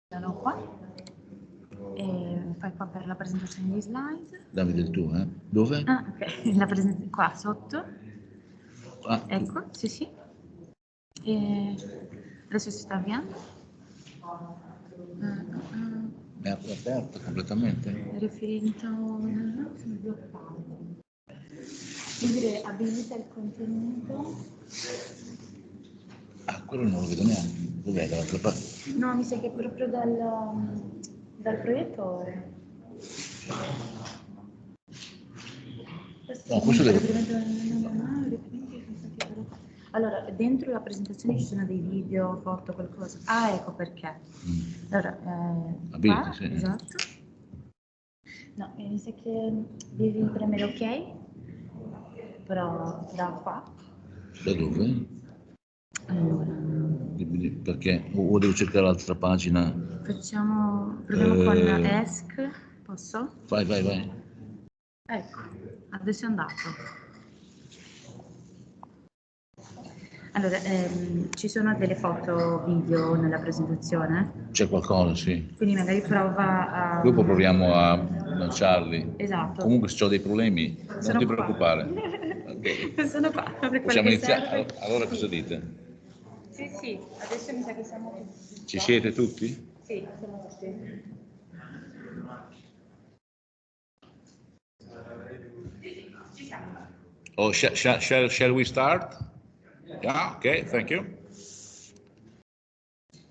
qua e fai qua per la presentazione di slide. Dammi del tuo, eh? Dove? Ah, ok, la presentazione qua sotto. Ah, ecco, sì. E adesso si sta avviando. È aperto completamente. È riferito sono bloccato. Quindi abilita il contenuto. Ah, quello non lo vedo neanche. Dov'è dall'altra parte? No, mi sa che è proprio dal proiettore. No, questo deve... Allora, dentro la presentazione ci sono dei video, foto, qualcosa. Ah, ecco perché. Allora, qua, sì. esatto. No, mi sa che devi premere ok, però da qua. Da dove? Allora, Perché? O devo cercare l'altra pagina? proviamo con ESC, posso? Vai. Ecco, adesso è andato. Allora, ci sono delle foto video nella presentazione? C'è qualcosa, sì. Quindi magari prova a... Dopo proviamo a lanciarli. Esatto. Comunque se ho dei problemi, non ti preoccupare. Okay. Sono qua. Possiamo iniziare? Allora cosa dite? Sì, adesso mi sa che siamo tutti. Ci siete tutti? Sì, siamo tutti. Ci siamo. Oh, shall we start? Yeah, okay, thank you.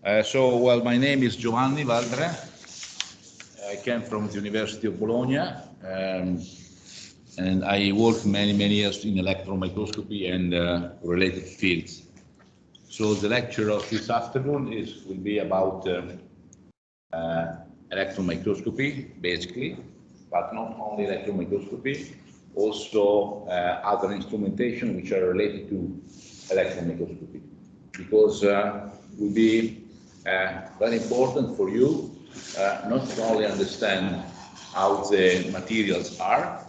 Well, my name is Giovanni Valdre. I came from the University of Bologna, and I worked many years in electron microscopy and related fields. So the lecture of this afternoon will be about electron microscopy, basically, but not only electron microscopy, also other instrumentation which are related to electron microscopy, because it will be very important for you not to only understand how the materials are,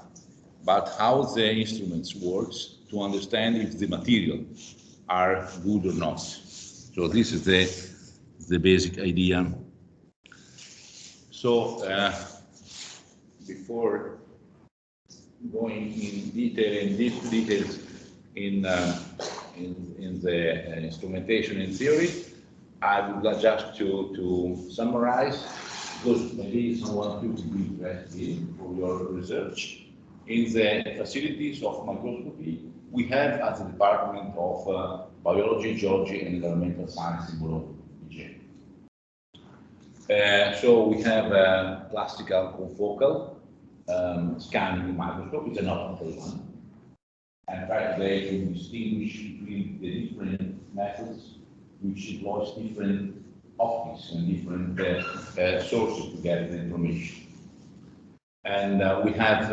but how the instruments works to understand if the materials are good or not. So this is the basic idea. So before going in deep details in the instrumentation and theory, I would like just to summarize, because maybe someone could be interested in for your research. In the facilities of microscopy, we have at the Department of Biology, Geology and Environmental Science in Bologna. So we have a classical confocal scanning microscope. It's an optical one. And today we distinguish between the different methods which employs different optics and different sources to get the information. And we have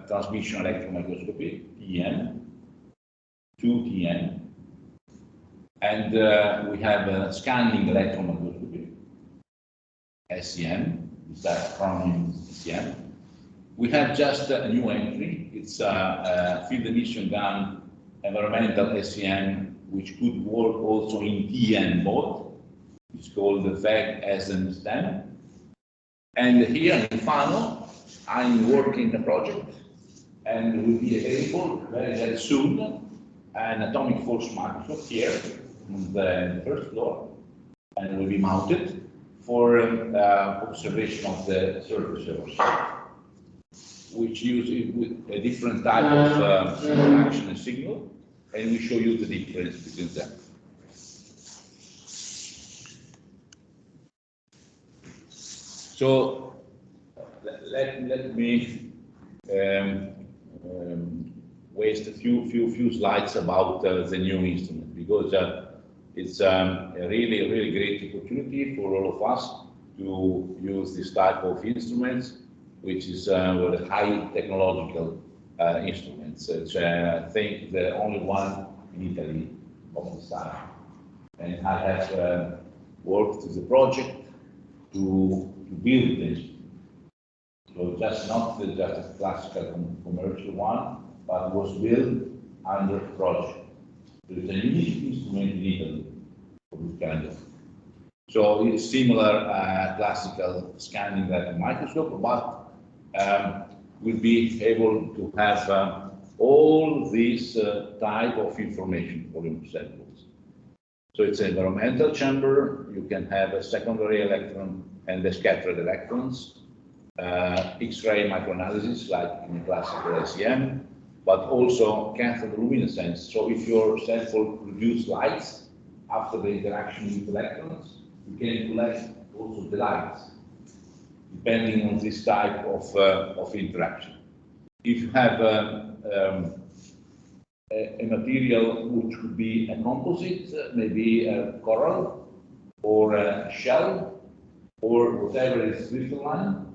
transmission electron microscopy, TEM, 2TM, and we have scanning electron microscopy, SEM, is that acronym SEM. We have just a new entry. It's a field emission gun environmental SEM, which could work also in TM mode. It's called the VEG SEM. And here in Fano, I'm working the project, and will be available very soon an atomic force microscope here on the first floor, and will be mounted for observation of the surface erosion, which uses a different type of action and signal, and we show you the difference between them. So let me waste a few slides about the new instrument, because it's a really great opportunity for all of us to use this type of instruments, which is with high technological instruments. Which I think the only one in Italy of this type. And I have worked with the project to build this. So just not just a classical commercial one, but was built under project. There is a unique instrument in Italy for this kind of So it's similar classical scanning at a microscope, but we'll be able to have all these type of information for your samples. So it's an environmental chamber. You can have a secondary electron and the scattered electrons, X-ray microanalysis like in classical SEM, but also cathode luminescence. So if your sample produces lights after the interaction with electrons, you can collect also the lights, depending on this type of interaction. If you have a material which could be a composite, maybe a coral or a shell or whatever is crystalline,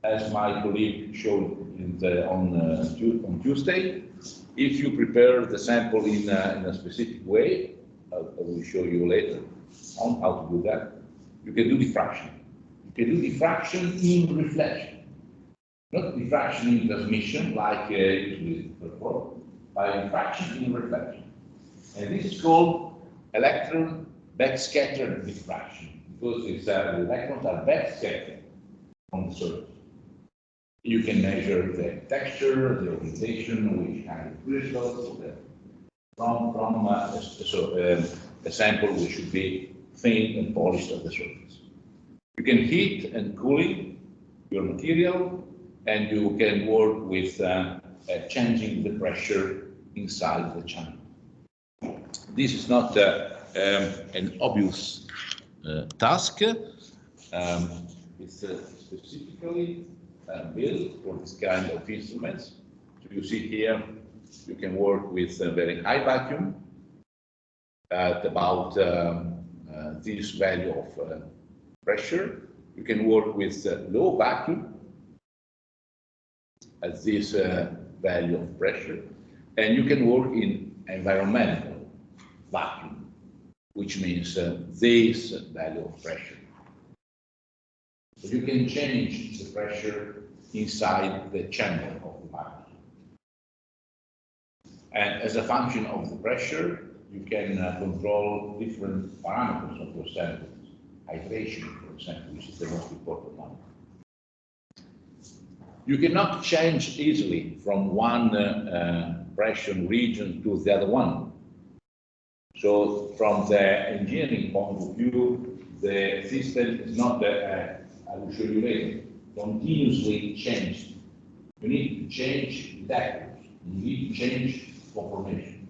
as my colleague showed on Tuesday. If you prepare the sample in a specific way, I will show you later on how to do that, you can do diffraction. You can do diffraction in reflection, not diffraction in transmission like usually performed, by diffraction in reflection. And this is called electron backscatter diffraction, because the electrons are backscattered on the surface. You can measure the texture, the orientation, which kind of crystals, from a sample which should be thin and polished at the surface. You can heat and cooling your material, and you can work with changing the pressure inside the channel. This is not an obvious task. It's specifically built for this kind of instruments. So you see here, you can work with a very high vacuum at about this value of pressure. You can work with low vacuum at this value of pressure, and you can work in environmental vacuum, which means this value of pressure. So you can change the pressure inside the chamber of the vacuum. And as a function of the pressure, you can control different parameters of your samples. Hydration, for example, which is the most important one. You cannot change easily from one pressure region to the other one. So from the engineering point of view, the system is not, I will show you later, continuously changed. You need to change vectors. You need to change conformation.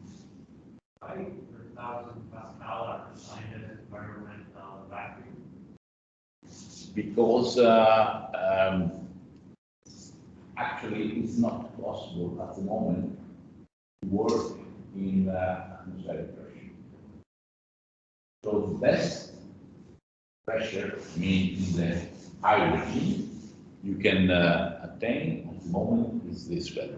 500,000 Pascal are defined as environmental vacuum. Because actually it's not possible at the moment to work in atmospheric pressure. So the best pressure, means the high regime, you can attain at the moment is this value.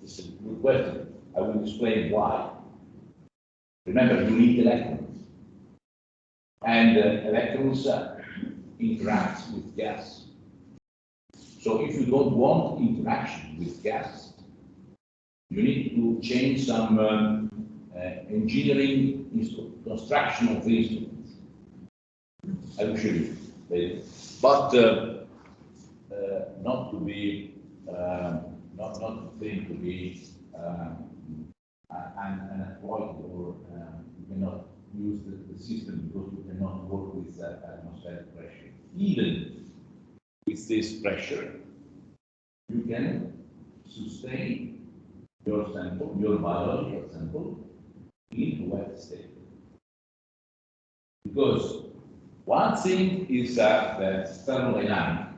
This is a good question. I will explain why. Remember, you need electrons. And electrons interact with gas. So if you don't want interaction with gas, you need to change some engineering construction of the instruments. I will show you later. But not to be, not to think to be unavoidable, or you cannot use the system because you cannot work with atmospheric pressure. Even with this pressure, you can sustain your sample, your biological sample, in wet state. Because one thing is the thermodynamic.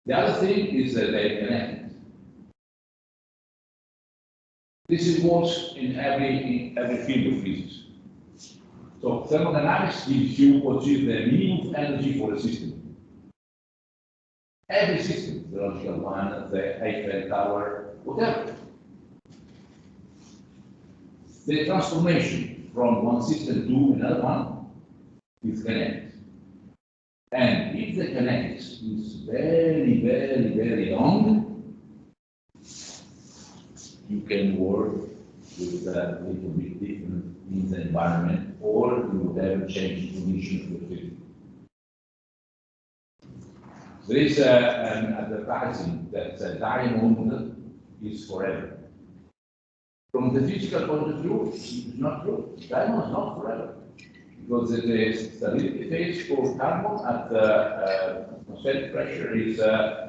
The other thing is the kinetics. This works in every field of physics. So thermodynamics gives you what is the minimum energy for a system. Every system, the logical one, the Eiffel Tower, whatever. The transformation from one system to another one is kinetics. And if the kinetics is very, very, very long, you can work with a little bit different environment, or you would have changed conditions of the system. There is an advertising that diamond is forever. From the physical point of view, it's not true. Diamond is not forever, because the stability phase for carbon at atmospheric pressure is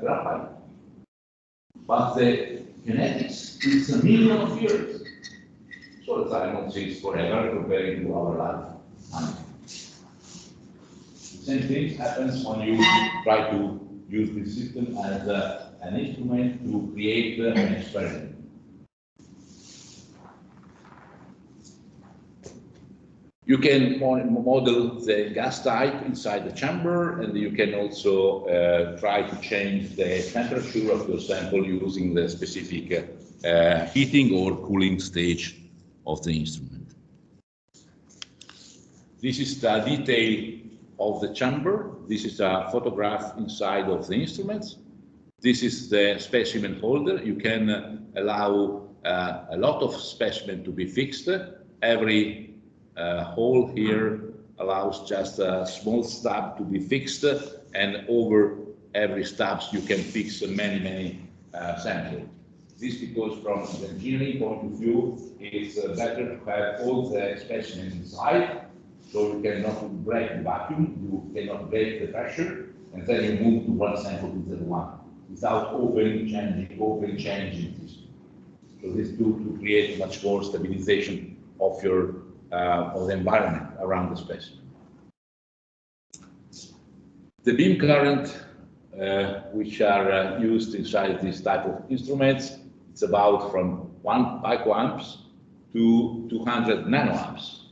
graphite. But the kinetics is a million of years. So the diamond is forever comparing to our life. The same thing happens when you try to use this system as an instrument to create an experiment. You can model the gas type inside the chamber, and you can also try to change the temperature of your sample using the specific heating or cooling stage of the instrument. This is the detail of the chamber. This is a photograph inside of the instruments. This is the specimen holder. You can allow a lot of specimen to be fixed. Every hole here allows just a small stab to be fixed, and over every stabs you can fix many samples. This because from the engineering point of view, it's better to have all the specimens inside, so you cannot break the vacuum, you cannot break the pressure, and then you move to one sample to the one, without opening, changing this. So this to create much more stabilization of your of the environment around the specimen. The beam current, which are used inside this type of instruments, it's about from 1 picoamps to 200 nanoamps.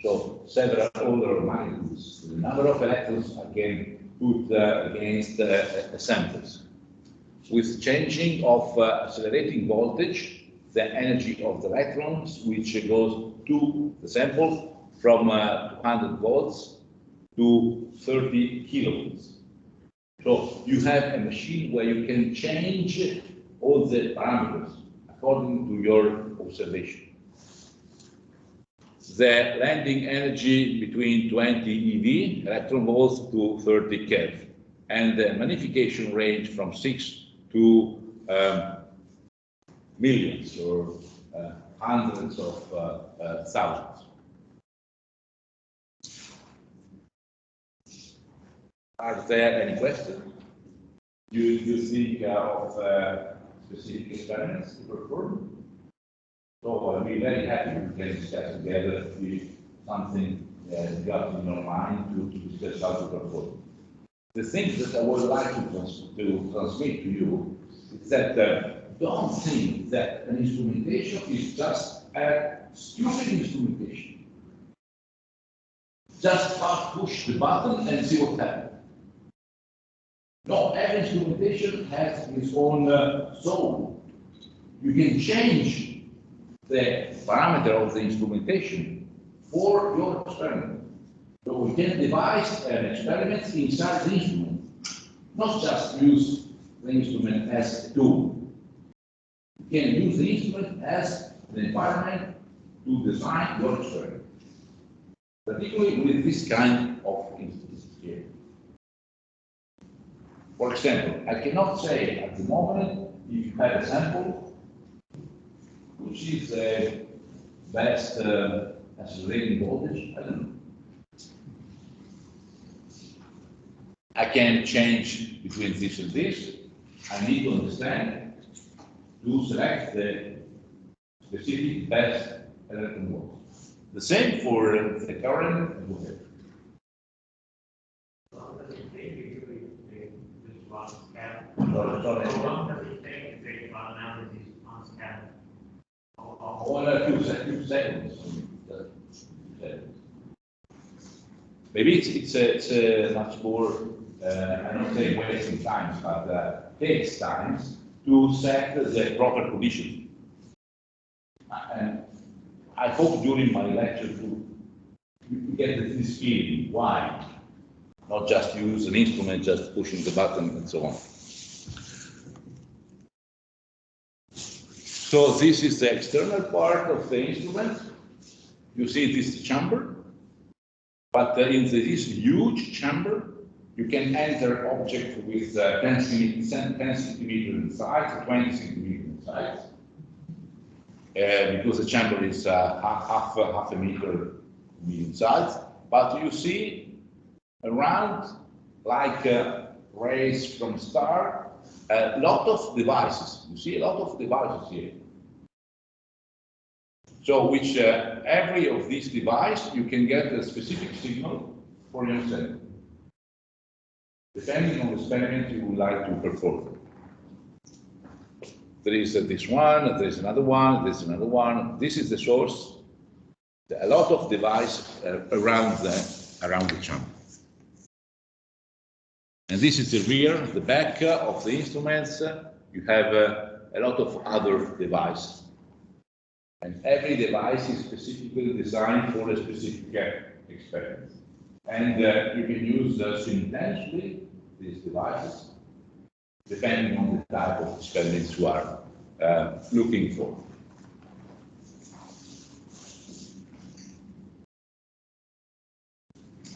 So several order of magnitudes. The number of electrons I can put against samples. With changing of accelerating voltage, the energy of the electrons, which goes to the sample from 200 volts to 30 kilovolts. So you have a machine where you can change all the parameters according to your observation. The landing energy between 20 eV, electron volts, to 30 keV, and the magnification range from 6 to millions or hundreds of thousands. Are there any questions? You think of specific experiments to perform? So I'll be very happy we can discuss together if something got in your mind to discuss how to perform. The thing that I would like to transmit to you is that don't think that an instrumentation is just a stupid instrumentation. Just push the button and see what happens. No, every instrumentation has its own soul. You can change the parameter of the instrumentation for your experiment. So we can devise an experiment inside the instrument, not just use the instrument as a tool. You can use the instrument as an environment to design your experiment, particularly with this kind of instruments here. For example, I cannot say at the moment if you have a sample which is the best accelerating voltage. I don't know. I can change between this and this. I need to understand to select the specific best electron voltage. The same for the current and whatever. Two seconds. Maybe it's much more, I don't say wasting time, but takes time to set the proper conditions. And I hope during my lecture to get this feeling. Why? Not just use an instrument, just pushing the button and so on. So this is the external part of the instrument. you see this chamber, but in this huge chamber, you can enter object with 10 centimeters in size, 20 centimeters in size, because the chamber is half a meter in size. But you see around, like rays from star, a lot of devices. You see a lot of devices here. So which every of these devices, you can get a specific signal for yourself, depending on the experiment you would like to perform. There is this one, there is another one, there is another one. This is the source. A lot of devices around the chamber. And this is the rear, the back of the instruments. You have a lot of other devices. And every device is specifically designed for a specific experiment. And you can use simultaneously these devices, depending on the type of experiments you are looking for.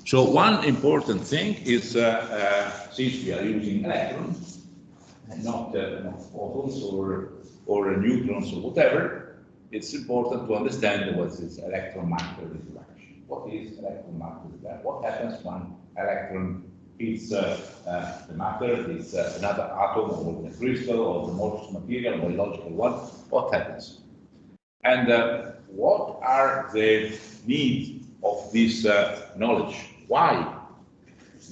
So one important thing is, since we are using electrons, and not photons or neutrons or whatever, it's important to understand what is electron microscopy. What is electron microscopy? What happens when electron hits the matter, hits another atom or the crystal or the amorphous material, biological one? What happens? And what are the needs of this knowledge? Why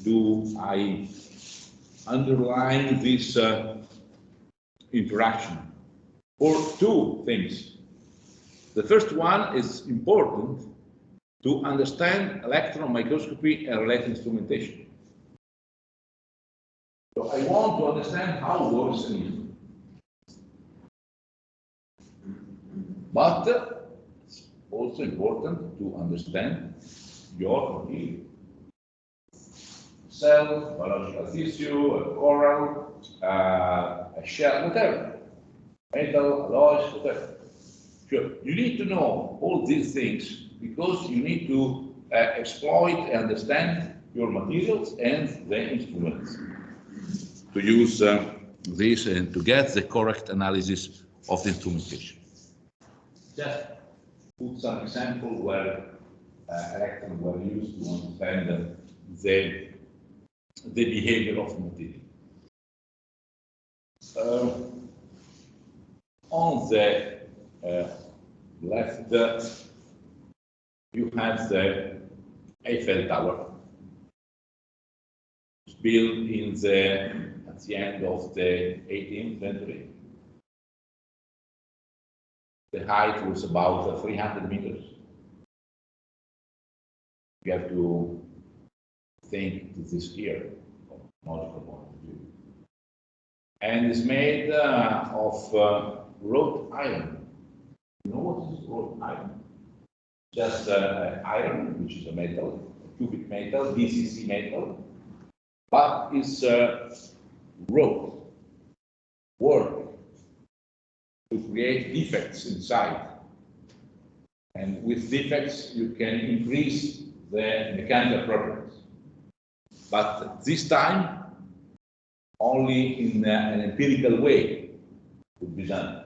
do I underline this interaction? For two things. The first one is important to understand electron microscopy and related instrumentation. So I want to understand how it works an instrument. But it's also important to understand your material. Cell, biological tissue, a coral, a shell, whatever. Metal, alloys, whatever. Sure. You need to know all these things because you need to exploit and understand your materials and the instruments to use this and to get the correct analysis of the instrumentation. Just put some example where electrons were used to understand the behavior of the material. On the left, you have the Eiffel Tower. It's built at the end of the 18th century. The height was about 300 meters. You have to think this is here, from a logical point of view. And it's made of wrought iron. You know what is wrought iron? Just iron, which is a metal, a cubic metal, BCC metal, but it's wrought, work to create defects inside. And with defects, you can increase the mechanical properties. But this time, only in an empirical way would be done.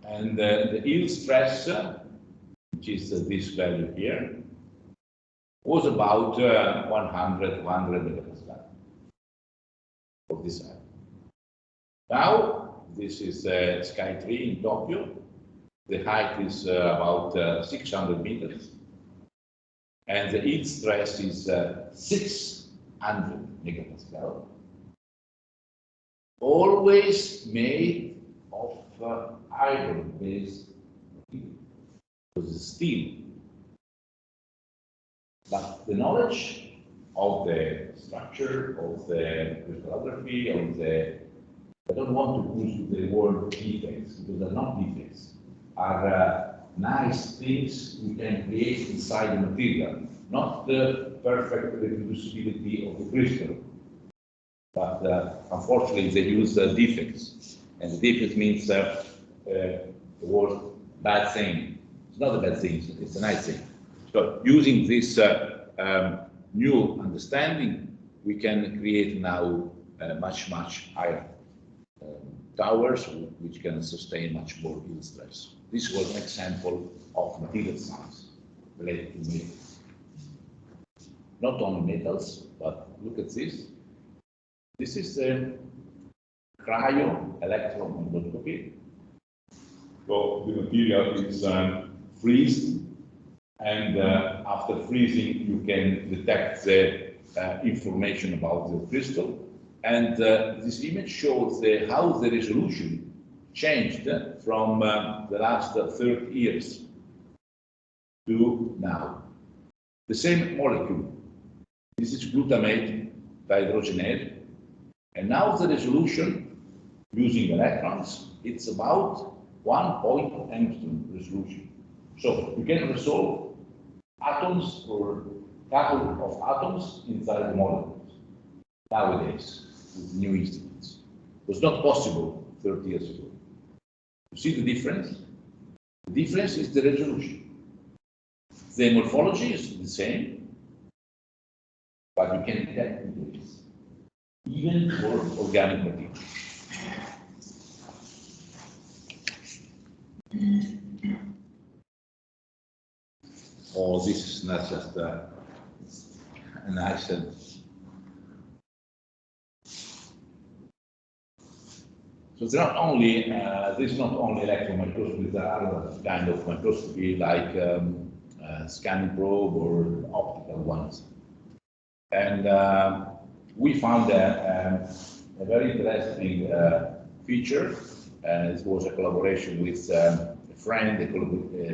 And the yield stress, which is this value here, was about 100 megapascal of this side. Now, this is Sky 3 in Tokyo. The height is about 600 meters. And the yield stress is 600 megapascal. Always made of iron-based material, because it's steel. But the knowledge of the structure, of the crystallography, I don't want to use the word defects, because they're not defects, are nice things we can create inside the material, not the perfect reproducibility of the crystal. But unfortunately, they use defects. And the defect means the word bad thing. It's not a bad thing, it's a nice thing. So using this new understanding, we can create now much higher towers which can sustain much more yield stress. This was an example of material science related to metals. Not only metals, but look at this. This is the cryo-electron microscopy. So the material is freezed, and after freezing, you can detect the information about the crystal. And this image shows how the resolution changed from the last 30 years to now. The same molecule. This is glutamate dihydrogenate. And now the resolution using electrons, it's about 1 point angstrom resolution. So you can resolve atoms or couple of atoms inside the molecules nowadays with new instruments. It was not possible 30 years ago. You see the difference? The difference is the resolution. The morphology is the same, but you can detect it even for organic material. Oh, this is not just a nice so it's not only this is not only electron microscopy. There are other kind of microscopy like scanning probe or optical ones, and we found a very interesting feature. It was a collaboration with a friend, a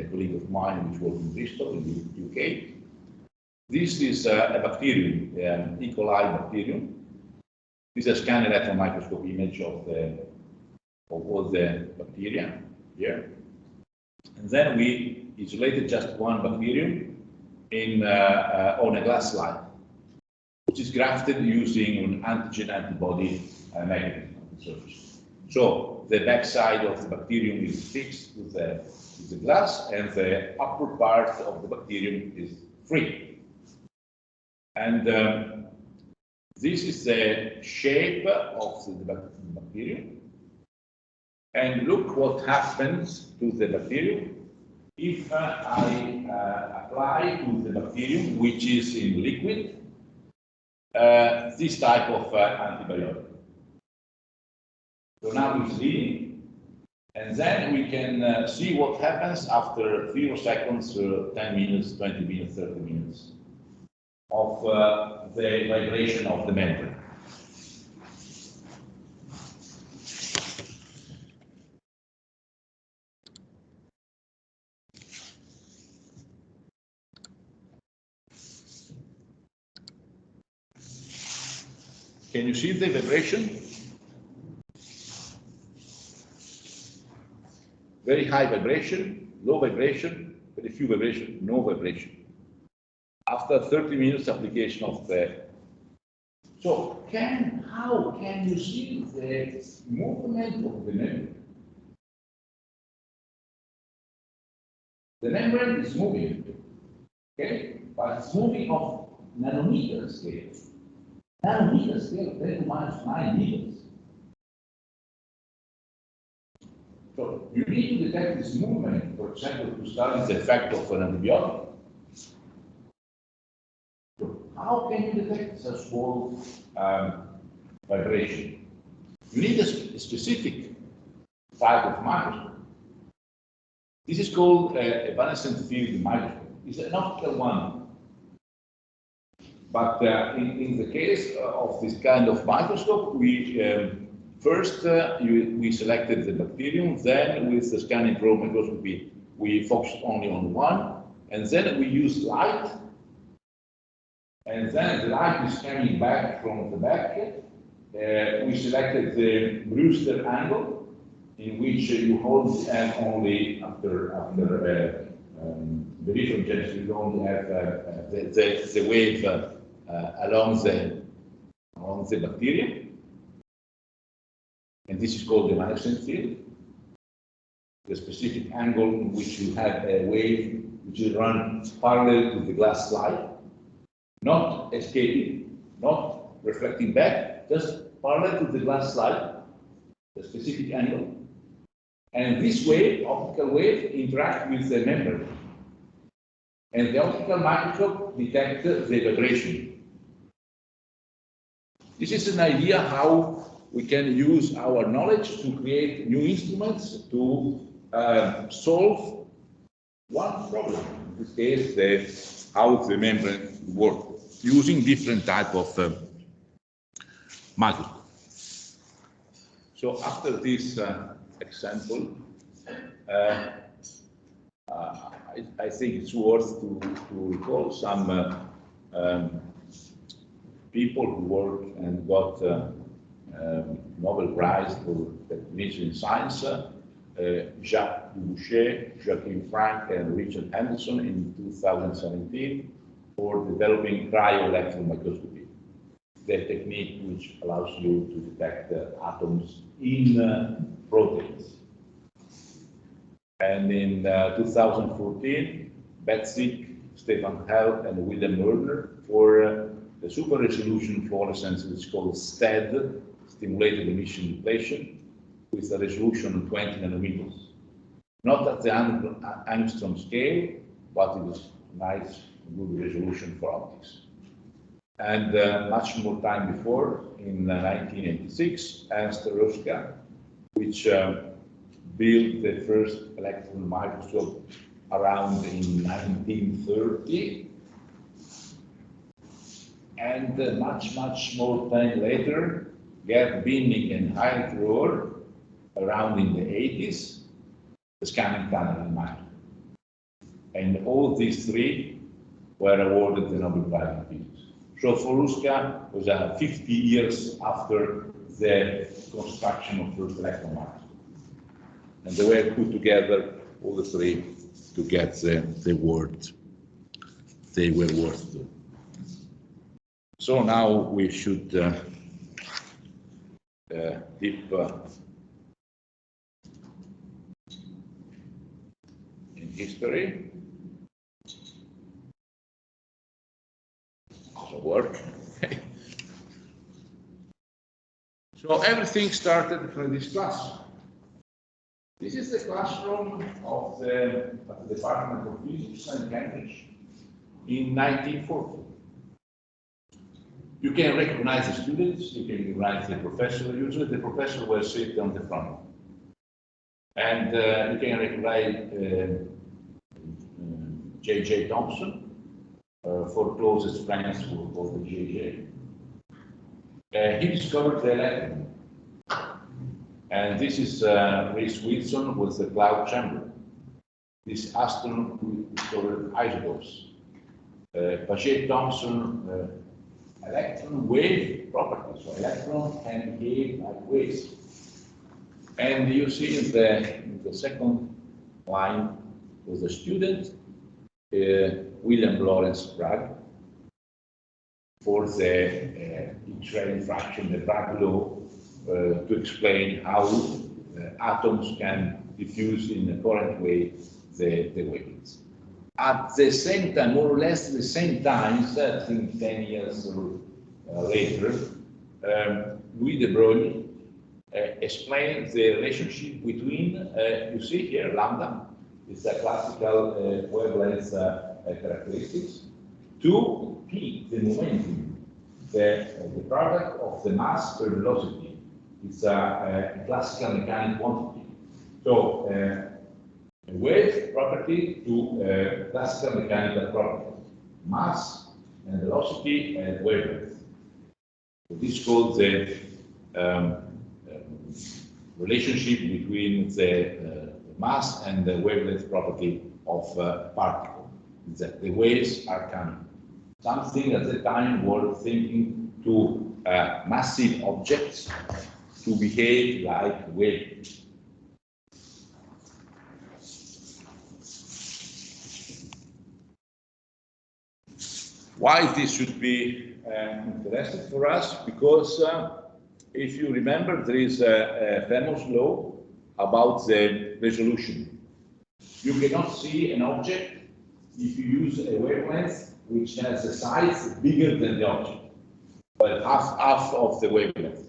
colleague of mine, which worked in Bristol, in the UK. This is a bacterium, E. coli bacterium. This is a scan electron microscope image of all the bacteria here. And then we isolated just one bacterium on a glass slide, which is grafted using an antigen-antibody mechanism on the surface. So the backside of the bacterium is fixed to the glass, and the upper part of the bacterium is free. And this is the shape of the bacterium. And look what happens to the bacterium if I apply to the bacterium, which is in liquid, this type of antibiotic. So now it's bleeding, and then we can see what happens after 0 seconds, 10 minutes, 20 minutes, 30 minutes of the vibration of the membrane. Can you see the vibration? Very high vibration, low vibration, very few vibration, no vibration. After 30 minutes application of the... So how can you see the movement of the membrane? The membrane is moving, okay? But it's moving of nanometer scale. Nanometer scale, 10 to minus 9 meters. So you need to detect this movement, for example, to study the effect of an antibiotic. So how can you detect such small vibration? You need a specific type of microscope. This is called a evanescent field microscope. It's an optical one. But in the case of this kind of microscope, we first, we selected the bacterium, then with the scanning probe microscopy, we focused only on one, and then we used light, and then the light is coming back from the back. We selected the Brewster angle, in which you hold the end only after the different genesis, you only have the wave along the bacterium. And this is called the evanescent field. the specific angle in which you have a wave which will run parallel to the glass slide, not escaping, not reflecting back, just parallel to the glass slide, the specific angle. And this wave, optical wave, interact with the membrane. And the optical microscope detects the vibration. This is an idea how we can use our knowledge to create new instruments to solve one problem. In this case, how the membrane works, using different type of microscope. So after this example, I think it's worth to recall some people who worked and got Nobel Prize for technician in science, Jacques Dubochet, Joachim Frank, and Richard Henderson in 2017 for developing cryo-electron microscopy, the technique which allows you to detect atoms in proteins. And in 2014, Betzig, Stefan Held, and William Murner for the super resolution fluorescence, which is called STED, stimulated emission depletion, with a resolution of 20 nanometers. Not at the angstrom scale, but it is nice, good resolution for optics. And much more time before, in 1986, Ernst Röska, which built the first electron microscope around in 1930. And much more time later, Gerd Binning and Heinrich Rohr, around in the 80s, the scanning tunnel microscope. And all these three were awarded the Nobel Prize in Physics. So for Röska was 50 years after the construction of first electron microscope. And they were put together, all the three, to get the award they were worth to. So now we should dip in history. So work. So everything started from this class. This is the classroom of the Department of Physics in Cambridge in 1940. You can recognize the students, you can recognize the professor. Usually the professor will sit on the front. And you can recognize J.J. Thomson, for closest friends who call the J.J. He discovered the electron. And this is Reese Wilson with the cloud chamber. This astronaut who discovered isotopes. Paget Thomson, electron wave property. So electron can behave like waves. And you see in the second line was a student, William Lawrence Bragg, for the X-ray diffraction, the Bragg law, to explain how atoms can diffuse in a current way the wavelengths. At the same time, more or less the same time, I think 10 years later, Louis de Broglie explained the relationship between, you see here, lambda, it's a classical wavelength characteristics, to P, the momentum, the product of the mass per velocity. It's a classical mechanical quantity. So, a wave property to classical mechanical property, mass and velocity and wavelength. So this is called the relationship between the mass and the wavelength property of particle. That the waves are coming. Something at the time were thinking to massive objects to behave like waves. Why this should be interesting for us? Because if you remember, there is a famous law about the the resolution. You cannot see an object if you use a wavelength which has a size bigger than the object, but half of the wavelength.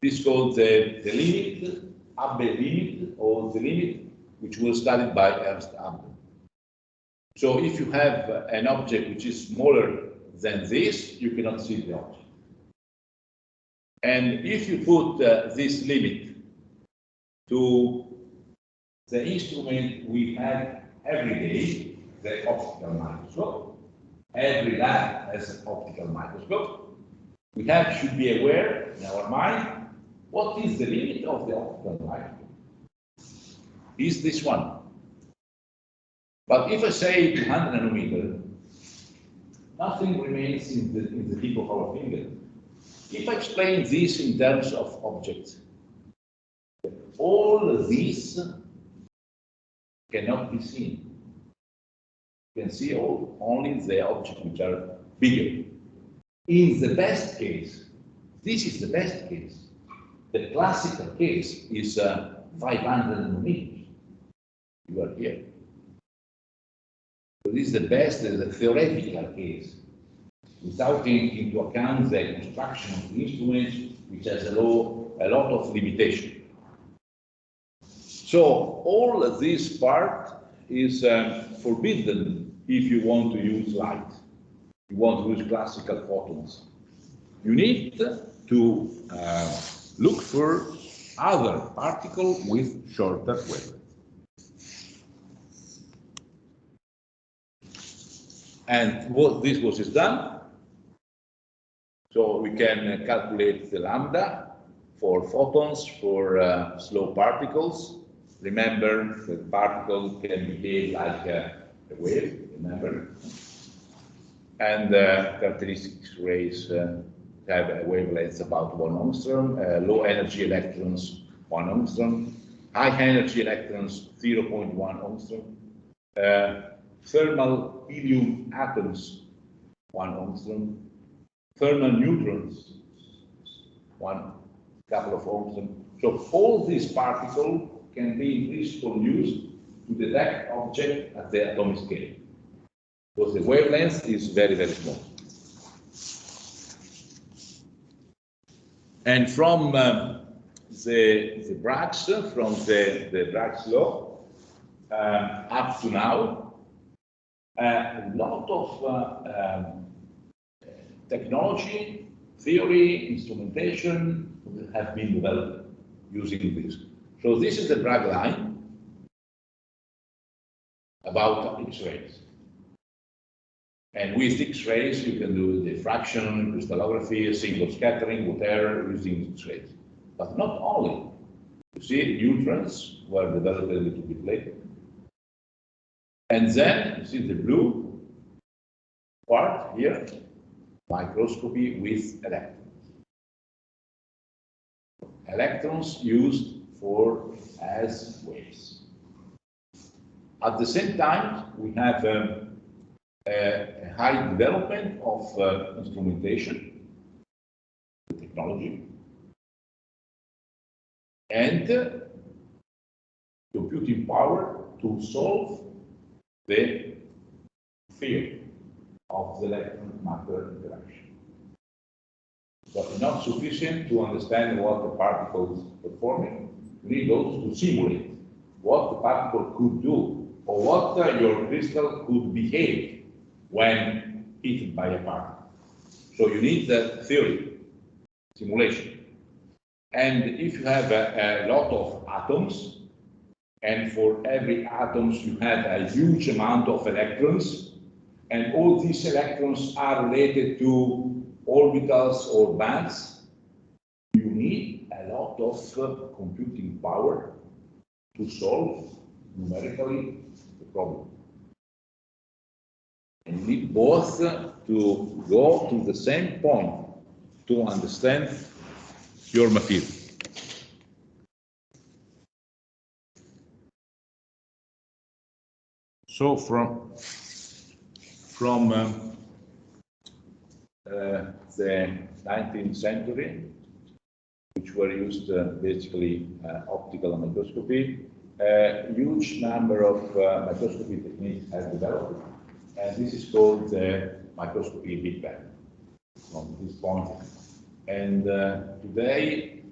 This is called the limit, Abbe limit, or the limit, which was studied by Ernst Abbe. So if you have an object which is smaller than this, you cannot see the object. And if you put this limit to the instrument we have every day, the optical microscope, every lab has an optical microscope, we should be aware in our mind, what is the limit of the optical microscope? Is this one. But if I say 200 nanometer, nothing remains in the tip of our finger. If I explain this in terms of objects, all this cannot be seen. You can see only the objects which are bigger. In the best case, this is the best case. The classical case is 500 nanometers. You are here. So this is the best, the theoretical case, without taking into account the construction of the instrument, which has a lot of limitation. So all of this part is forbidden if you want to use light. You want to use classical photons. You need to look for other particles with shorter wavelength. And what this was done, so we can calculate the lambda for photons, for slow particles. Remember, the particle can behave like a wave, remember? And characteristics rays have a wavelength about 1 angstrom, low energy electrons 1 angstrom, high energy electrons 0.1 angstrom, thermal helium atoms 1 angstrom, thermal neutrons 1 couple of angstrom. So all these particles can be in principle used to detect objects at the atomic scale, because the wavelength is very, very small. And from the Bragg's, from the Bragg's law up to now, a lot of technology, theory, instrumentation have been developed using this. So this is the Bragg line about X-rays. And with X-rays, you can do diffraction, crystallography, single scattering, whatever, using X-rays. But not only. You see, neutrons were developed a little bit later. And then, you see the blue part here, microscopy with electrons. Electrons used as waves. At the same time, we have a high development of instrumentation, technology, and computing power to solve the theory of the electron-matter interaction. But it's not sufficient to understand what the particle is performing. You need also to simulate what the particle could do, or what your crystal could behave when hit by a particle. So you need the theory, simulation. And if you have a lot of atoms, and for every atoms you have a huge amount of electrons, and all these electrons are related to orbitals or bands, you need a lot of computing power to solve numerically the problem. And you need both to go to the same point to understand your material. So from the 19th century, which were used basically optical microscopy, a huge number of microscopy techniques have developed, and this is called the microscopy Big Bang from this point. And today,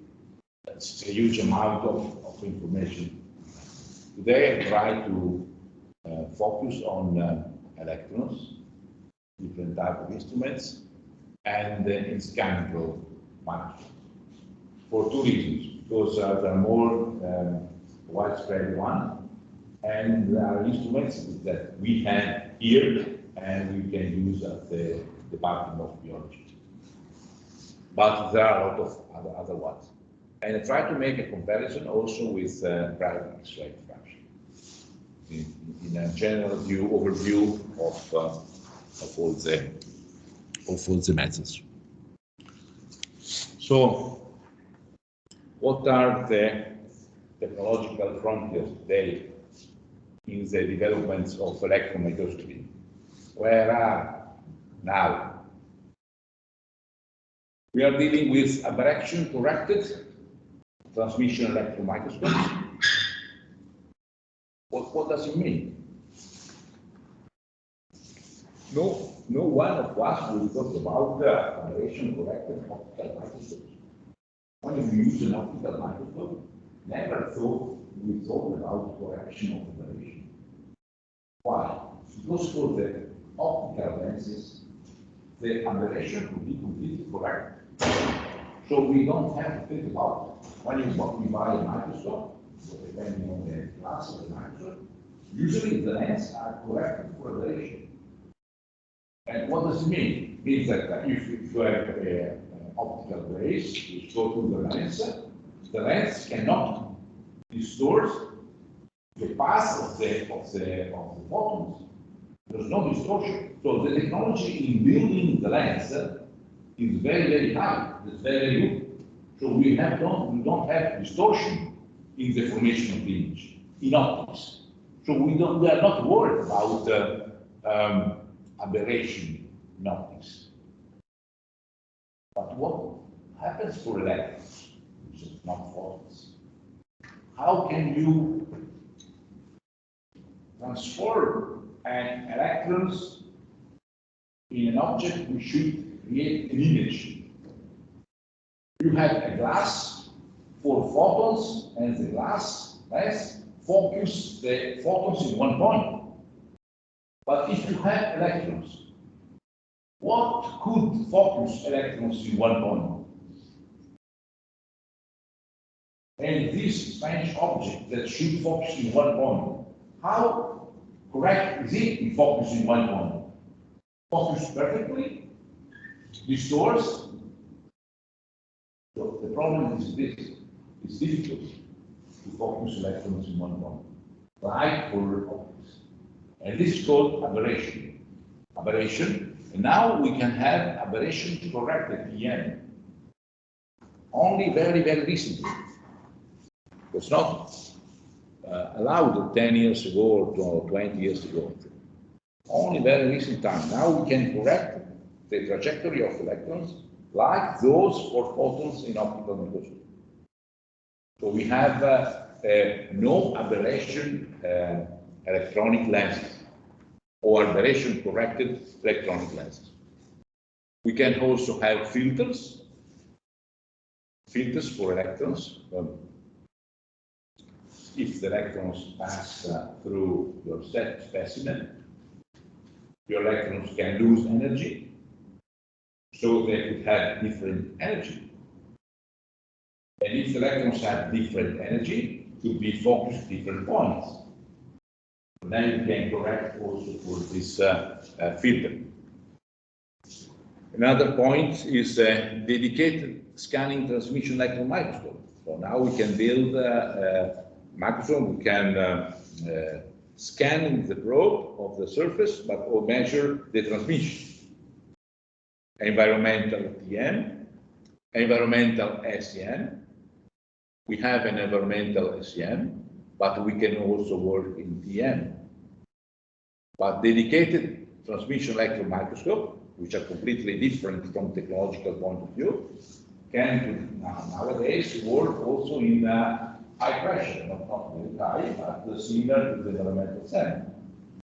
it's a huge amount of information. Today, I try to focus on electrons, different type of instruments, and in scanning probe microscopes. For two reasons: because there are more widespread one, and there are instruments that we have here and we can use at the Department of Biology. But there are a lot of other ones. And I try to make a comparison also with private X-ray diffraction in a general overview of all the methods. So, what are the technological frontiers today in the developments of electron microscopy? Where are now? We are dealing with aberration-corrected transmission electron microscopes. What does it mean? No one of us will talk about aberration-corrected optical microscopes. When you use an optical microscope, never we thought about correction of aberration. Why? Because for the optical lenses, the aberration could be completely correct. So we don't have to think about it. When you buy a microscope, so depending on the class of the microscope, usually the lenses are corrected for aberration. And what does it mean? It means that if you have an optical rays which go through the lens cannot distort the path of the photons. There's no distortion. So the technology in building the lens is very, very high. It's very good. So we don't have distortion in the formation of the image in optics. So we are not worried about aberration in optics. But what happens for electrons, which is not photons? How can you transform electrons in an object which should create an image? You have a glass for photons, and the glass focus the photons in one point. But if you have electrons, what could focus electrons in one point? And this strange object that should focus in one point, how correct is it in focusing one point? Focus perfectly? Distorts? So the problem is this: it's difficult to focus electrons in one point, like for optics. And this is called aberration. Aberration, and now we can have aberration corrected EM. Only very, very recently. It was not allowed 10 years ago or 20 years ago. Only very recent time. Now we can correct the trajectory of electrons like those for photons in optical microscopy. So we have no aberration electronic lenses or aberration corrected electronic lenses. We can also have filters for electrons. If the electrons pass through your set specimen, your electrons can lose energy, so they could have different energy. And if the electrons have different energy, to be focused at different points. Then you can correct also for this filter. Another point is dedicated scanning transmission electron microscope. So now we can build a microscope, we can scan the probe of the surface, but or measure the transmission. Environmental TM, environmental SEM. We have an environmental SEM, but we can also work in TM. But dedicated transmission electron microscope, which are completely different from technological point of view, can nowadays work also in high pressure, not very high, but similar to the environmental sample.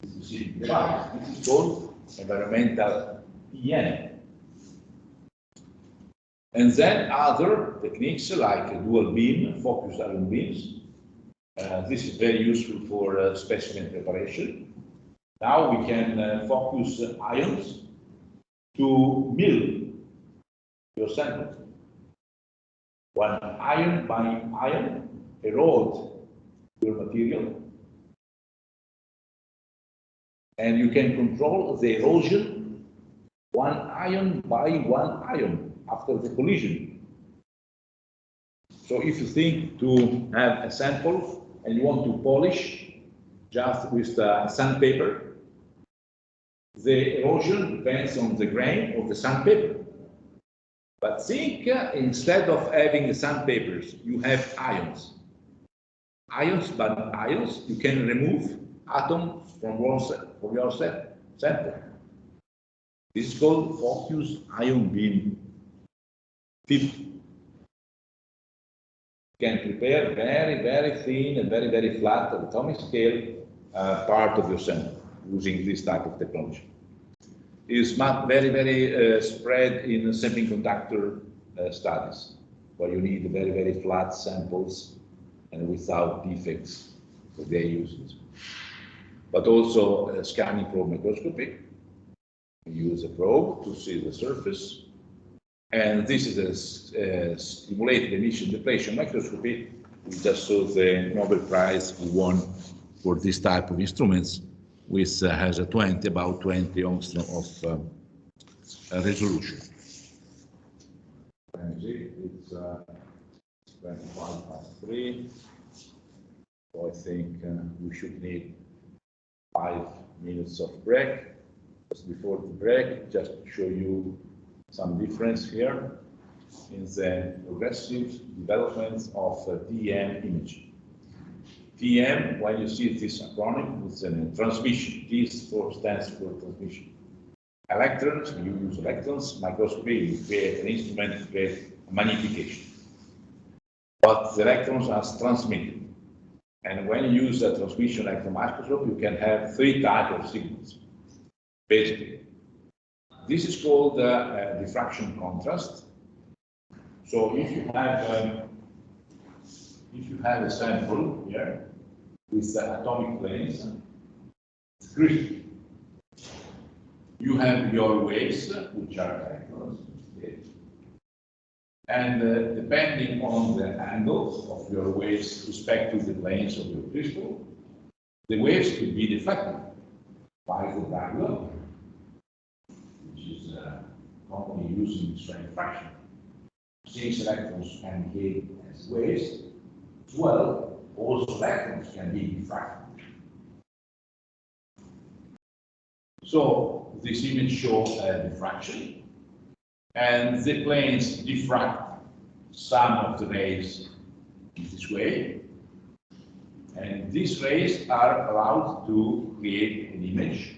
Specific device. This is called environmental EN. And then other techniques like dual beam, focused ion beams. This is very useful for specimen preparation. Now we can focus ions to mill your sample. One ion by ion erode your material. And you can control the erosion one ion by one ion after the collision. So if you think to have a sample and you want to polish just with sandpaper, the erosion depends on the grain of the sandpaper. But think instead of having sandpapers, you have ions. Ions by ions, you can remove atoms from your sample. This is called focused ion beam. You can prepare very, very thin and very, very flat at atomic scale part of your sample using this type of technology. It is very, very spread in semiconductor studies, where you need very, very flat samples and without defects. So they use it. But also scanning probe microscopy. You use a probe to see the surface. And this is a stimulated emission depletion microscopy. We just saw the Nobel Prize we won for this type of instruments, which has about 20 angstrom of resolution. It's 25 × 3. So I think we should need 5 minutes of break. Just before the break, just to show you some difference here in the progressive development of TEM imaging. TEM, when you see this acronym, it's a transmission. T stands for transmission. Electrons, you use electrons, microscopy, you create an instrument to create magnification. But the electrons are transmitted. And when you use a transmission electron microscope, you can have 3 types of signals, basically. This is called diffraction contrast. So if you have a sample here with atomic planes, it's crystal. You have your waves, which are electrons, and depending on the angles of your waves respect to the planes of your crystal, the waves could be diffracted by the diagonal, which is commonly used in strain diffraction. Since electrons can behave as waves, as well, also electrons can be diffracted. So this image shows diffraction, and the planes diffract some of the rays in this way, and these rays are allowed to create an image.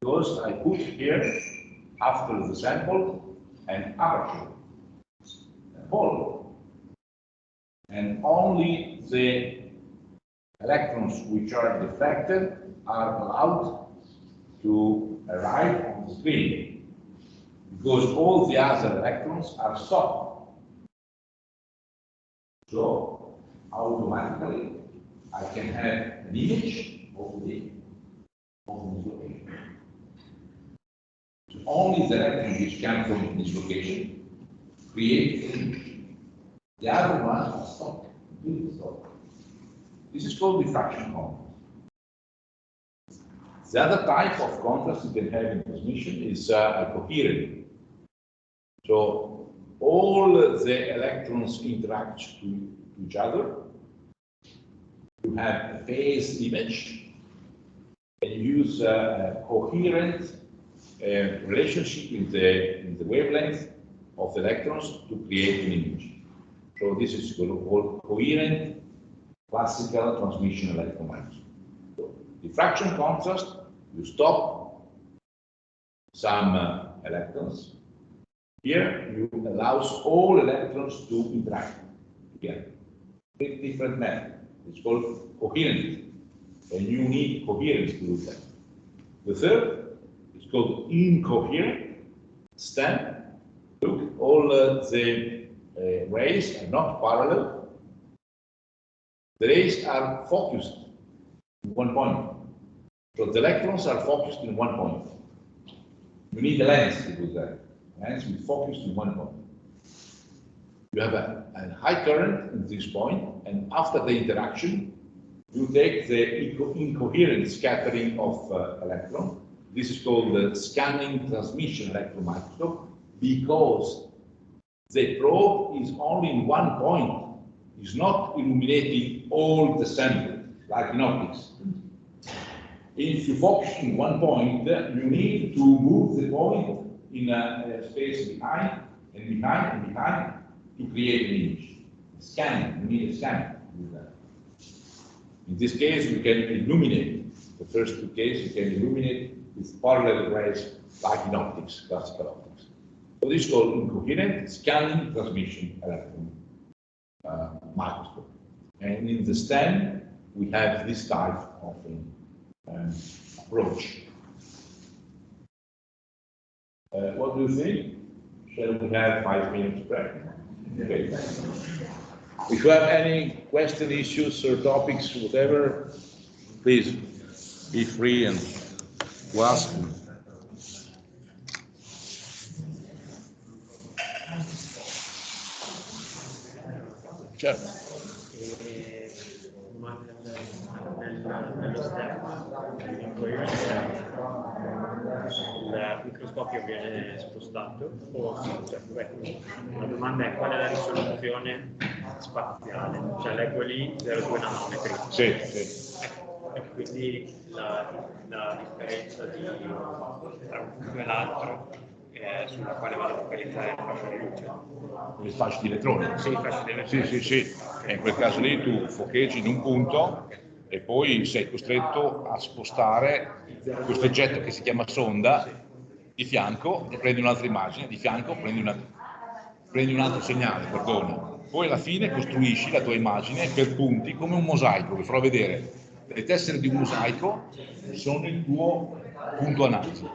Because I put here, after the sample, an aperture, a hole, and only the electrons which are diffracted are allowed to arrive on the screen, because all the other electrons are stopped. So automatically I can have an image of this location. So only the electrons which come from this location create an image. The other ones are stopped, completely stopped. This is called diffraction contrast. The other type of contrast you can have in transmission is a coherent. So all the electrons interact to each other. You have a phase image, and you use a coherent relationship in the wavelength of the electrons to create an image. So this is called coherent classical transmission electron microscopy. So diffraction contrast, you stop some electrons. Here you allow all electrons to interact. Again, very different method. It's called coherence, and you need coherence to do that. The third is called incoherent stem. Look, all the rays are not parallel. The rays are focused in one point. So the electrons are focused in one point. You need a lens to do that. Lens will focus in one point. You have a high current at this point, and after the interaction, you take the incoherent scattering of electrons. This is called the scanning transmission electron microscope, because the probe is only in one point. It's not illuminating all the sample, like in optics. If you focus in one point, you need to move the point in a space behind and behind and behind to create an image. Scanning, you need a scanning to do that. In this case, you can illuminate. The first two cases, you can illuminate with parallel rays, like in optics, classical optics. So this is called incoherent scanning transmission electron microscope. And in the STEM, we have this type of approach. What do you think? Shall we have 5 minutes break? Okay. If you have any question, issues, or topics, whatever, please be free and to ask. Certo. Ma nello STEM, il microscopio viene spostato? La domanda è: qual è la risoluzione spaziale? Cioè leggo lì 0,2 nanometri. Sì, sì. E quindi la differenza tra un punto e l'altro sulla quale vado a localizzare il fascio di luce. Il fascio di elettroni. Sì, il fascio di elettroni. Sì, sì, sì. E in quel caso lì tu focheggi in un punto e poi sei costretto a spostare questo oggetto che si chiama sonda di fianco e prendi un'altra immagine, di fianco prendi un altro segnale, perdona. Poi alla fine costruisci la tua immagine per punti come un mosaico, vi farò vedere. Le tessere di un mosaico sono il tuo punto analisi.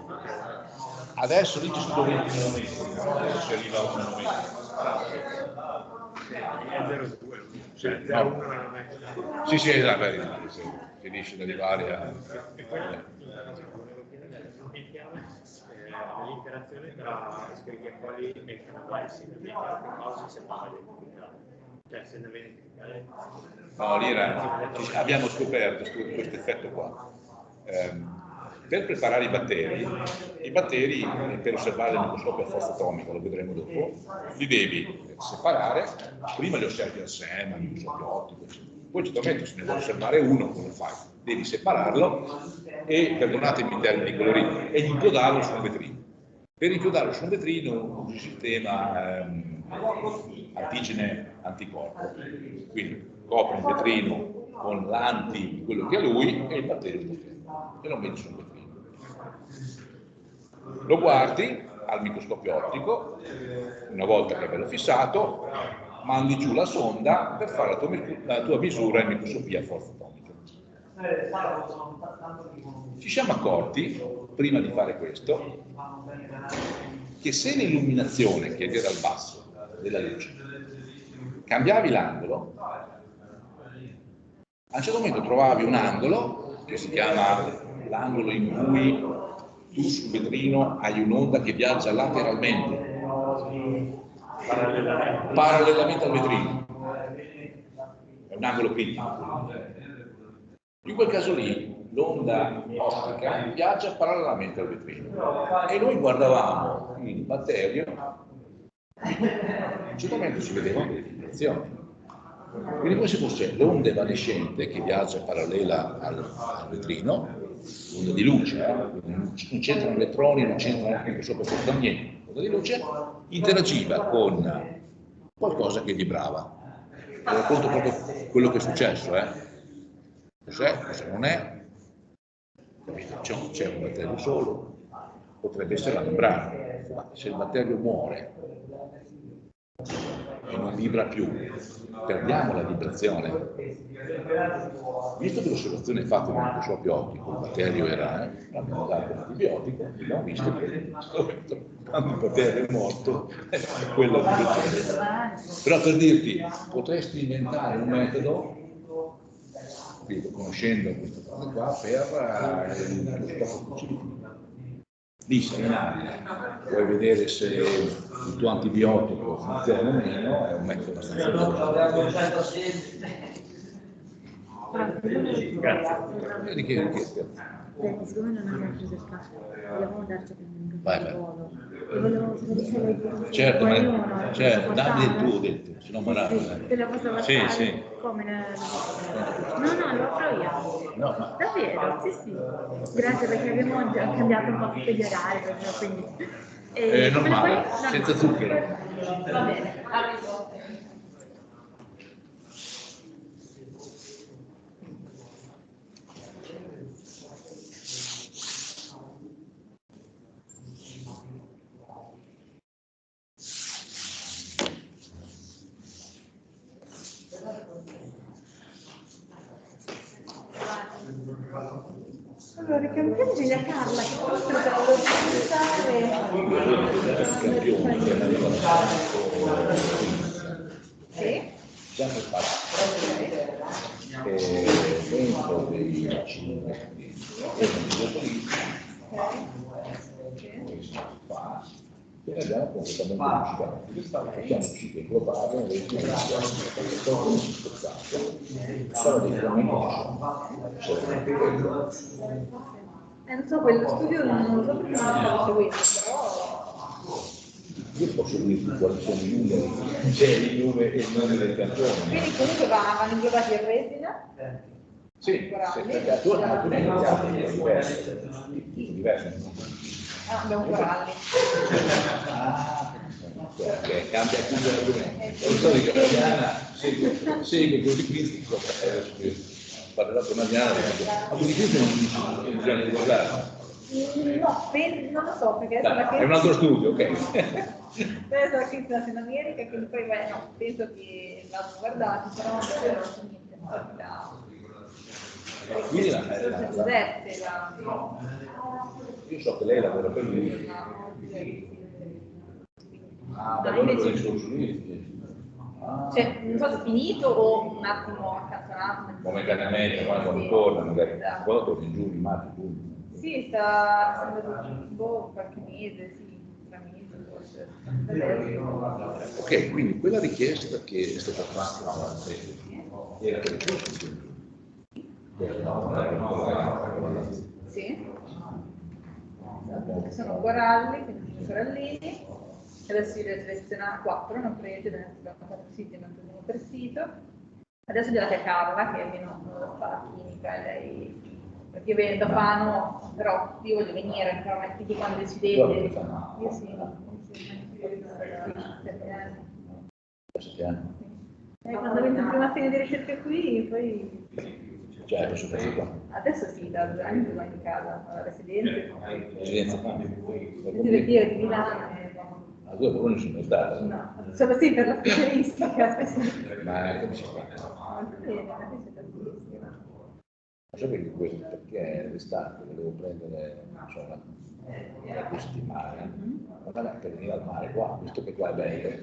Adesso lì ci sono 20 nanometri, adesso si arriva a 1 nanometro. Sì, sì, è la verità, si riesce ad arrivare a... L'interazione tra spirituali e canali cosa si fa? Cioè, se ne viene No, lì abbiamo scoperto questo effetto qua. Per preparare i batteri per osservare il microscopio a forza atomica, lo vedremo dopo, li devi separare, prima li osservi assieme al microscopio ottico, poi certamente se ne vuoi osservare uno, come fai? Devi separarlo e, perdonatemi in termini coloriti, e inchiodarlo su un vetrino. Per inchiodarlo su un vetrino usi il sistema antigene anticorpo, quindi copri il vetrino con l'anti di quello che è lui e il batterio sta fermo e lo metti sul vetrino. Lo guardi al microscopio ottico, una volta che è bello fissato, mandi giù la sonda per fare la tua misura in microscopia a forza atomica. Ci siamo accorti, prima di fare questo, che se l'illuminazione che viene dal basso della luce cambiavi l'angolo, a un certo momento trovavi un angolo che si chiama l'angolo in cui tu sul vetrino hai un'onda che viaggia lateralmente, parallelamente al vetrino. È un angolo critico. In quel caso lì l'onda ottica viaggia parallelamente al vetrino e noi guardavamo il batterio, a un certo momento si vedevano delle vibrazioni. Quindi come se fosse l'onda evanescente che viaggia parallela al vetrino, l'onda di luce, non c'entrano elettroni, non c'entrano anche sopra niente, l'onda di luce interagiva con qualcosa che vibrava. Vi racconto proprio quello che è successo, Cos'è, cosa non è? C'è un batterio solo, potrebbe essere la membrana, ma se il batterio muore, e non vibra più, perdiamo la vibrazione. Visto che l'osservazione è fatta nel microscopio ottico, il batterio era, abbiamo dato l'antibiotico, abbiamo visto che quando il batterio è morto, è quello che succede. Però per dirti, potresti inventare un metodo, conoscendo questa cosa qua, per il microscopio specifico. Di seminare, vuoi vedere se il tuo antibiotico funziona o meno, è un metodo abbastanza Grazie. di che richieste? Siccome non abbiamo preso il caffè, vogliamo darci un Vai, caffè vai. volo. E volevo sapere se lei Certo, vuoi ma uno, certo, posso dammi il portare? tuo, ho detto, se no marano. Te lo posso portare? Sì, sì. Come? No, lo apro io. No, ma Davvero? Sì, sì. Grazie perché abbiamo già cambiato un po' tutto gli orari, proprio, quindi... è normale, me lo puoi- senza zucchero. Va bene, arrivo. Allora, campione di Carla, che forse te la volevo Sì? Già preparato. Dentro dei 5 e abbiamo completamente lucidato. Possiamo uscire in globale nelle qualcuno si spezzato, però dei commenti ci sono. Non so, quello studio non lo so perché non lo stavo seguendo, però... Io posso dirti quali sono i numeri, c'è il nome e il nome del campione. Quindi comunque vanno inglobati in resina? Sì, perché a tu ne abbiamo diversi. Ah, abbiamo coralli. Che cambia tutto l'argomento. Non so di che Mariana segue così critico, parlerò con Mariana, ma così critico non dice che bisogna riguardare. No, non lo so, perché È un altro studio, ok. Adesso che sono in America, quindi poi no, penso che l'hanno guardato, però non so niente. Quindi io so che lei lavora per lui. No, invece, sono cioè, non so se è finito o un attimo accantonato. come Cagnamento, quando torna, magari quando torna in giugno, maggio, giugno. Sì, sta boh, qualche mese, sì, 3 mesi forse. Ok, quindi quella richiesta che è stata fatta era che le Sì. Esatto, sono coralli, quindi sono corallini. Adesso io ne ho selezionato 4, non presi, ne abbiamo 4 siti, ne abbiamo per sito. Adesso gliela a Carla, che è meno la chimica, e lei, perché io vengo da Fano, però io voglio venire, però mettiti quando decidete. Io sì, quando vengo in prima fine di ricerca qui, poi... Cioè, adesso faccio qua. Adesso sì, da 2 anni sono in casa, alla residenza. Residenza qua. Quindi io di Milano. A due però non sono mai stato. No, sono sì per la specialistica. Ma come si fa? Molto bene, ma questo è tantissimo. Ma sapete questo perché l'estate volevo prendere, non so, una 2 settimane, ma per venire al mare qua, visto che qua è bello. E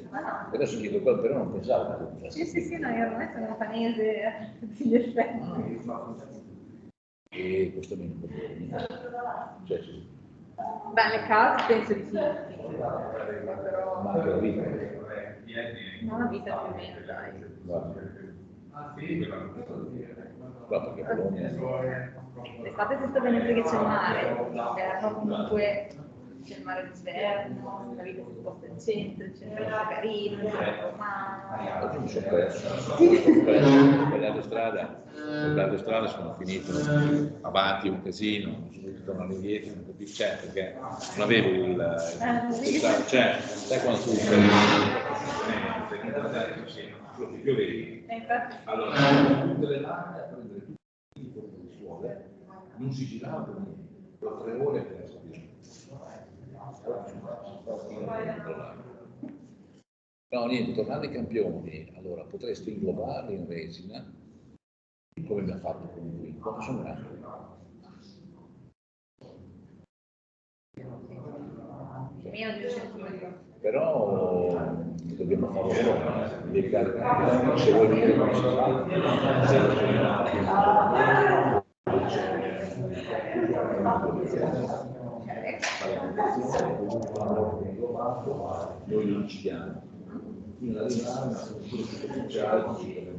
adesso chiedo quello, però non pensavo che Sì, no, io ormai sono panese a tutti gli effetti. E questo mi non cioè, sì. Beh, le case penso di sì, però... Ma anche la vita. Non la vita più o meno, dai. No, perché Bologna L'estate si sta bene perché c'è il mare, l'inverno comunque c'è il mare d'inverno, la vita si sposta in centro è carino, il centro romano. oggi mi sono perso. Ho sbagliato strada, sono finito avanti un casino, sono dovuto tornare indietro, non capisco, cioè, perché non avevo cioè, sai quando tu piovevi. Allora, tutte le lame a prendere tutte le suole, non si girava per niente, per 3 ore per sapere. No, niente, tornando ai campioni, allora potresti inglobarli in resina, come abbiamo fatto con lui, quando sono grandi. Meno di 200 metri. Però dobbiamo farlo ora, se vuoi vedere come si fa, noi li uccidiamo.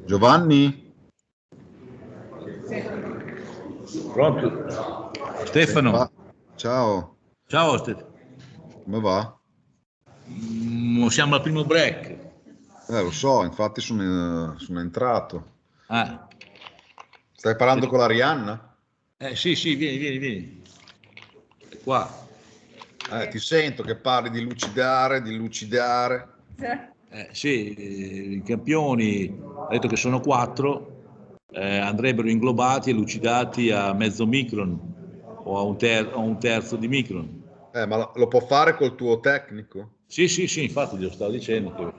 Giovanni? Pronto? Stefano? Ciao, Ciao Stefano. come va? Siamo al primo break. Lo so, infatti sono entrato. Ah. Stai parlando con l'Arianna? Sì, vieni. È qua. Ti sento che parli di lucidare. Sì, i campioni, ha detto che sono 4, andrebbero inglobati e lucidati a mezzo micron o a un terzo di micron. Ma lo può fare col tuo tecnico? Sì, infatti glielo stavo dicendo.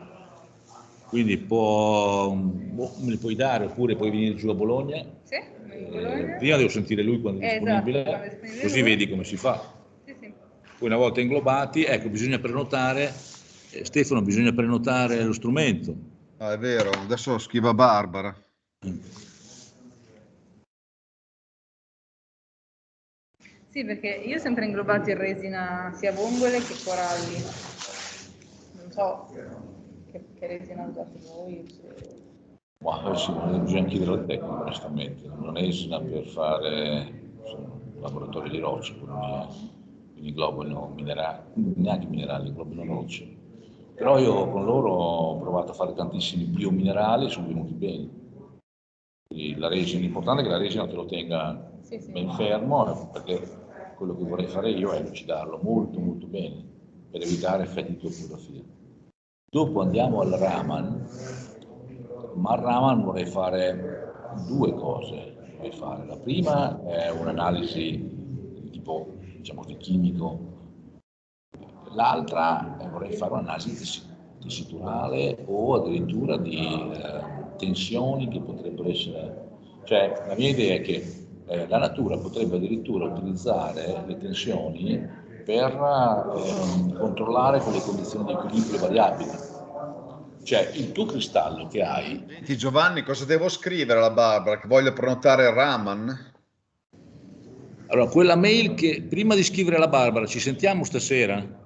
Quindi me li puoi dare oppure puoi venire giù a Bologna. Sì, Bologna. Prima devo sentire lui quando è disponibile, Esatto, quando è disponibile così lui. vedi come si fa. Sì. Poi una volta inglobati, ecco, bisogna prenotare, Stefano, bisogna prenotare lo strumento. Ah, è vero, adesso scrivo a Barbara. Sì, perché io ho sempre inglobato in resina sia vongole che coralli. Non so che resina usate voi. Ma sì, bisogna chiedere al tecnico, onestamente. Non esina per fare laboratorio di rocce, quindi globano minerali, neanche minerali, globano rocce. Però io con loro ho provato a fare tantissimi biominerali e sono venuti bene. Quindi la resina, l'importante è che la resina te lo tenga ben fermo, perché quello che vorrei fare io è lucidarlo molto bene, per evitare effetti di toppografia. Dopo andiamo al Raman, ma al Raman vorrei fare 2 cose. La prima è un'analisi tipo, diciamo, di chimico, l'altra vorrei fare un'analisi tessiturale o addirittura di tensioni che potrebbero essere. Cioè, la mia idea è che la natura potrebbe addirittura utilizzare le tensioni per controllare quelle condizioni di equilibrio variabili. Cioè, il tuo cristallo che hai. Senti Giovanni, cosa devo scrivere alla Barbara? Che voglio prenotare il Raman? Allora, quella mail che prima di scrivere alla Barbara, ci sentiamo stasera?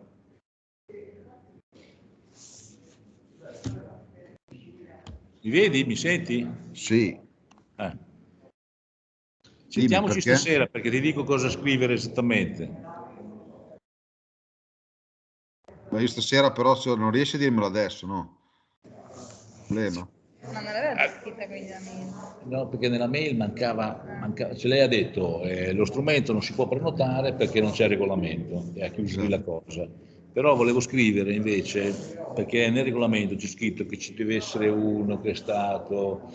Mi vedi? Mi senti? Sì. Sentiamoci stasera perché ti dico cosa scrivere esattamente. Ma io stasera però non riesci a dirmelo adesso, no? Problema. Ma non l'aveva già scritta quindi la mail? No, perché nella mail mancava, cioè lei ha detto lo strumento non si può prenotare perché non c'è regolamento e ha chiuso lì la cosa. Però volevo scrivere invece, perché nel regolamento c'è scritto che ci deve essere uno che è stato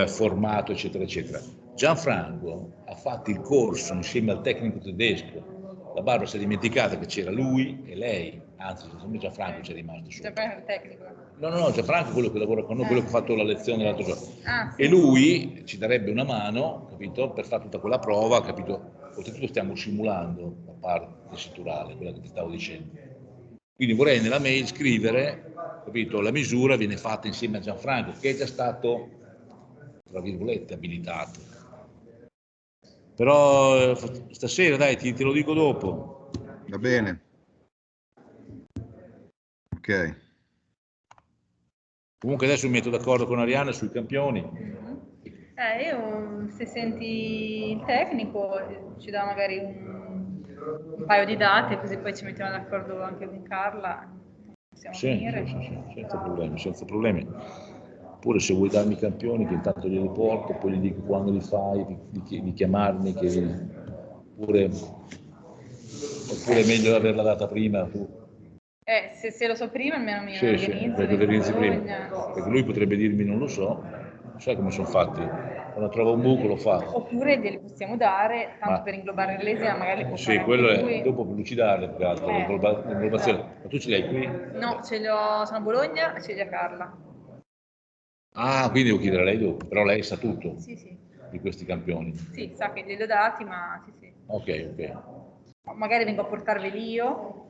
formato, eccetera. Gianfranco ha fatto il corso insieme al tecnico tedesco. La Barbara si è dimenticata che c'era lui e lei, anzi, secondo me Gianfranco c'è rimasto solo. Gianfranco è il tecnico. No, Gianfranco è quello che lavora con noi, quello che ha fatto la lezione l'altro giorno. Sì. E lui ci darebbe una mano, capito, per fare tutta quella prova, capito? Oltretutto stiamo simulando la parte tessiturale, quella che ti stavo dicendo. Quindi vorrei nella mail scrivere, capito, la misura viene fatta insieme a Gianfranco, che è già stato, tra virgolette, abilitato. Però stasera, dai, te lo dico dopo. Va bene. Ok. Comunque adesso mi metto d'accordo con Arianna sui campioni. Io se senti il tecnico ci dà magari un paio di date, così poi ci mettiamo d'accordo anche con Carla. Possiamo venire. Sì, senza problemi. Oppure se vuoi darmi i campioni che intanto glieli porto, poi gli dico quando li fai, di chiamarmi, oppure è meglio averla data prima tu. Se lo so prima almeno mi Sì, organizzo, perché vengo a organizzi prima. Bologna. Perché lui potrebbe dirmi non lo so, sai come sono fatti? Quando trova un buco lo fa. Oppure glieli possiamo dare, tanto Ma- per inglobare le lesine, magari li può Sì, fare anche quello è lui. dopo per lucidarle, più che altro, l'inglobazione. Ma tu ce l'hai qui? No, ce li ho, sono a Bologna e ce li ha Carla. Ah, quindi devo chiedere a lei dopo, però lei sa tutto Sì, sì. di questi campioni. Sì, sa che glieli ho dati, ma sì, sì. Ok, ok. Magari vengo a portarveli io,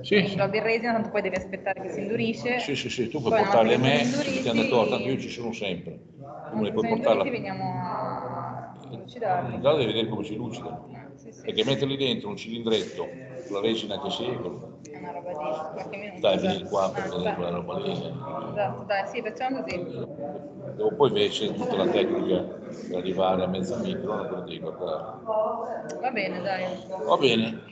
Sì, sì. inglobi in resina, tanto poi devi aspettare che si indurisce. Sì, sì, sì, tu puoi Poi una portarli a volta che me, sono ci mettiamo d'accordo, tanto io induriti, ci sono sempre. Tu me una li volta che puoi sono portare. induriti veniamo a lucidarli. Intanto devi vedere come si lucida. Sì, sì. Perché metterli dentro un cilindretto, sulla resina che secolo, È una roba di qualche minuto. dai, vieni qua per vedere dai. quella roba lì. Esatto, dai, sì, facciamo così. Dopo invece tutta la tecnica per arrivare a mezza micro, non te lo devi guardare. Va bene, dai. Va bene.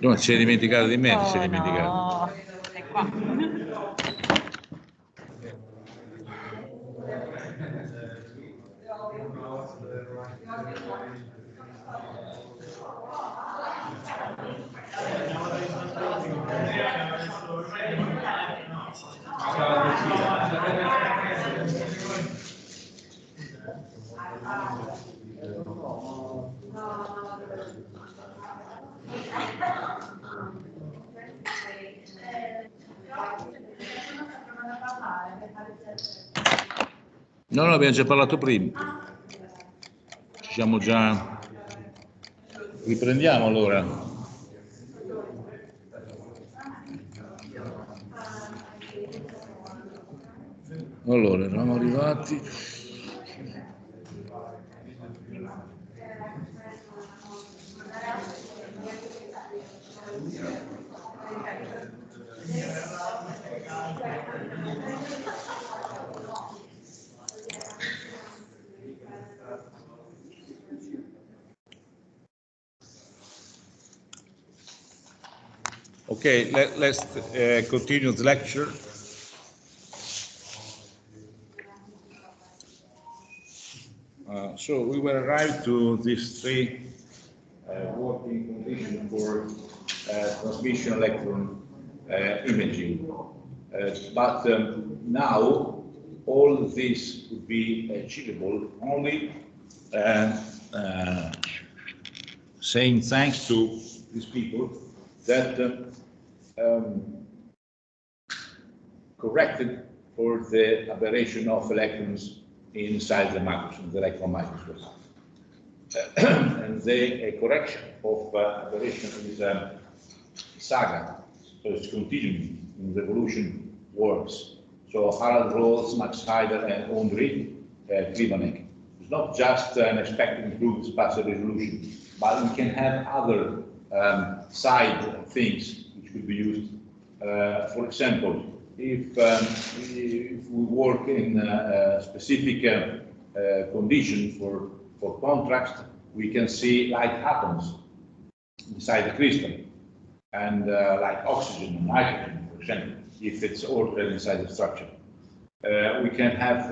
No, ci sei dimenticato di me, ti sei dimenticato. No, è qua. No, no, abbiamo già parlato prima. Ci siamo già... Riprendiamo allora. Allora, eravamo arrivati... Okay, let's continue the lecture. So we will arrive to these three working conditions for transmission electron imaging. But now all this would be achievable only saying thanks to these people that corrected for the aberration of electrons inside the microscope, the electron microscope. And the correction of aberration is a saga, so it's continuing in revolution works. So Harald Rohls, Max Heider, and Ondry Krivanek. It's not just an expected improved spatial resolution, but we can have other side things which could be used. For example, if we work in a specific condition for contrast, we can see light atoms inside the crystal, and like oxygen and nitrogen, for example, if it's ordered inside the structure. We can have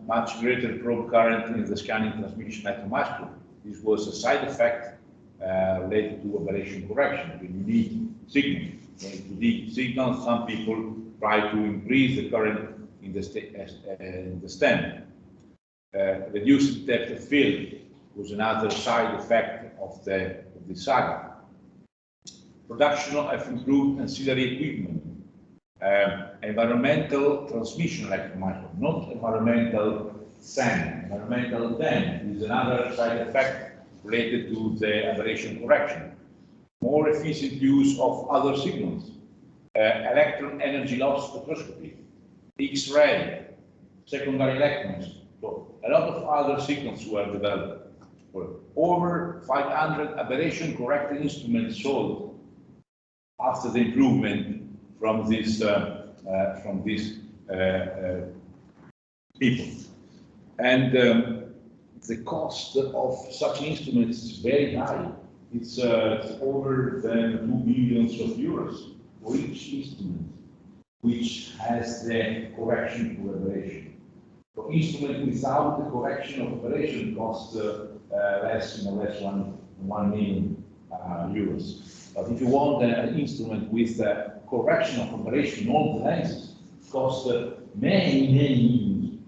much greater probe current in the scanning transmission electron microscope. This was a side effect related to aberration correction. When you need signal, to dig signals, some people try to increase the current in the stem. Reduced depth of field was another side effect of the saga. Production of improved ancillary equipment. environmental transmission electron microscope, not environmental SEM. Environmental DEM is another side effect related to the aberration correction. More efficient use of other signals, electron energy loss spectroscopy, X-ray, secondary electrons. So a lot of other signals were developed. Over 500 aberration correcting instruments sold after the improvement from these people. And the cost of such instruments is very high. It's over than 2 billion euros for each instrument, which has the correction to aberration. For instrument without the correction of aberration costs less 1 million euros. But if you want an instrument with correction of aberration on the lenses, costs many millions.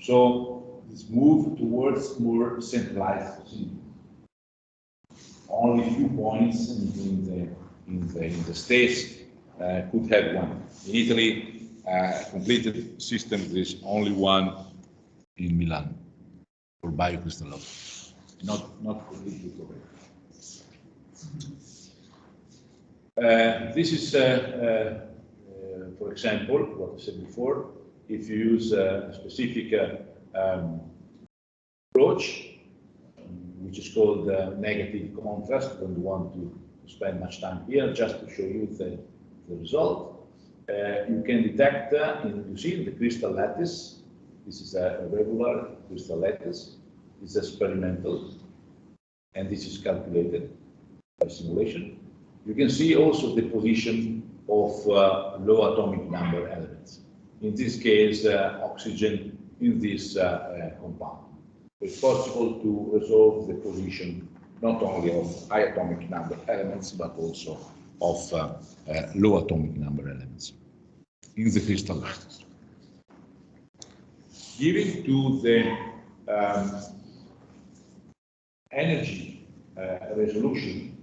So this move towards more centralized procedure. Only a few points in the States could have one. In Italy, completed system, there is only one in Milan for biocrystallography. Not completely correct. This is, for example, what I said before. If you use a specific approach, which is called negative contrast, don't want to spend much time here, just to show you the result. You can detect, you see in the crystal lattice, this is a regular crystal lattice, this is experimental, and this is calculated by simulation. You can see also the position of low atomic number elements. In this case, oxygen in this compound. It's possible to resolve the position not only of high atomic number elements, but also of low atomic number elements in the crystal lattice. Given to the energy resolution,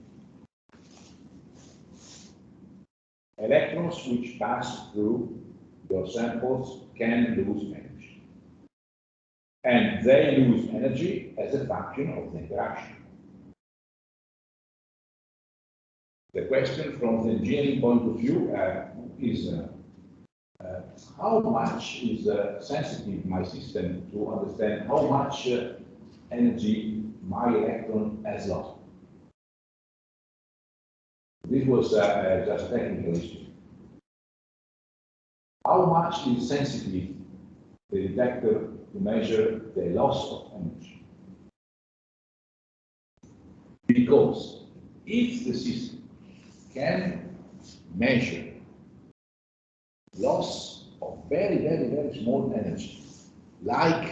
electrons which pass through your samples can lose energy. And they lose energy as a function of the interaction. The question from the engineering point of view is how much is sensitive my system to understand how much energy my electron has lost. This was just technical issue. How much is sensitive the detector to measure the loss of energy? Because if the system can measure loss of very, very, very small energy, like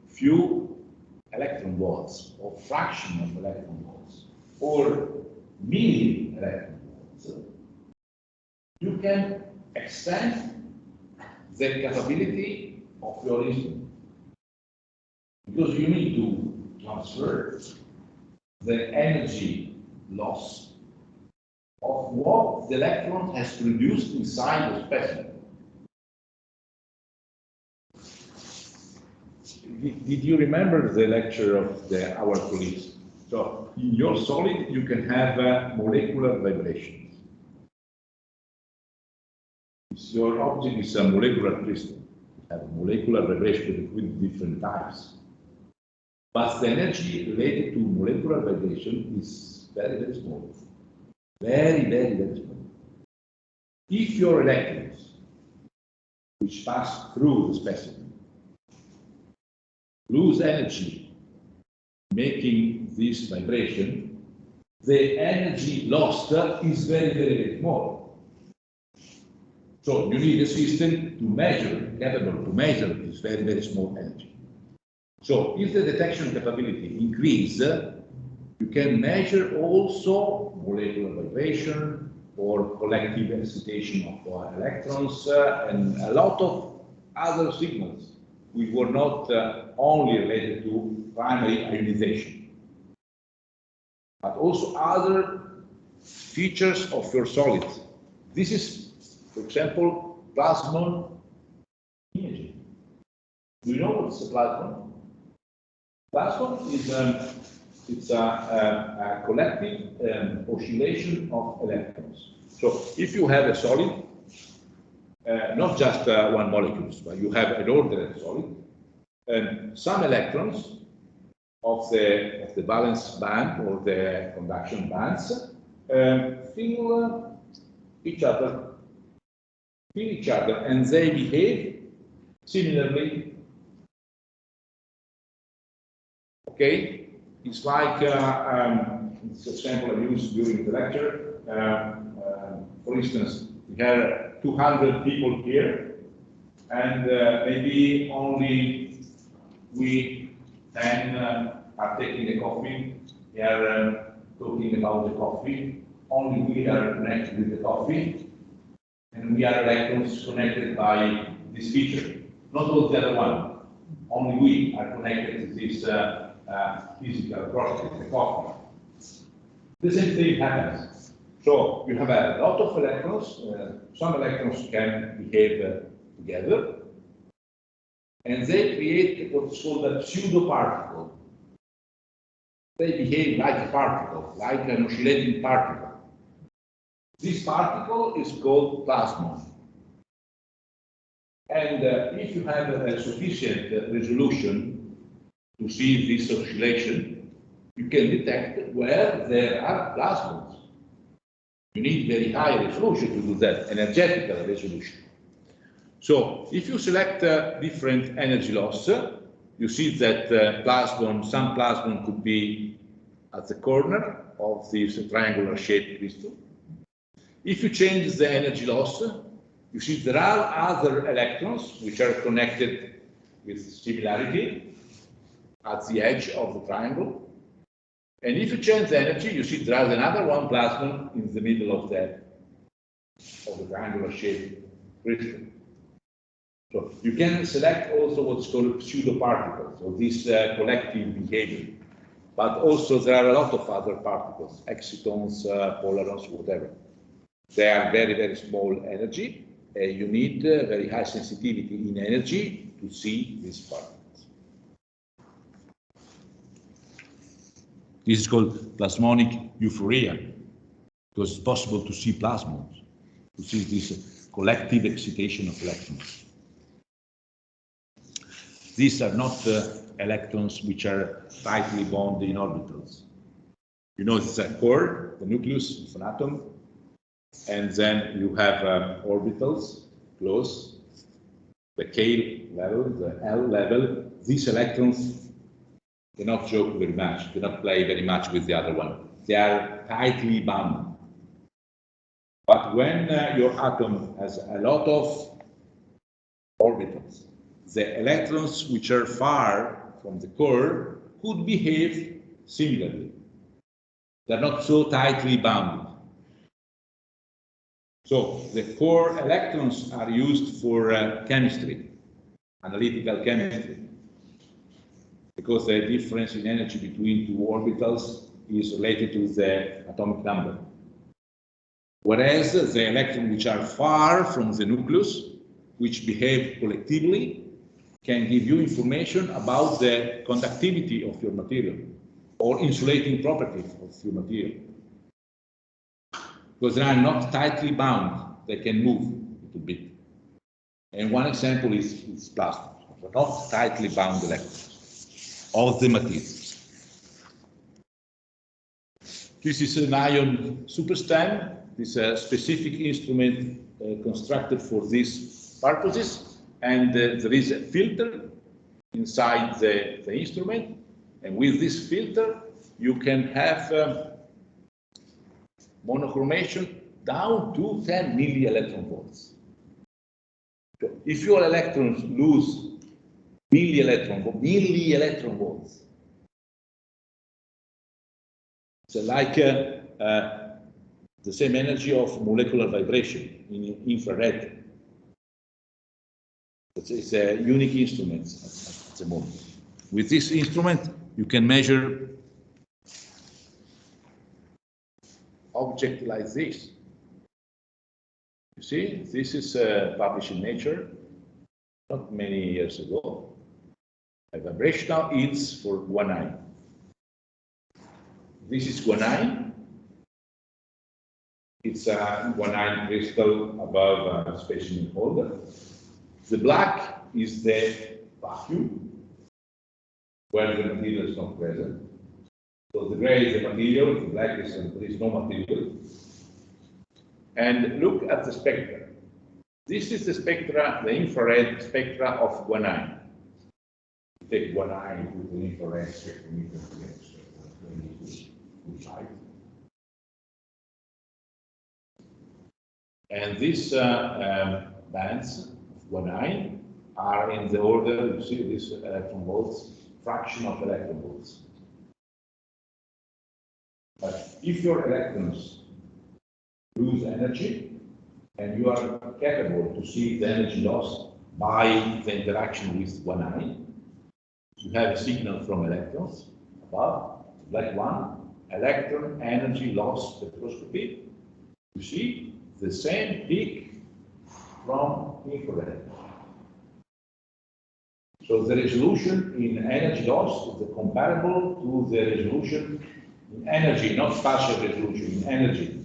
few electron volts or fraction of electron volts or milli electron volts, you can extend the capability of your instrument, because you need to transfer the energy loss of what the electron has produced inside the specimen. Did you remember the lecture of our colleagues? So in your solid, you can have molecular vibrations. If your object is a molecular crystal, you have molecular vibration with different types. But the energy related to molecular vibration is very, very small. Very, very, very small. If your electrons, which pass through the specimen, lose energy making this vibration, the energy lost is very, very, very small. So you need a system to measure, capable to measure this very, very small energy. So if the detection capability increases, you can measure also molecular vibration or collective excitation of electrons and a lot of other signals which were not only related to primary ionization, but also other features of your solids. This is For example, plasmon imaging. Do you know what's a plasmon? Plasmon is it's a collective oscillation of electrons. So if you have a solid, not just one molecule, but you have an ordered solid, and some electrons of the valence band or the conduction bands feel each other, and they behave similarly. Okay, it's like it's an example I used during the lecture. For instance, we have 200 people here, and maybe only we 10 are taking the coffee. We are talking about the coffee. Only we are connected with the coffee, and we are electrons connected by this feature. Not all the other one. Only we are connected to this physical process, the coffee. The same thing happens. So you have a lot of electrons. Some electrons can behave together, and they create what's called a pseudo-particle. They behave like a particle, like an oscillating particle. This particle is called plasmon. And if you have a sufficient resolution to see this oscillation, you can detect where there are plasmons. You need very high resolution to do that, energetical resolution. So if you select different energy loss, you see that some plasmon could be at the corner of this triangular shaped crystal. If you change the energy loss, you see there are other electrons which are connected with similarity at the edge of the triangle. And if you change the energy, you see there is another one plasmon in the middle of the triangular shaped crystal. So you can select also what's called pseudo-particles, or this collective behavior. But also there are a lot of other particles, excitons, polarons, whatever. They are very, very small energy. You need very high sensitivity in energy to see these particles. This is called plasmonic euphoria, because it's possible to see plasmons, to see this collective excitation of electrons. These are not electrons which are tightly bonded in orbitals. You know, it's a core, the nucleus of an atom, and then you have orbitals close, the K level, the L level. These electrons cannot joke very much, cannot play very much with the other one. They are tightly bound. But when your atom has a lot of orbitals, the electrons which are far from the core could behave similarly. They're not so tightly bound. So the core electrons are used for chemistry, analytical chemistry, because the difference in energy between two orbitals is related to the atomic number. Whereas the electrons which are far from the nucleus, which behave collectively, can give you information about the conductivity of your material or insulating properties of your material. Because they are not tightly bound, they can move a little bit. And one example is plasma, not tightly bound electrons of the materials. This is an ion superstem. This is a specific instrument constructed for these purposes, and there is a filter inside the instrument, and with this filter you can have monochromation down to 10 milli-electron volts. So if your electrons lose milli-electron volts, it's like the same energy of molecular vibration in infrared. It's a unique instrument at the moment. With this instrument, you can measure objects like this. You see, this is published in Nature not many years ago. A vibrational is for guanine. This is guanine. It's a guanine crystal above a specimen holder. The black is the vacuum, where the material is not present. So the gray is the material, the black is there is no material. And look at the spectra. This is the spectra, the infrared spectra of guanine. Take guanine with the infrared spectrometer inside. And these bands of guanine are in the order, you see this electron volts, fraction of electron volts. But if your electrons lose energy, and you are capable to see the energy loss by the interaction with guanine, you have a signal from electrons above, black one, electron energy loss spectroscopy. You see the same peak from infrared. So the resolution in energy loss is comparable to the resolution in energy, not spatial resolution, in energy,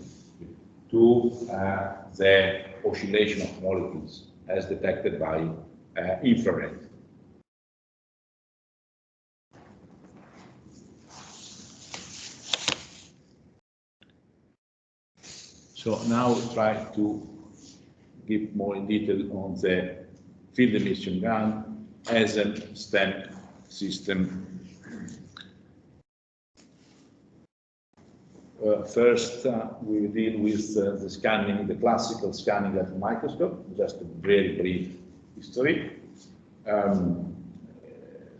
to the oscillation of molecules as detected by infrared. So now we'll try to give more in detail on the field emission gun as a STEM system. First, we deal with the scanning, the classical scanning electron microscope, just a very brief history.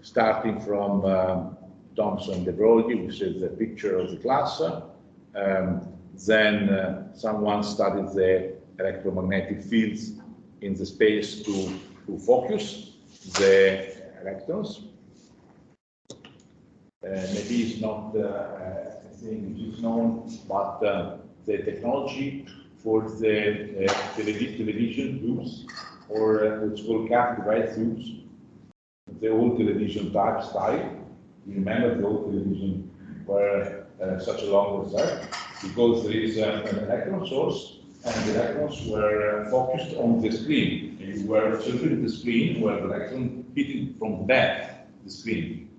Starting from Thomson de Broglie, which is the picture of the class. Then someone studied the electromagnetic fields in the space to focus the electrons. Maybe it's not thing which is known, but the technology for the television tubes, or what's called capillary tubes, the old television type style. You remember the old television where such a long was there, because there is an electron source, and the electrons were focused on the screen. And you were circling the screen where the electron hitting from the back the screen.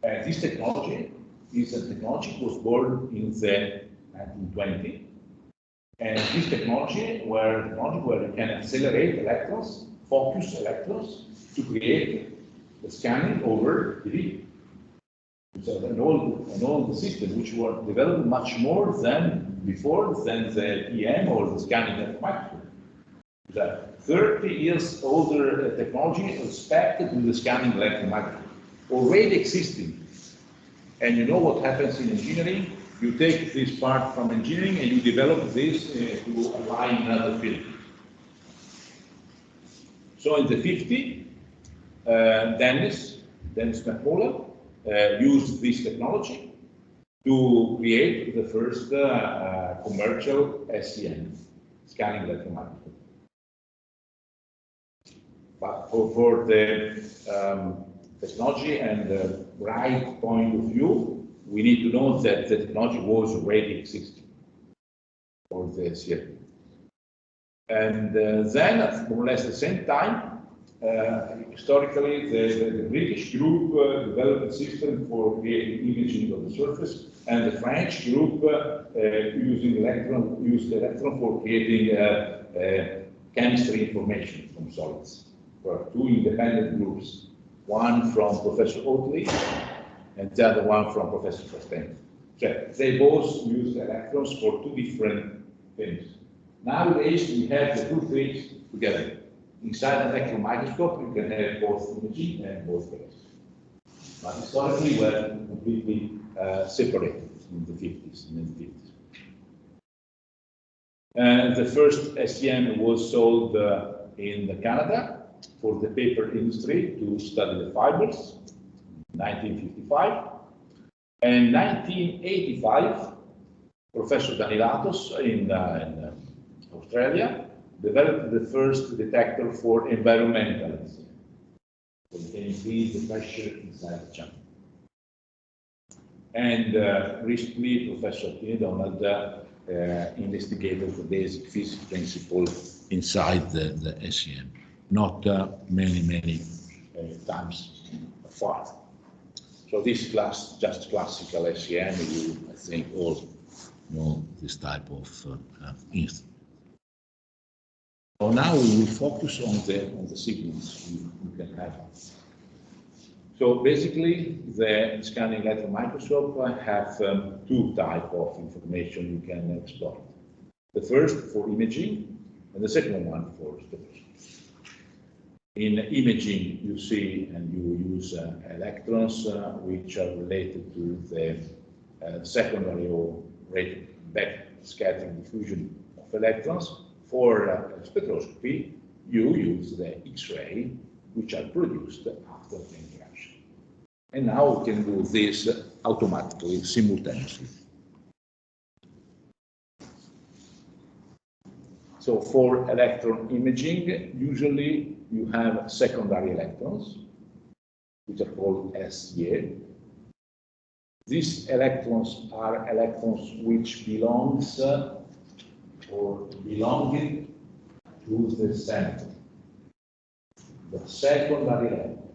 And this technology is a technology was born in the 1920, and this technology where you can accelerate electrons, focus electrons to create the scanning over TV. So an old system which was developed much more than before than the EM or the scanning electron microscope. The 30 years older technology expected with the scanning electron microscope already existing. And you know what happens in engineering? You take this part from engineering and you develop this to apply in another field. So in the 50s, Dennis McCullough used this technology to create the first commercial SEM, scanning electron microscope. But for the technology and the right point of view, we need to know that the technology was already existing for the CFD. And then, at more or less the same time, historically, the British group developed a system for creating imaging of the surface, and the French group used electron for creating chemistry information from solids. There are two independent groups. One from Professor Oatley, and the other one from Professor Chastain. So they both use electrons for two different things. Nowadays, we have the two things together. Inside an electron microscope, you can have both imaging and both things. But historically, we were completely separated in the 50s and the 50s. And the first SEM was sold in Canada for the paper industry to study the fibers, 1955. And 1985, Professor Danilatos in Australia developed the first detector for environmental SEM. So we can increase the pressure inside the chamber. And recently, Professor Tini Donald investigated the basic physics principle inside the SEM, not many times far. So this class, just classical SEM, you, I think, all know this type of instrument. So now we will focus on the signals we can have. So basically, the scanning electron microscope have two types of information you can explore. The first for imaging, and the second one for storage. In imaging, you see and you use electrons which are related to the secondary or backscattering diffusion of electrons. For spectroscopy, you use the X-ray, which are produced after the interaction. And now we can do this automatically, simultaneously. So for electron imaging, usually you have secondary electrons, which are called SEA. These electrons are electrons which belongs or belonging to the center, the secondary electron.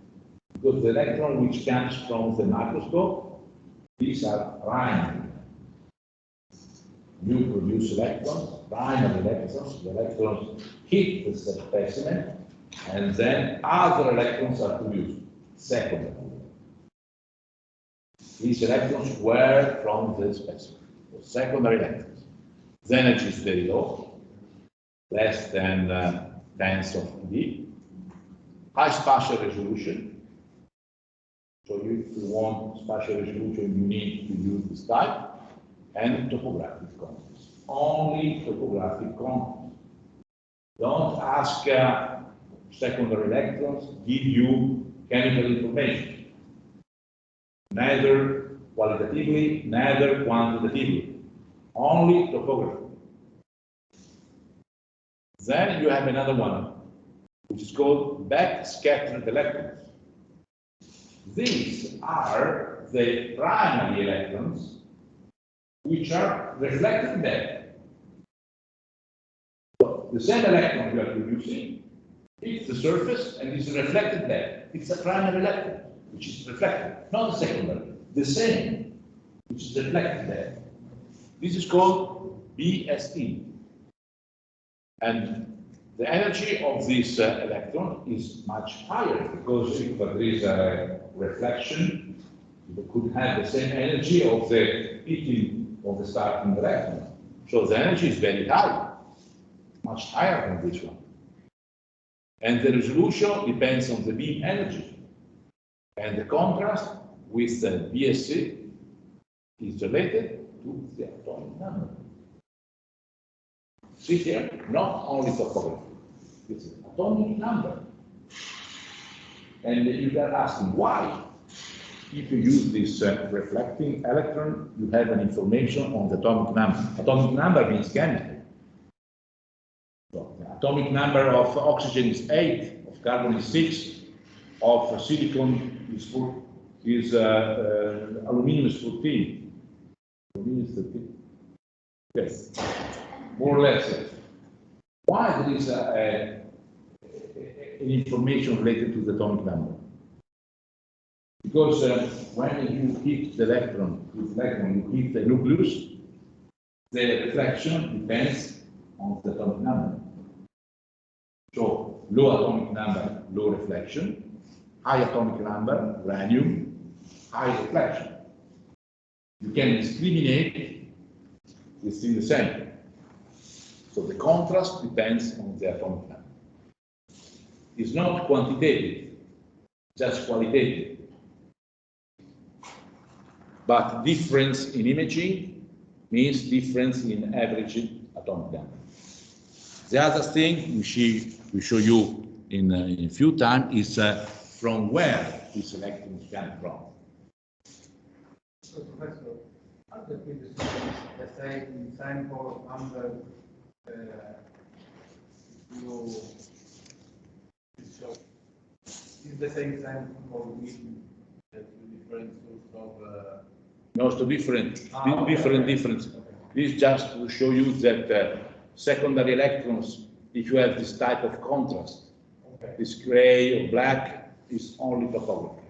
Because the electron which comes from the microscope, these are primary. You produce electrons, primary electrons, the electrons hit the specimen, and then other electrons are produced, secondary. These electrons were from the specimen, so secondary electrons. The energy is very low, less than tens of eV, high spatial resolution. So if you want spatial resolution, you need to use this type, and topographic constants. Only topographic constants. Don't ask secondary electrons give you chemical information, neither qualitatively, neither quantitatively, only topography. Then you have another one, which is called backscattered electrons. These are the primary electrons which are reflected back. So the same electron you are producing hits the surface and is reflected back. It's a primary electron which is reflected, not the secondary, the same which is reflected back. This is called BSE. And the energy of this electron is much higher because if there is a reflection, it could have the same energy of the hitting of the starting electron. So the energy is very high, much higher than this one. And the resolution depends on the beam energy. And the contrast with the BSC is related to the atomic number. See here, not only topography, it's an atomic number. And you are asking why? If you use this reflecting electron, you have an information on the atomic number. Atomic number means chemistry. So the atomic number of oxygen is 8, of carbon is 6, of silicon is 4, aluminum is 14. Aluminum is 13. Yes, more or less. Why there is an information related to the atomic number? Because when you hit the electron, you hit the nucleus, the reflection depends on the atomic number. So low atomic number, low reflection, high atomic number, uranium, high reflection. You can discriminate within the center. So the contrast depends on the atomic number. It's not quantitative, just qualitative. But difference in imaging means difference in average atomic number. The other thing we show you in a few times is from where these electrons come from. So, Professor, how does it let's say in sample number you show is the same sense for which the different sorts of No, it's different. okay. Different. This is just to show you that secondary electrons, if you have this type of contrast, okay. this gray or black, is only topography.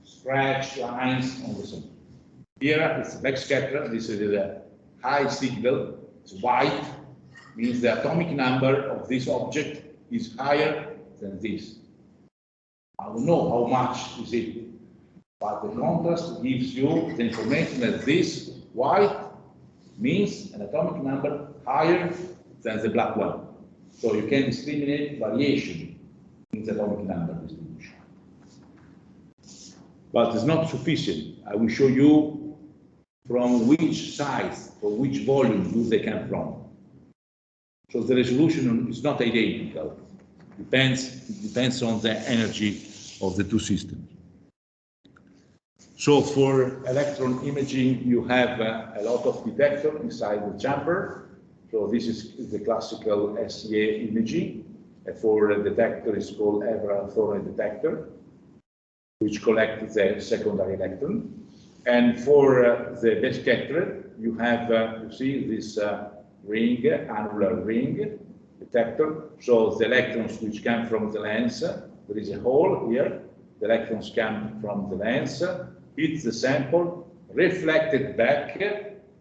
Scratch lines on the center. Here it's backscatter. This is the high signal. It's white, means the atomic number of this object is higher than this. I don't know how much is it, but the contrast gives you the information that this white means an atomic number higher than the black one. So you can discriminate variation in the atomic number distribution. But it's not sufficient. I will show you from which size or which volume do they come from. So the resolution is not identical. It depends on the energy of the two systems. So for electron imaging, you have a lot of detectors inside the chamber. So this is the classical SEA imaging. For a detector, it's called Everard-Thorne detector, which collects the secondary electron. And for the backscatter, you have, you see this ring, annular ring detector. So the electrons which come from the lens, there is a hole here. The electrons come from the lens, hit the sample, reflected back,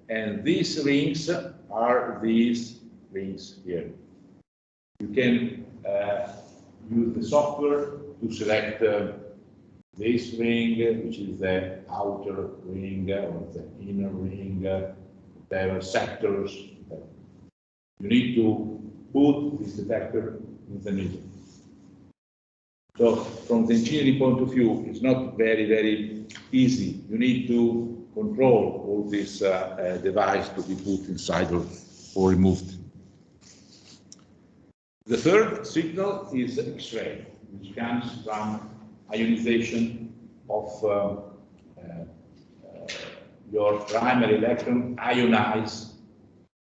and these rings are these rings here. You can use the software to select this ring, which is the outer ring or the inner ring, whatever sectors. You need to put this detector in the middle. So from the engineering point of view, it's not very easy. You need to control all this device to be put inside or removed. The third signal is X-ray, which comes from ionization of your primary electron. Ionize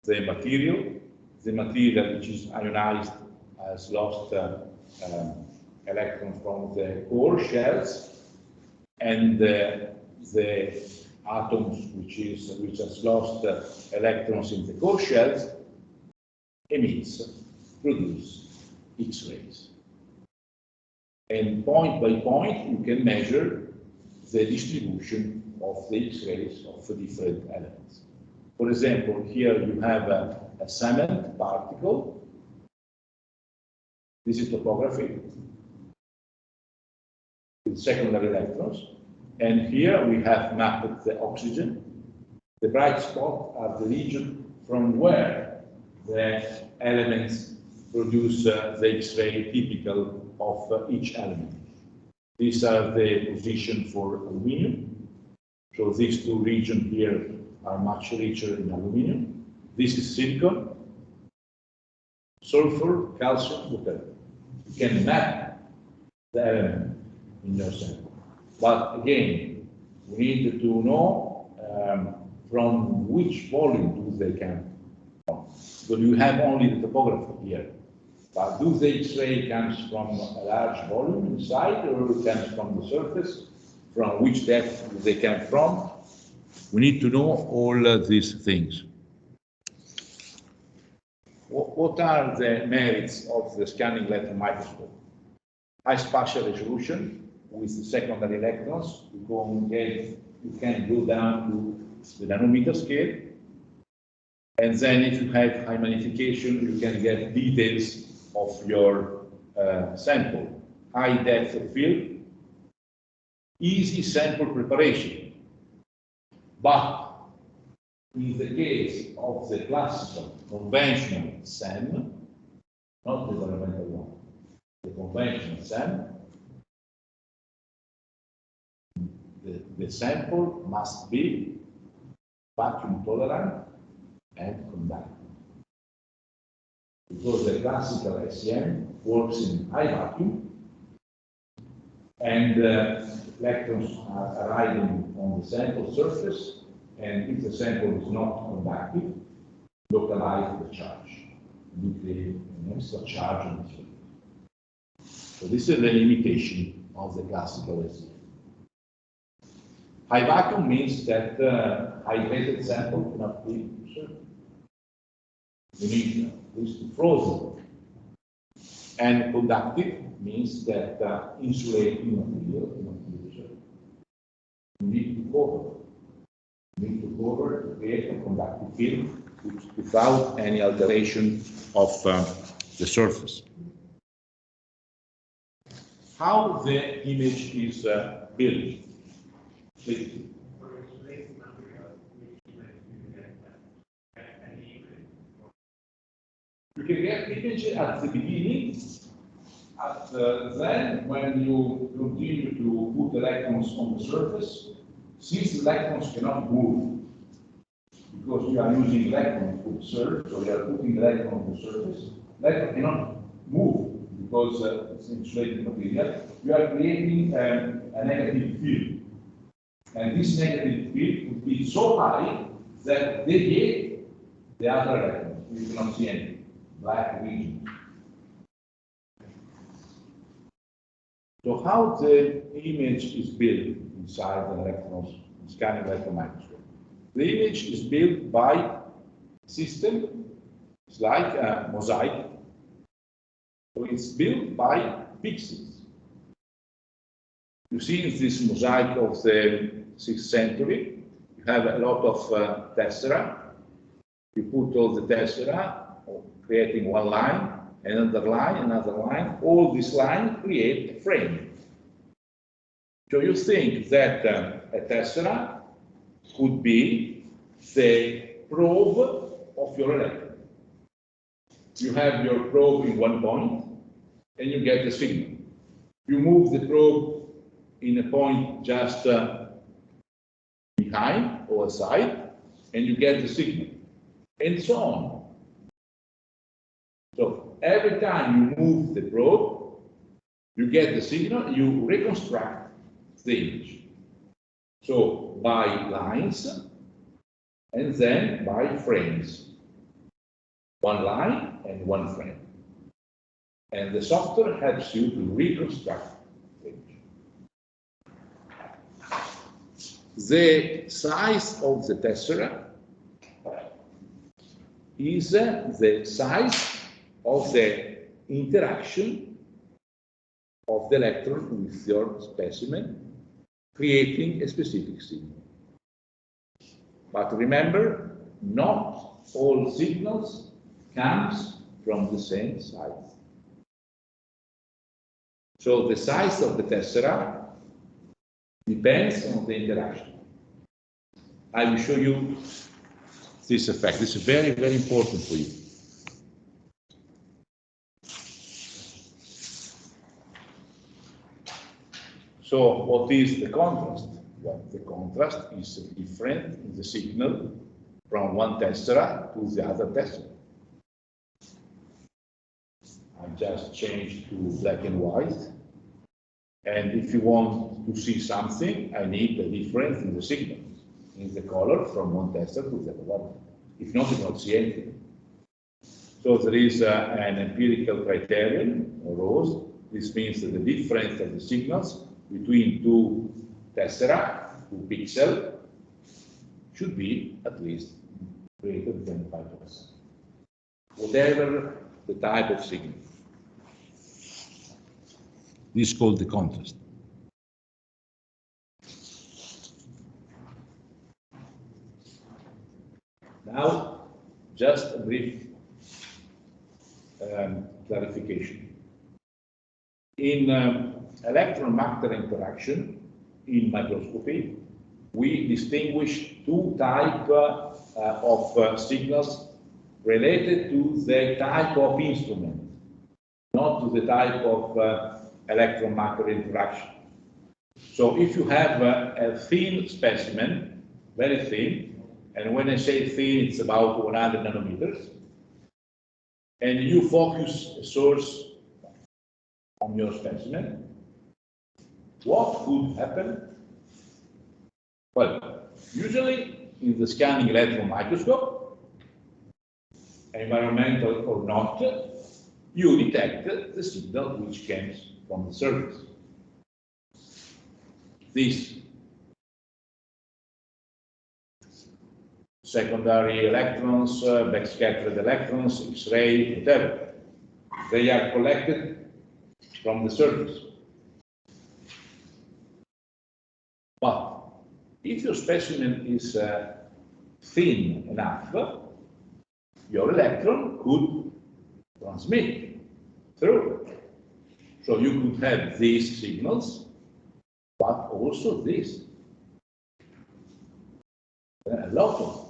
the material. The material which is ionized has lost electrons from the core shells, and the atoms which has lost electrons in the core shells produce X-rays. And point by point, you can measure the distribution of the X-rays of the different elements. For example, here you have a cement particle. This is topography with secondary electrons. And here we have mapped the oxygen. The bright spots are the region from where the elements produce the X-ray typical of each element. These are the position for aluminium. So these two regions here are much richer in aluminium. This is silicon, sulfur, calcium, whatever. You can map the element in your sample. But again, we need to know from which volume do they come from. So you have only the topography here. But do the X-ray comes from a large volume inside, or it comes from the surface? From which depth do they come from? We need to know all these things. What are the merits of the scanning electron microscope? High spatial resolution with the secondary electrons. You can go down to the nanometer scale. And then if you have high magnification, you can get details of your sample. High depth of field, easy sample preparation. But in the case of the classical conventional SEM, not the experimental one, the conventional SEM, the sample must be vacuum tolerant and conductive. Because the classical SEM works in high vacuum, and electrons are arriving on the sample surface, and if the sample is not conductive, localize the charge. we create an extra charge on the surface. So this is the limitation of the classical SEM. High vacuum means that hydrated sample cannot be observed. You need this to frozen. And conductive means that insulating material cannot be observed. You need to cover. You need to cover to create a conductive film without any alteration of the surface. How the image is built? Please. You can get image at the beginning, then when you continue to put electrons on the surface, since electrons cannot move, because you are using electrons to observe, so you are putting electrons on the surface, electron cannot move because it's insulated material, you are creating a negative field. And this negative field would be so high that deviate the other electrons. You cannot see any black region. So how the image is built inside the electrons scanning electron microscope? The image is built by system. It's like a mosaic. So it's built by pixels. You see in this mosaic of the 6th century, you have a lot of tessera. You put all the tessera, creating one line, another line. All these lines create a frame. So you think that a tessera could be the probe of your electron. You have your probe in one point, and you get the signal. You move the probe in a point just behind or aside, and you get the signal, and so on. So every time you move the probe, you get the signal, you reconstruct the image. So by lines, and then by frames. One line and one frame. And the software helps you to reconstruct the image. The size of the tessera is the size of the interaction of the electron with your specimen, creating a specific signal. But remember, not all signals comes from the same size. So the size of the tessera depends on the interaction. I will show you this effect. This is very, very important for you. So what is the contrast? Well, the contrast is different in the signal from one tessera to the other tessera. I just changed to black and white. And if you want to see something, I need the difference in the signal, in the color from one tessera to the other one. If not, you don't see anything. So there is an empirical criterion, ROSE. This means that the difference of the signals between two tessera, two pixels, should be at least greater than 5%. Whatever the type of signal. This is called the contrast. Now, just a brief clarification. In electron-matter interaction in microscopy, we distinguish two types of signals related to the type of instrument, not to the type of electron-matter interaction. So if you have a thin specimen, very thin, and when I say thin, it's about 100 nanometers, and you focus a source on your specimen, what could happen? Well, usually in the scanning electron microscope, environmental or not, you detect the signal which comes from the surface. This secondary electrons, backscattered electrons, X-ray, whatever, they are collected from the surface. But if your specimen is thin enough, your electron could transmit through. So you could have these signals, but also this. A lot of them.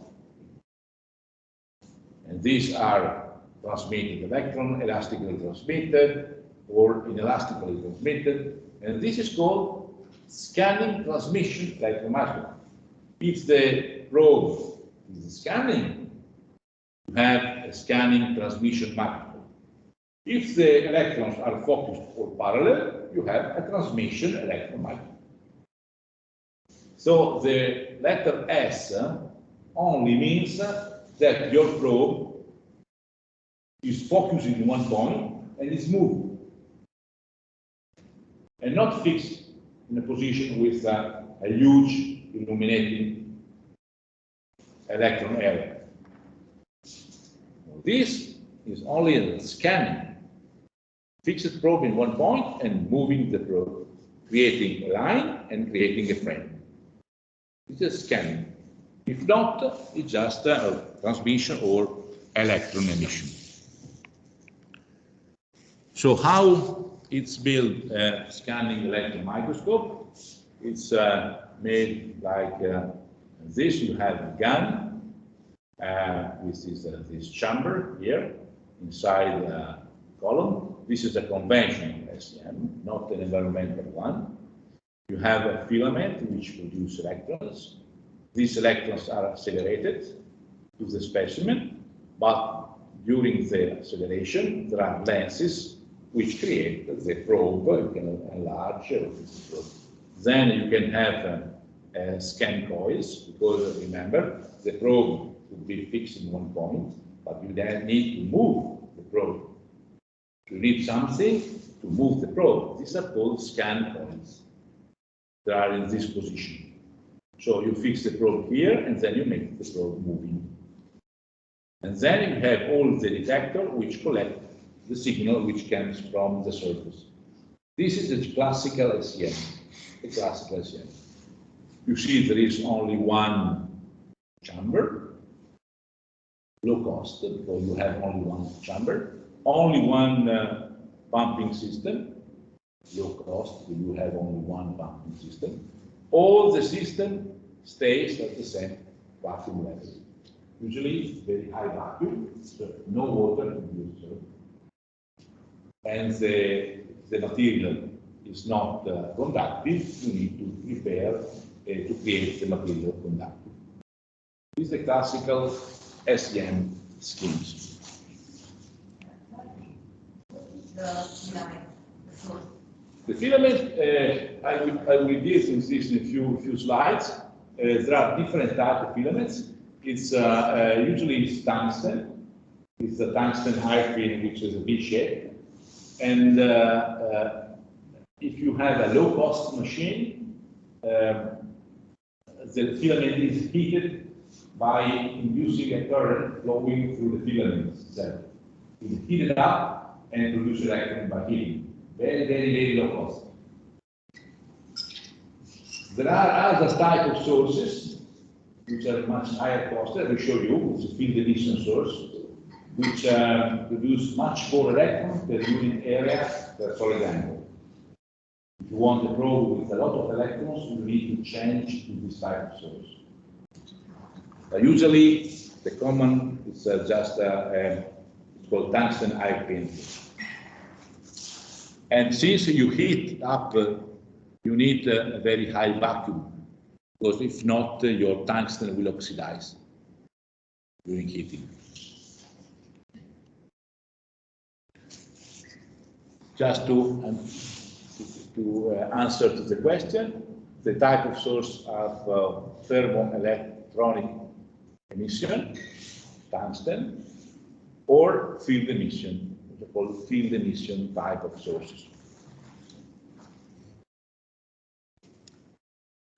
And these are transmitted electron, elastically transmitted, or inelastically transmitted. And this is called scanning transmission electron microscopy. If the probe is scanning, you have a scanning transmission microscope. If the electrons are focused or parallel, you have a transmission electron microscope. So the letter S only means that your probe is focusing in one point and is moving, and not fixed in a position with a huge illuminating electron area. This is only a scanning. Fixed probe in one point and moving the probe, creating a line and creating a frame. It's a scanning. If not, it's just a transmission or electron emission. So how it's built a scanning electron microscope? It's made like this. You have a gun with this chamber here inside the column. This is a conventional SEM, not an environmental one. You have a filament which produces electrons. These electrons are accelerated to the specimen, but during the acceleration, there are lenses which create the probe. You can enlarge this probe. Then you can have scan coils, because remember, the probe would be fixed in one point, but you then need to move the probe. You need something to move the probe. These are called scan coils. They are in this position. So you fix the probe here, and then you make the probe moving. And then you have all the detector which collect the signal which comes from the surface. This is a classical SEM. A classical SEM. You see there is only one chamber, low cost, because you have only one chamber, only one pumping system, low cost, because you have only one pumping system. All the system stays at the same vacuum level. Usually very high vacuum, so no water induced. And the material is not conductive, you need to prepare to create the material conductive. This is the classical SEM schemes. The filament, I will give this in a few slides. There are different types of filaments. It's usually tungsten. It's a tungsten hairpin, which is a V shape. And if you have a low-cost machine, the filament is heated by inducing a current flowing through the filament itself. It's heated up and produces electron by heating. Very, very, very low cost. There are other type of sources which are much higher cost. I will show you. It's a field emission source, which produce much more electrons per unit area per solid angle. If you want a probe with a lot of electrons, you need to change to this type of source. Usually, the common is just it's called tungsten hairpin. And since you heat up, you need a very high vacuum, because if not, your tungsten will oxidize during heating. Just to answer to the question, the type of source of thermoelectronic emission, tungsten, or field emission, which are called field emission type of sources.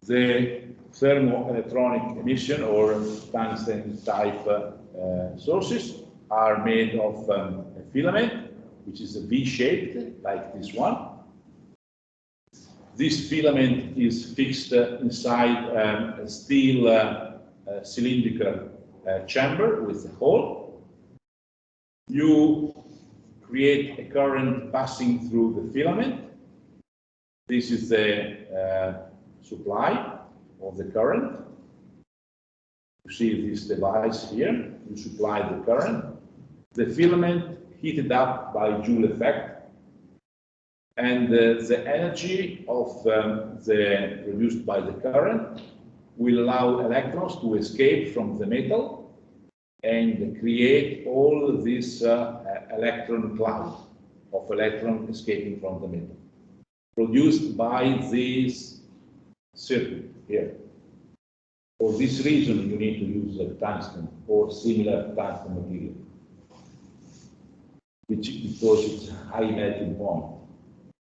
The thermoelectronic emission or tungsten type sources are made of a filament, which is a V-shaped, like this one. This filament is fixed inside a steel cylindrical chamber with a hole. You create a current passing through the filament. This is the supply of the current. You see this device here. You supply the current. The filament heated up by Joule effect. And the energy of the produced by the current will allow electrons to escape from the metal and create all this electron cloud of electrons escaping from the metal, produced by this circuit here. For this reason, you need to use tungsten or similar tungsten material, because it's a high melting point.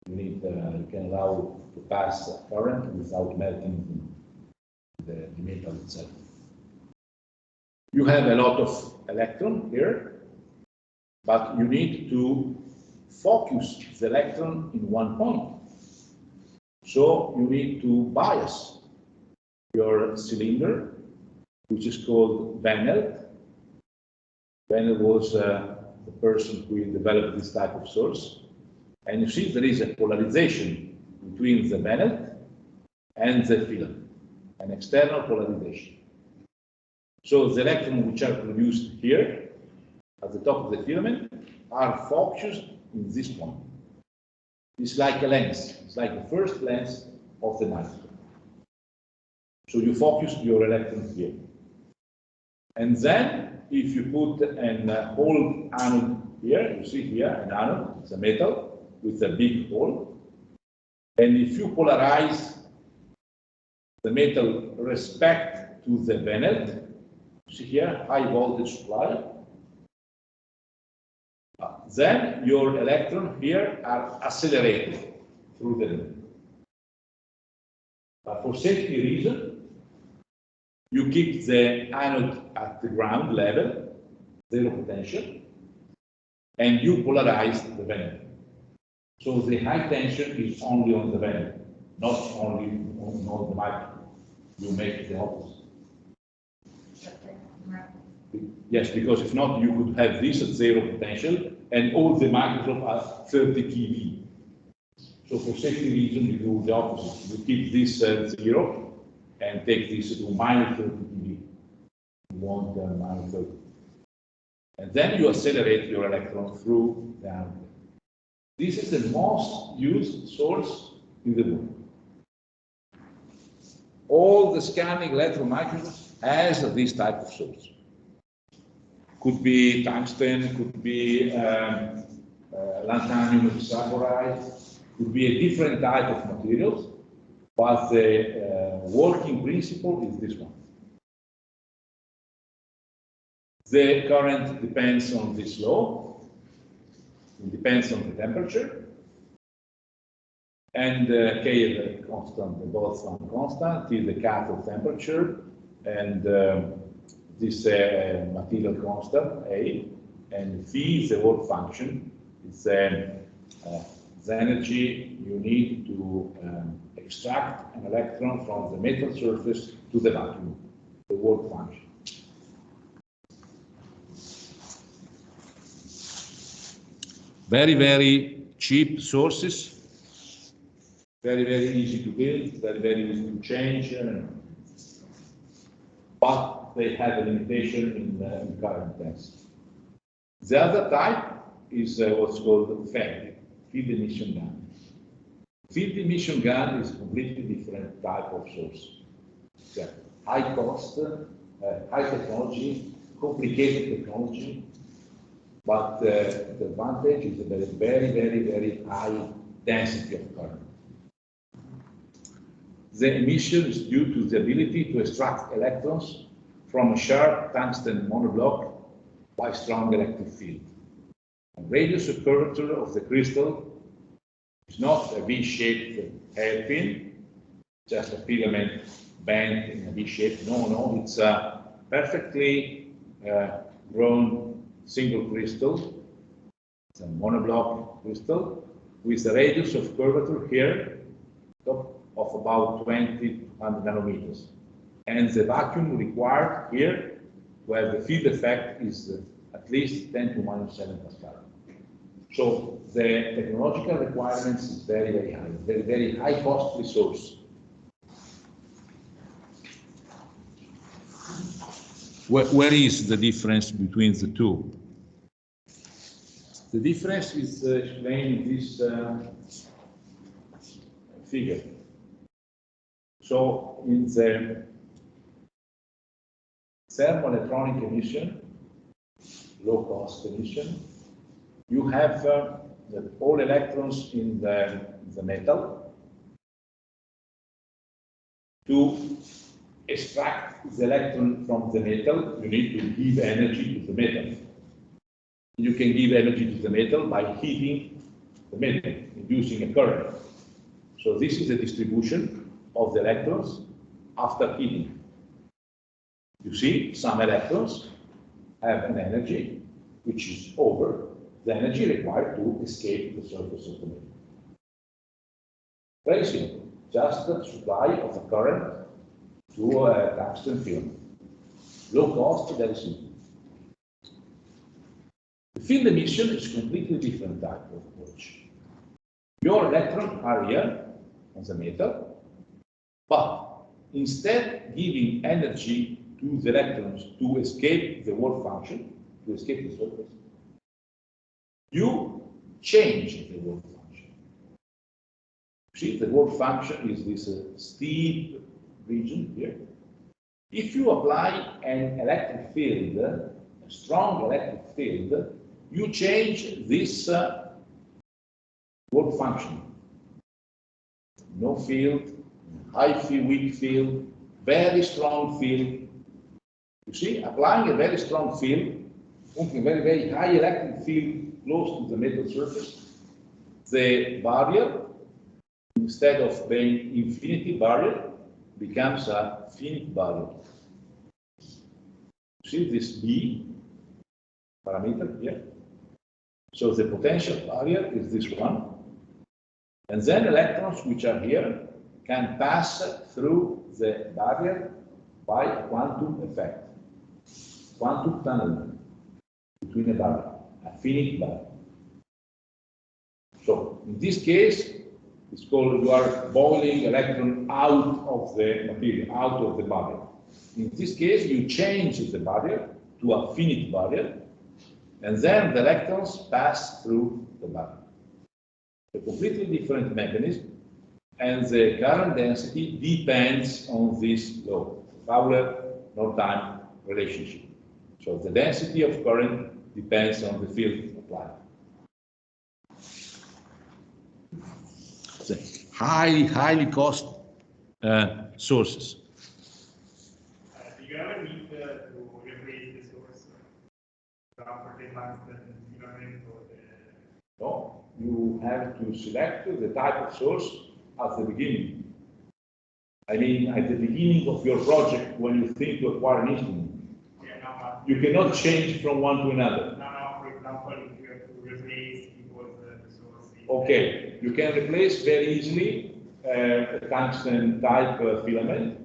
You can allow to pass current without melting the metal itself. You have a lot of electron here, but you need to focus the electron in one point. So you need to bias your cylinder, which is called VanElt. VanElt was the person who developed this type of source. And you see there is a polarization between the VanElt and the filament, an external polarization. So the electrons which are produced here at the top of the filament are focused in this point. It's like a lens. It's like the first lens of the microscope. So you focus your electron here. And then if you put a whole anode here, you see here an anode, it's a metal with a big hole. And if you polarize the metal respect to the VanElt, see here, high voltage supply, then your electrons here are accelerated through the metal. But for safety reason, you keep the anode at the ground level, zero potential, and you polarize the VanElt. So the high tension is only on the VanElt, not only on the microscope. You make the opposite. Yes, because if not, you could have this at zero potential, and all the microscope are 30 keV. So for safety reason, you do the opposite. You keep this at zero and take this to minus 30 keV. You want minus 30. And then you accelerate your electron through the anode. This is the most used source in the world. All the scanning electron microscopes has this type of source. Could be tungsten, could be lanthanum hexafluoride, could be a different type of materials, but the working principle is this one. The current depends on this law. It depends on the temperature. And K is a constant, the both are constant, till the cathode temperature, and this material constant, A, and phi is the work function. It's the energy you need to extract an electron from the metal surface to the vacuum, the work function. Very, very cheap sources, very, very easy to build, very, very easy to change, but they have a limitation in current density. The other type is what's called FEG, field emission gun. Field emission gun is a completely different type of source. Yeah. High cost, high technology, complicated technology, but the advantage is a very, very, very high density of current. The emission is due to the ability to extract electrons from a sharp tungsten monoblock by strong electric field. And radius of curvature of the crystal is not a V-shaped hairpin, just a filament bent in a V shape. No, it's a perfectly grown single crystal. It's a monoblock crystal with a radius of curvature here of about 20 nanometers. And the vacuum required here to have the field effect is at least 10 to minus 7 Pascal. So the technological requirements is very, very high, very high cost resource. Where is the difference between the two? The difference is explained in this figure. So in the thermoelectronic emission, low cost emission, you have all electrons in the metal. To extract the electron from the metal, you need to give energy to the metal. You can give energy to the metal by heating the metal, inducing a current. So this is the distribution of the electrons after heating. You see, some electrons have an energy which is over the energy required to escape the surface of the metal. Very simple, just the supply of a current to a tungsten film. Low cost, very simple. The field emission is a completely different type of approach. Your electrons are here on the metal, but instead giving energy to the electrons to escape the work function, to escape the surface, you change the work function. See, the work function is this steep region here. If you apply an electric field, a strong electric field, you change this work function. No field, high field, weak field, very strong field. You see, applying a very strong field, a very, very high electric field close to the metal surface, the barrier, instead of being infinity barrier, becomes a finite barrier. See this B parameter here? So the potential barrier is this one. And then electrons which are here can pass through the barrier by a quantum effect. Quantum tunneling between a barrier, a finite barrier. So in this case, it's called you are boiling electron out of the material, out of the barrier. In this case, you change the barrier to a finite barrier, and then the electrons pass through the barrier. A completely different mechanism, and the current density depends on this law, Fowler-Nortime relationship. So the density of current depends on the field applied. So highly cost sources. Do you ever need to replace the source for the tungsten filament or the... No, you have to select the type of source at the beginning. I mean, at the beginning of your project, when you think to acquire an instrument, you cannot change from one to another. No, for example, if you have to replace because the source is... Okay, you can replace very easily a tungsten type filament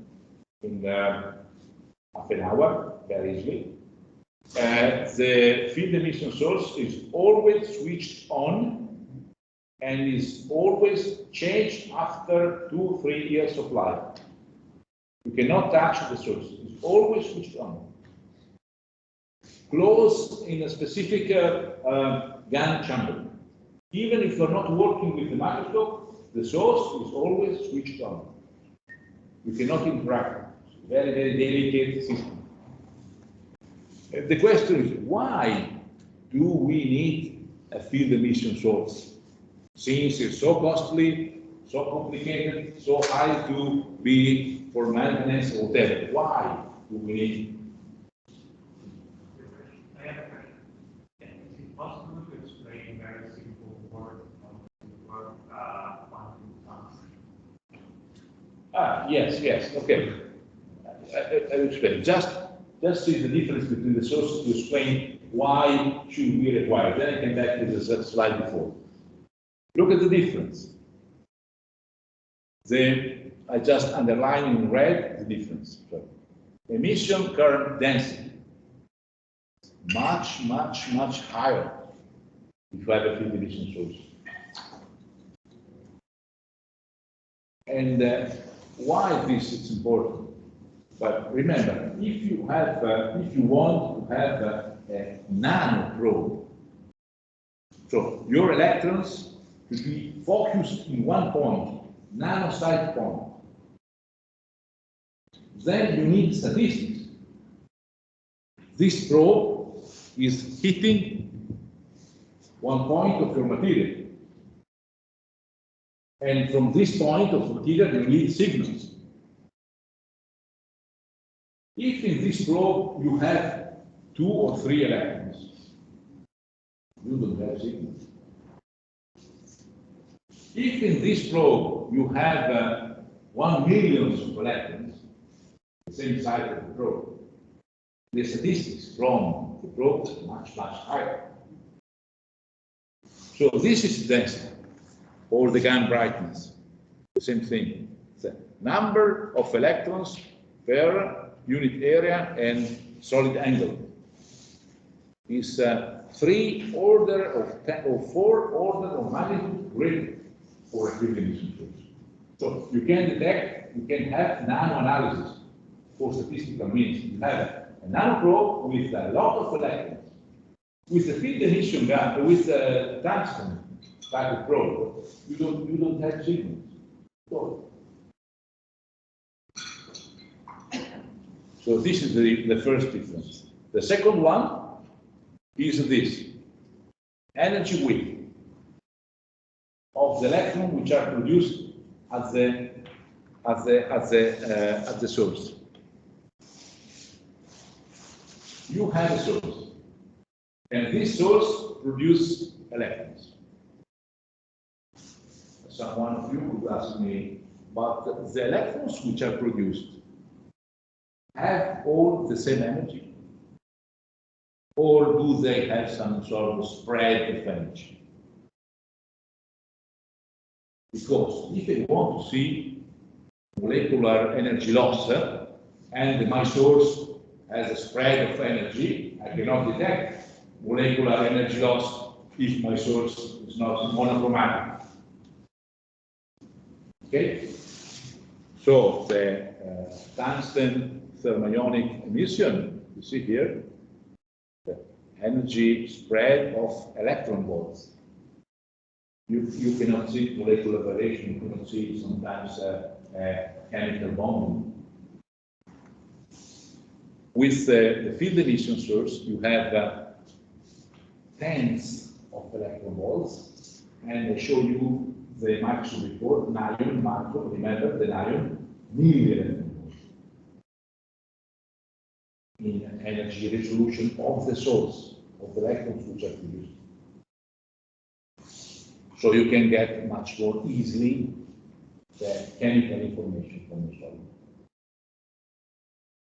in half an hour, very easily. The field emission source is always switched on and is always changed after 2 or 3 years of life. You cannot touch the source, it's always switched on. Closed in a specific gun chamber. Even if you're not working with the microscope, the source is always switched on. You cannot interact. It's a very, very delicate system. The question is, why do we need a field emission source? Since it's so costly, so complicated, so high to be for maintenance or whatever. Why do we need it? I have a question. Yes, okay. I will explain. Just see the difference between the sources to explain why should we require. Then I come back to the slide before. Look at the difference. I just underline in red the difference. So, emission current density much higher if you have a field emission source. And why this is important? But remember, if you want to have a nano probe, so your electrons to be focused in one point, nanosite point, then you need statistics. This probe is hitting one point of your material. And from this point of material, you need signals. If in this probe you have 2 or 3 electrons, you don't have signals. If in this probe you have 1 million of electrons, the same size of the probe, the statistics from the probe is much higher. So this is density, or the gun brightness, the same thing. The number of electrons per unit area and solid angle is 3 order of 10 or 4 order of magnitude greater for a field emission source. So you can detect, you can have nano analysis for statistical means. You have a nano probe with a lot of electrons. With the field emission gun, with a tungsten type of probe, you don't have signals. So this is the first difference. The second one is this: energy width of the electron which are produced at the source. You have a source, and this source produces electrons. Someone of you would ask me, but the electrons which are produced have all the same energy? Or do they have some sort of spread of energy? Because if I want to see molecular energy loss, and my source has a spread of energy, I cannot detect molecular energy loss if my source is not monochromatic. Okay? So the tungsten thermionic emission, you see here, the energy spread of electron volts. You cannot see molecular variation, you cannot see sometimes chemical bonding. With the field emission source, you have tens of electron volts, and I show you the Microsoft report, Nion, macro, remember the Nion, million in energy resolution of the source of the electrons which are produced. So you can get much more easily the chemical information from the solid.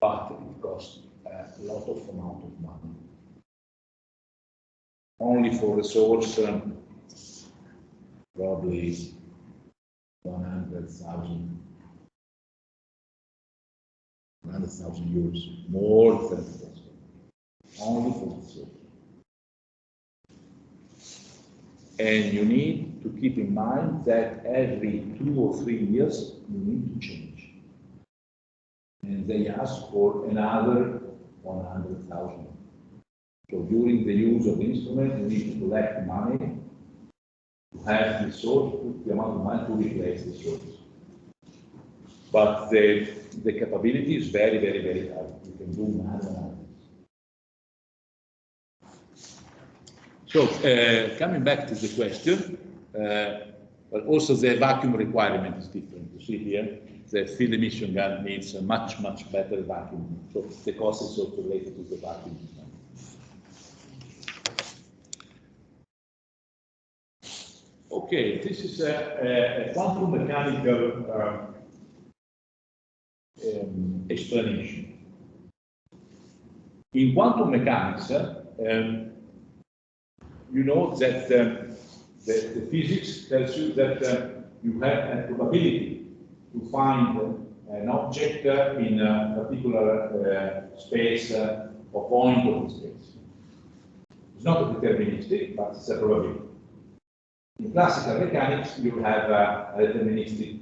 But it costs a lot of amount of money. Only for the source, probably 100,000 euros, more than the cost. Only for the source. And you need to keep in mind that every 2 or 3 years you need to change. And they ask for another 100,000. So during the use of the instrument, you need to collect money to have the source, put the amount of money to replace the source. But the capability is very high. You can do manual analysis. So coming back to the question, but also the vacuum requirement is different. You see here, the field emission gun needs a much better vacuum. So the cost is also related to the vacuum. Okay, this is a quantum mechanical explanation. In quantum mechanics, you know that the physics tells you that you have a probability to find an object in a particular space or point of the space. It's not deterministic, but it's a probability. In classical mechanics, you have a deterministic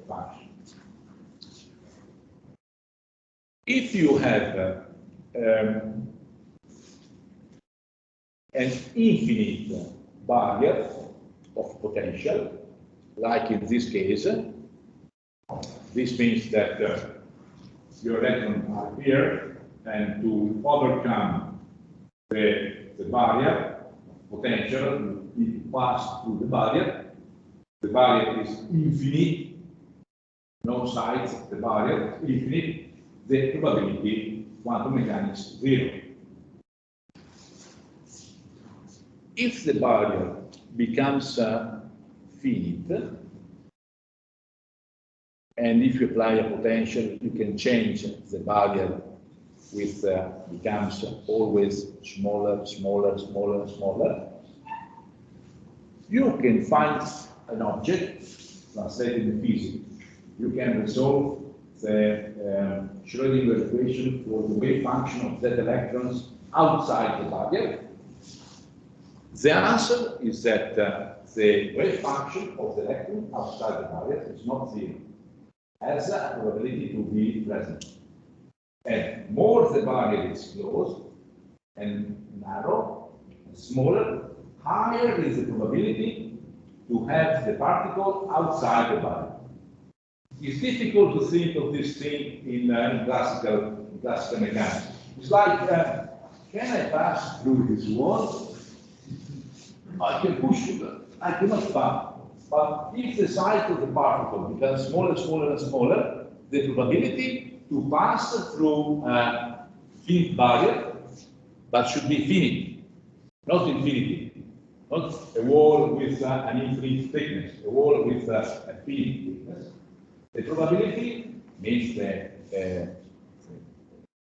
function. If you have an infinite barrier of potential, like in this case, this means that your electrons are here, and to overcome the barrier potential, you need to pass through the barrier. The barrier is infinite, no sides of the barrier, infinite. The probability, quantum mechanics, 0. If the barrier becomes finite, and if you apply a potential, you can change the barrier with becomes always smaller, smaller, smaller, smaller. You can find an object, translated in physics. You can resolve the Schrödinger equation for the wave function of Z electrons outside the barrier. The answer is that the wave function of the electron outside the barrier is not 0, has a probability to be present. And more the barrier is closed and narrow, and smaller, higher is the probability to have the particle outside the barrier. It's difficult to think of this thing in classical mechanics. It's like, can I pass through this wall? I can push it, I cannot pass. But if the size of the particle becomes smaller, smaller, and smaller, the probability to pass through a finite barrier, but should be finite, not infinity, not a wall with an infinite thickness, a wall with a finite thickness. The probability means the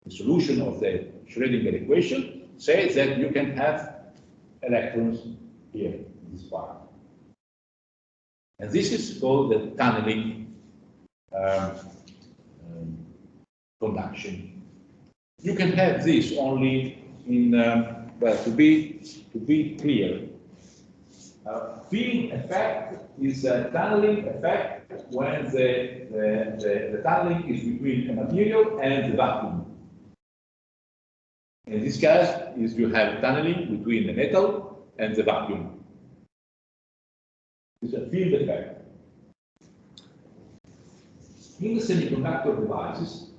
solution of the Schrödinger equation says that you can have electrons here in this part. And this is called the tunneling conduction. You can have this only in, well, to be clear, field effect is a tunneling effect when the tunneling is between a material and the vacuum. In this case, is you have tunneling between the metal and the vacuum. It's a field effect. In the semiconductor devices,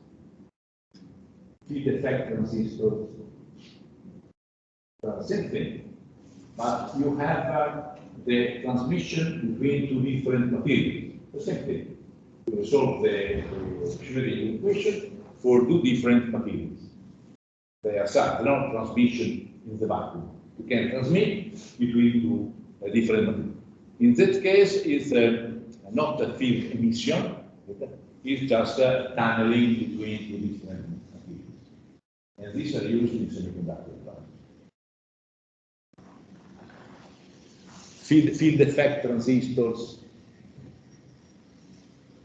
field effect transistors, same thing, but you have the transmission between two different materials. The same thing. You resolve the Schrödinger equation for two different materials. They are such, no transmission in the vacuum. You can transmit between two different materials. In that case, it's not a field emission, it's just a tunneling between two different materials. And these are used in semiconductor devices. Field effect transistors.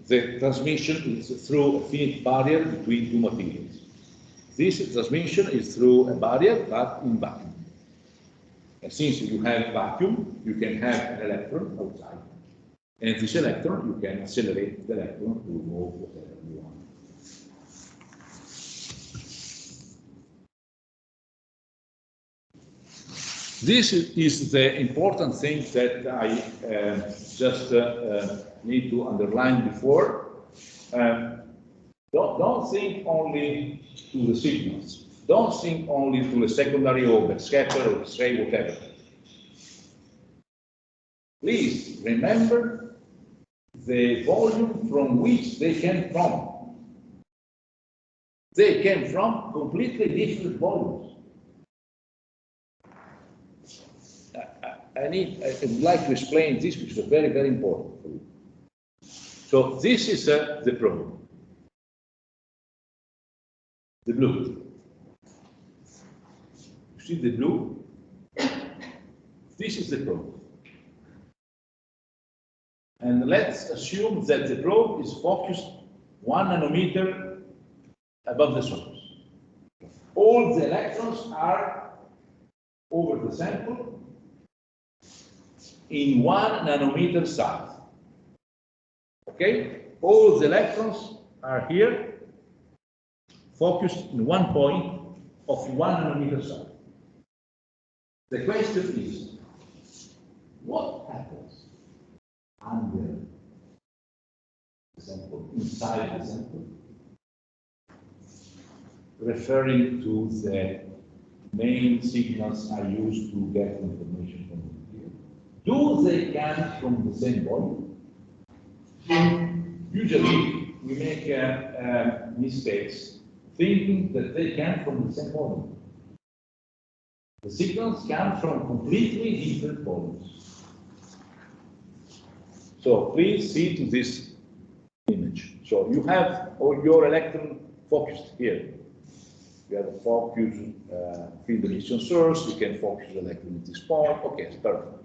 The transmission is through a finite barrier between two materials. This transmission is through a barrier, but in vacuum. And since you have vacuum, you can have an electron outside. And this electron, you can accelerate the electron to move whatever you want. This is the important thing that I just need to underline before. Don't think only to the signals. Don't think only to the secondary orbit, scatter or X-ray, whatever. Please remember the volume from which they came from. They came from completely different volumes. I would like to explain this, which is very, very important for you. So this is the problem. the blue. You see the blue? This is the probe. And let's assume that the probe is focused 1 nanometer above the source. All the electrons are over the sample in 1 nanometer size. Okay? All the electrons are here, focused in one point of 1 nanometer size. The question is, what happens under the sample, inside the sample, referring to the main signals I use to get information from here? Do they come from the same volume? Usually, we make mistakes thinking that they come from the same volume. The signals come from completely different volumes. So please see to this image. So you have all your electron focused here. You have a focus field emission source. You can focus the electron at this point. Okay, it's perfect.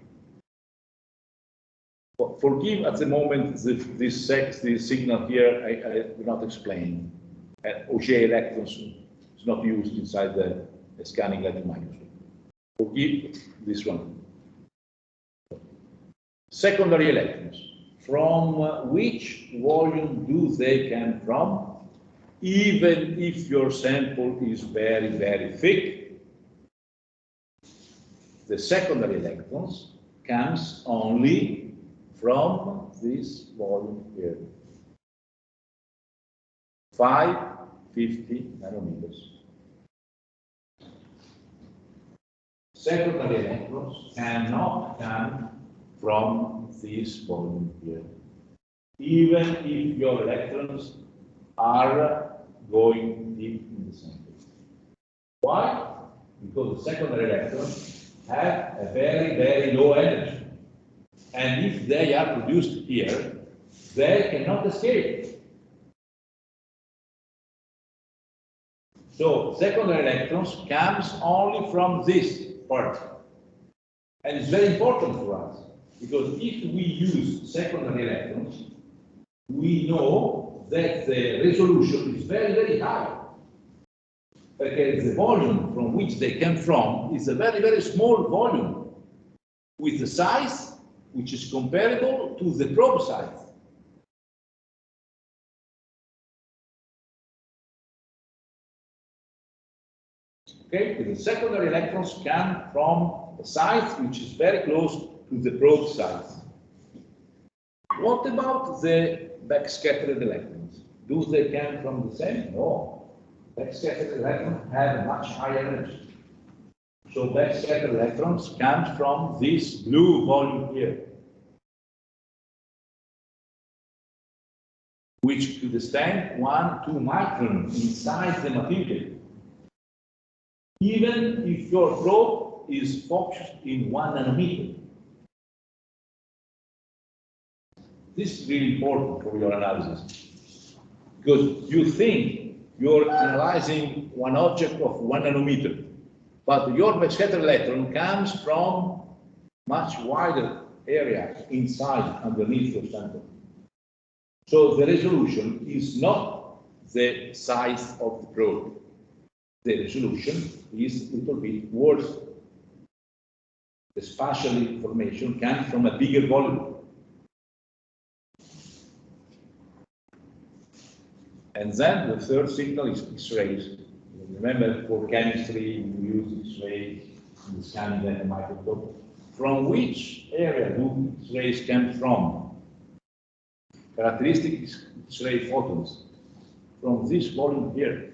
But forgive at the moment this signal here. I will not explain. Auger electrons is not used inside the scanning electron microscope. Forgive this one. Secondary electrons. From which volume do they come from? Even if your sample is very, very thick, the secondary electrons comes only from this volume here. 550 nanometers. Secondary electrons cannot come from this volume here, even if your electrons are going deep in the sample. Why? Because the secondary electrons have a very, very low energy. And if they are produced here, they cannot escape. So secondary electrons comes only from this part. And it's very important for us, because if we use secondary electrons, we know that the resolution is very, very high. Because the volume from which they come from is a very, very small volume, with the size which is comparable to the probe size. Okay, the secondary electrons come from a size which is very close to the probe size. What about the backscattered electrons? Do they come from the same? No. Backscattered electrons have a much higher energy. So backscattered electrons come from this blue volume here, which could stand 1-2 microns inside the material. Even if your probe is focused in 1 nanometer. This is really important for your analysis, because you think you're analyzing one object of 1 nanometer, but your backscatter electron comes from much wider area inside, underneath your sample. So the resolution is not the size of the probe. The resolution is a little bit worse. The spatial information comes from a bigger volume. And then the third signal is X-rays. Remember, for chemistry, we use X-rays in the scanning electron microscope. From which area do X-rays come from? Characteristic X-ray photons. From this volume here.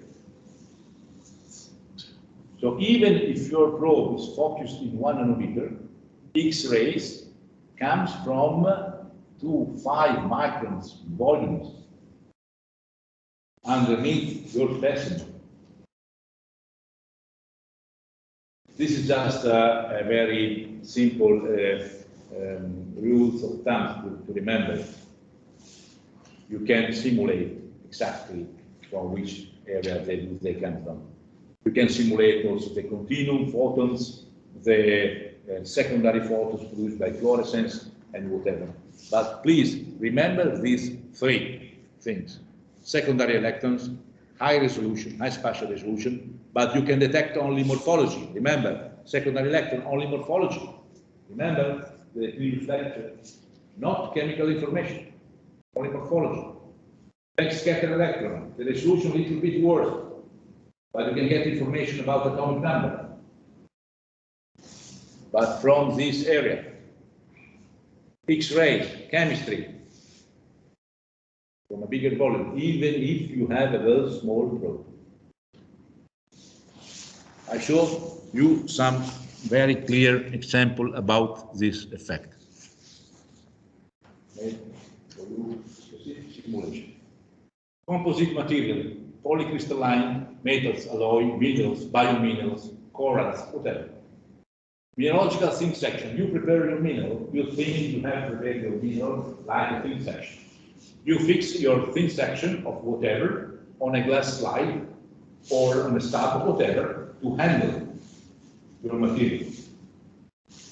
So even if your probe is focused in 1 nanometer, X-rays comes from 2-5 microns volumes underneath your specimen. This is just a very simple rules of thumb to remember. You can simulate exactly from which area they come from. You can simulate also the continuum photons, the secondary photons produced by fluorescence, and whatever. But please remember these three things: secondary electrons, high resolution, high spatial resolution, but you can detect only morphology. Remember, secondary electron, only morphology. Remember the previous lecture, not chemical information, only morphology. Backscatter electron, the resolution a little bit worse, but you can get information about atomic number. But from this area, X-rays, chemistry, from a bigger volume, even if you have a very small probe. I show you some very clear example about this effect. Specific simulation. Composite material, polycrystalline, metals, alloy, minerals, biominerals, corals, whatever. Mineralogical thin section. You prepare your mineral, you think you have prepared your mineral like a thin section. You fix your thin section of whatever on a glass slide or on a stud or whatever to handle your material.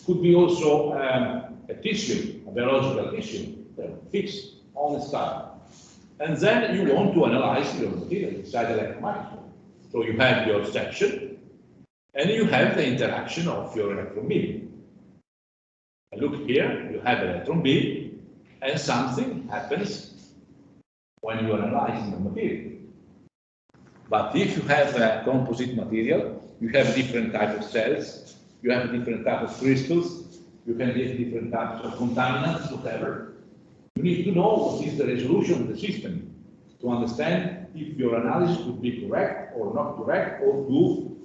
Could be also a tissue, a biological tissue, fixed on the stud. And then you want to analyze your material inside the electron microscope. So you have your section, and you have the interaction of your electron beam. And look here, you have an electron beam, and something happens when you are analyzing the material. But if you have a composite material, you have different types of cells, you have different types of crystals, you can get different types of contaminants, whatever. You need to know what is the resolution of the system to understand if your analysis could be correct or not correct, or to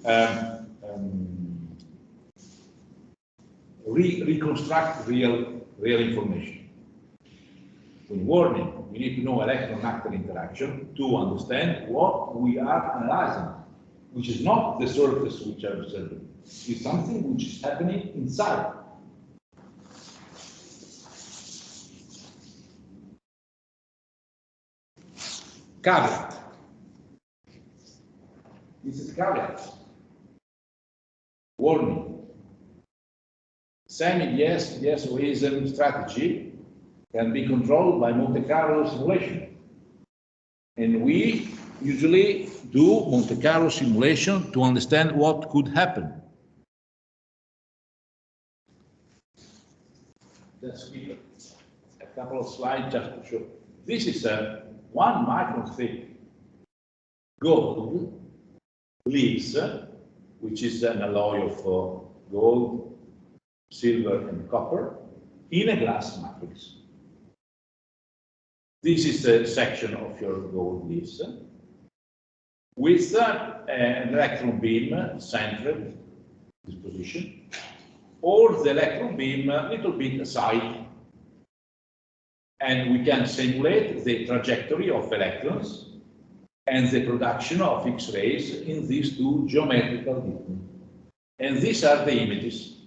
reconstruct real information. In warning, we need to know electron-actin interaction to understand what we are analyzing, which is not the surface which I'm observing. It's something which is happening inside. Caveat. This is caveat. Warning. Semi-DSOism strategy can be controlled by Monte Carlo simulation. And we usually do Monte Carlo simulation to understand what could happen. Let's give a couple of slides just to show. This is a 1 micron thick gold leaves, which is an alloy of gold, silver, and copper, in a glass matrix. This is a section of your gold leaves with an electron beam centered this position, or the electron beam a little bit aside, and we can simulate the trajectory of electrons and the production of X-rays in these two geometrical distance. And these are the images.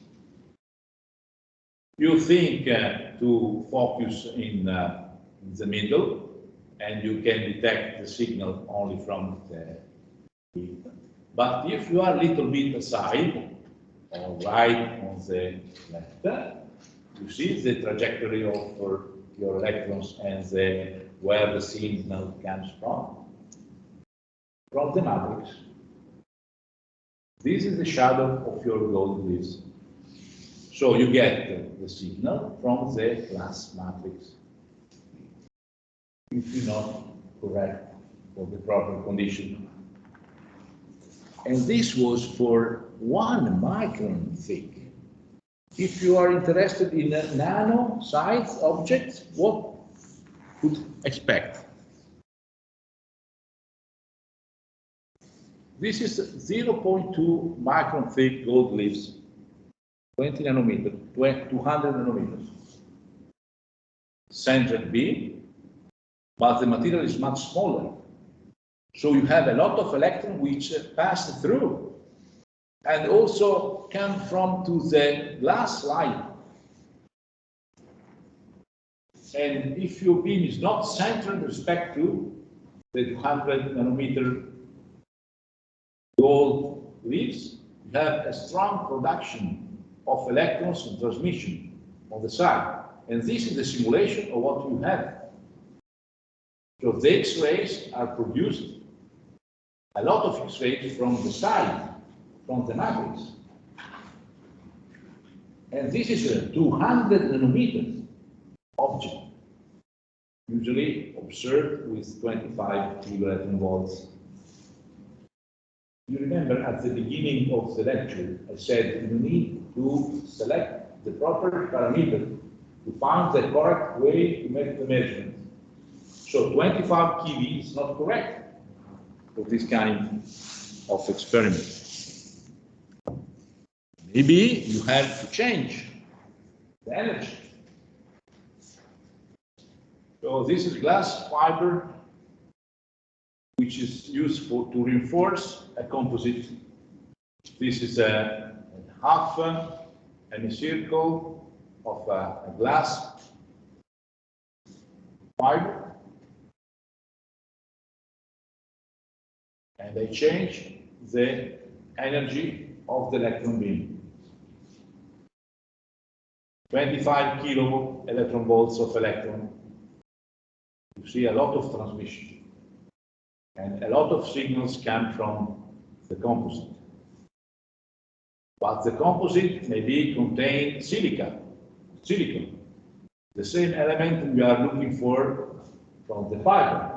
You think to focus in the middle, and you can detect the signal only from the beam. But if you are a little bit aside, or right on the left, you see the trajectory of your electrons and where the signal comes from the matrix. This is the shadow of your gold leaves. So you get the signal from the glass matrix. If you're not correct for the proper condition. And this was for 1 micron thick. If you are interested in nano-sized objects, what could expect? This is 0.2 micron thick gold leaves, 20 nanometers, 200 nanometers. Centered beam, but the material is much smaller. So you have a lot of electrons which pass through and also come from to the glass line. And if your beam is not centered with respect to the 200 nanometer gold leaves, you have a strong production of electrons and transmission on the side. And this is the simulation of what you have. So the X-rays are produced, a lot of X-rays from the side, from the matrix. And this is a 200 nanometer object, usually observed with 25 kiloelectron volts. You remember at the beginning of the lecture, I said you need to select the proper parameter to find the correct way to make the measurement. So 25 keV is not correct for this kind of experiment. Maybe you have to change the energy. So this is glass fiber, which is used to reinforce a composite. This is a half semicircle of a glass fiber. And they change the energy of the electron beam. 25 kilo electron volts of electron. You see a lot of transmission. And a lot of signals come from the composite. But the composite maybe contain silicon, the same element we are looking for from the fiber.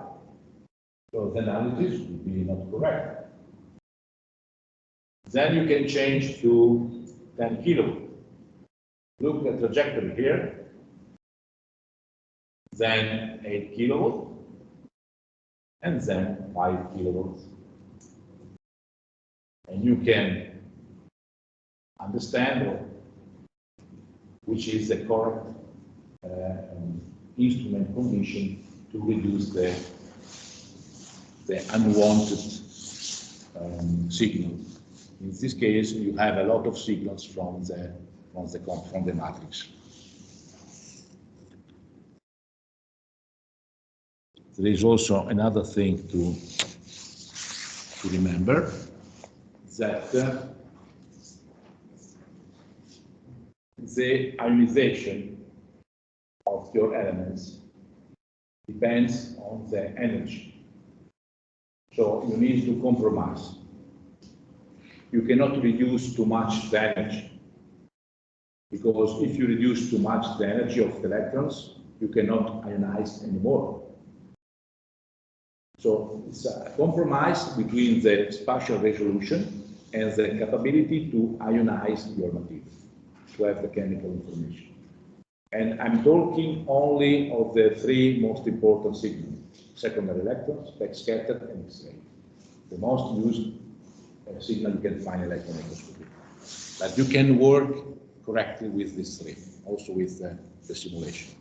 So the analysis would be not correct. Then you can change to 10 kilo. Look at the trajectory here. Then 8 kilovolt. And then 5 kilovolts. And you can understand which is the correct instrument condition to reduce the unwanted signal. In this case, you have a lot of signals from the matrix. There is also another thing to remember, that the ionization of your elements depends on the energy. So you need to compromise. You cannot reduce too much the energy, because if you reduce too much the energy of the electrons, you cannot ionize anymore. So it's a compromise between the spatial resolution and the capability to ionize your material, to have the chemical information. And I'm talking only of the three most important signals: secondary electrons, backscattered, and X-ray. The most used signal you can find in electron microscopy. But you can work correctly with these three, also with the simulation.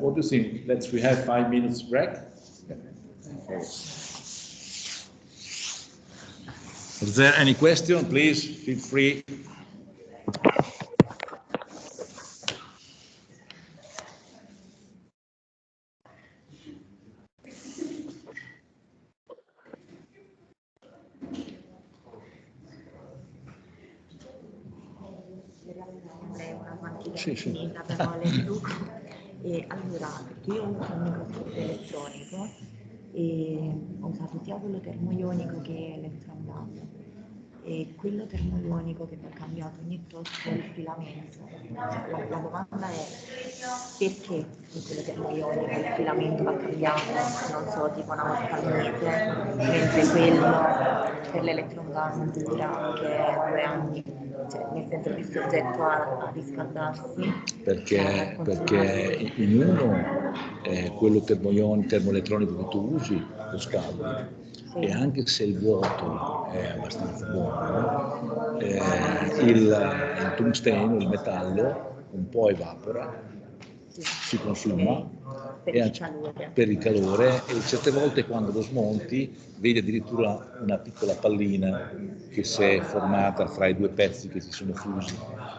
What do you think? We have 5 minutes break? Okay. Is there any question? Please feel free. Sì, però le riduco. E allora, perché io ho usato un microscopio elettronico e ho usato sia quello termoionico che Electron Microscopy, e quello termoionico che mi ha cambiato ogni tot il filamento. La domanda è: perché in quello termoionico il filamento va cambiato, non so, tipo una volta al mese, mentre quello per l'Electron Gun dura anche 2 anni? Cioè, nel senso che è soggetto a riscaldarsi? Perché in uno quello termoelettronico che tu usi lo scaldi, sì. E anche se il vuoto è abbastanza buono, il tungsteno, il metallo, un po' evapora, sì. Si consuma per il calore, e certe volte quando lo smonti vedi addirittura una piccola pallina che si è formata fra i due pezzi che si sono fusi.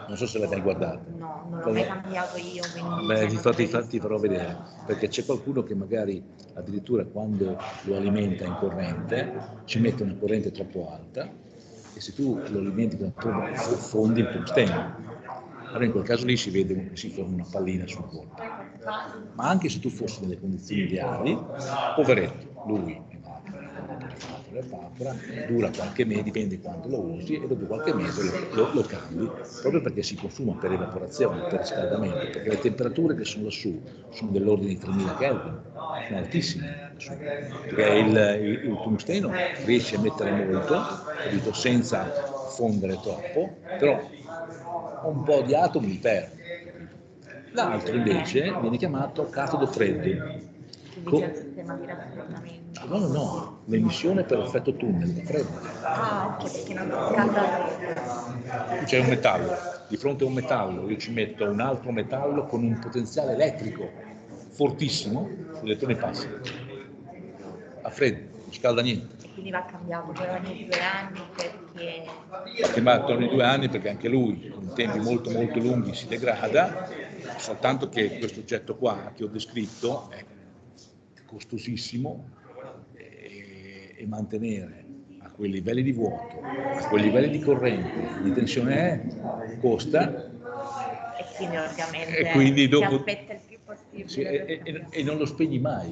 Non so se l'hai mai guardato. No, non l'ho mai cambiato io, quindi... Beh, cioè, non saprei ti farò vedere, perché c'è qualcuno che magari addirittura quando lo alimenta in corrente ci mette una corrente troppo alta e se tu lo alimenti con turbo affondi il tungsteno. Allora in quel caso lì si vede che si forma una pallina sul volto. Ma anche se tu fossi nelle condizioni ideali, poveretto, lui l'evaporato, dura qualche mese, dipende quanto lo usi, e dopo qualche mese lo cambi, proprio perché si consuma per evaporazione, per riscaldamento, perché le temperature che sono lassù sono dell'ordine di 3000 Kelvin, sono altissime lassù, perché il tungsteno riesce a mettere molto, capito, senza fondere troppo, però un po' di atomi li perde. L'altro invece viene chiamato catodo freddo. Quindi c'è il sistema di raffreddamento. No, l'emissione per effetto tunnel, freddo. Ah, ok, perché non si scalda. Tu c'è un metallo, di fronte a un metallo io ci metto un altro metallo con un potenziale elettrico fortissimo, l'elettrone passa. A freddo, non scalda niente. Quindi va cambiato per ogni 2 anni perché... Che va attorno ai 2 anni perché anche lui in tempi molto molto lunghi si degrada, soltanto che questo oggetto qua che ho descritto è costosissimo e mantenere a quei livelli di vuoto, a quei livelli di corrente, di tensione costa. E quindi ovviamente E quindi dopo, si aspetta il più possibile. sì, e non lo spegni mai,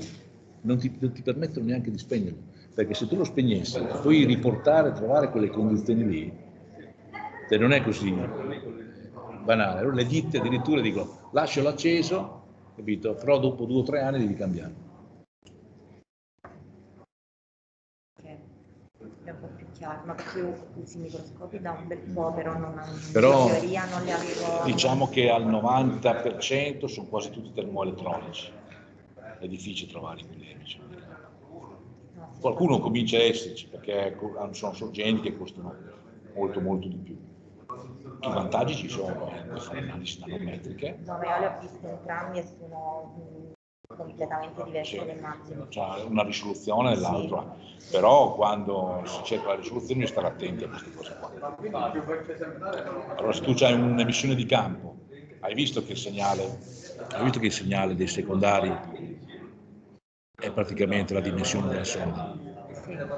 non ti permettono neanche di spegnerlo, perché se tu lo spegnessi puoi riportare, trovare quelle condizioni lì, cioè non è così banale. Allora le ditte addirittura dicono lascialo acceso, capito? Però dopo 2 o 3 anni devi cambiare. È un po' più chiaro, ma perché io usi i microscopi da un bel po', però in teoria non li avevo... Diciamo che al 90% sono quasi tutti termoelettronici, è difficile trovare quelli chimici. Qualcuno comincia a esserci perché sono sorgenti che costano molto molto di più. I vantaggi ci sono, puoi fare analisi nanometriche. No, ma io le ho viste entrambi e sono completamente diverse Sì, le immagini. c'è una risoluzione dell'altro, però quando si cerca la risoluzione bisogna stare attenti a queste cose qua. Allora se tu hai un'emissione di campo, hai visto che il segnale dei secondari è praticamente la dimensione della sonda.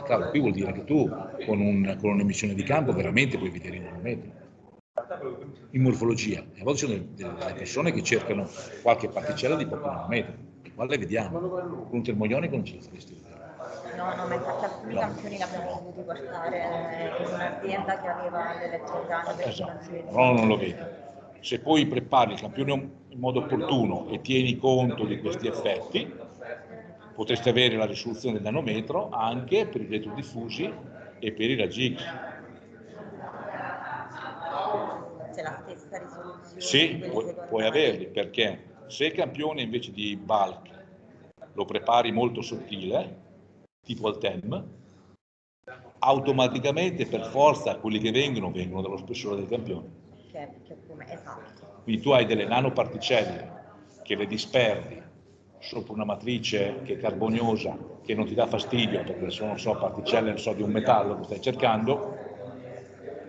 Claro, qui vuol dire che tu con un'emissione di campo veramente puoi vedere in nanometri. In morfologia, e a volte ci sono delle persone che cercano qualche particella di pochi nanometri, e qua le vediamo, con un termoionico non ce la faresti vedere. No, ma infatti alcuni campioni li abbiamo dovuti portare con un'azienda che aveva l'elettrodanno perché non si vedeva. No, non lo vedi. Se poi prepari il campione in modo opportuno e tieni conto di questi effetti, potresti avere la risoluzione del nanometro anche per i retrodiffusi e per i raggi X. C'è la stessa risoluzione. Sì, puoi averli, perché se il campione invece di bulk lo prepari molto sottile, tipo al TEM, automaticamente per forza quelli che vengono dallo spessore del campione. Esatto. Quindi tu hai delle nanoparticelle che le disperdi sopra una matrice che è carboniosa, che non ti dà fastidio perché sono particelle di un metallo che stai cercando,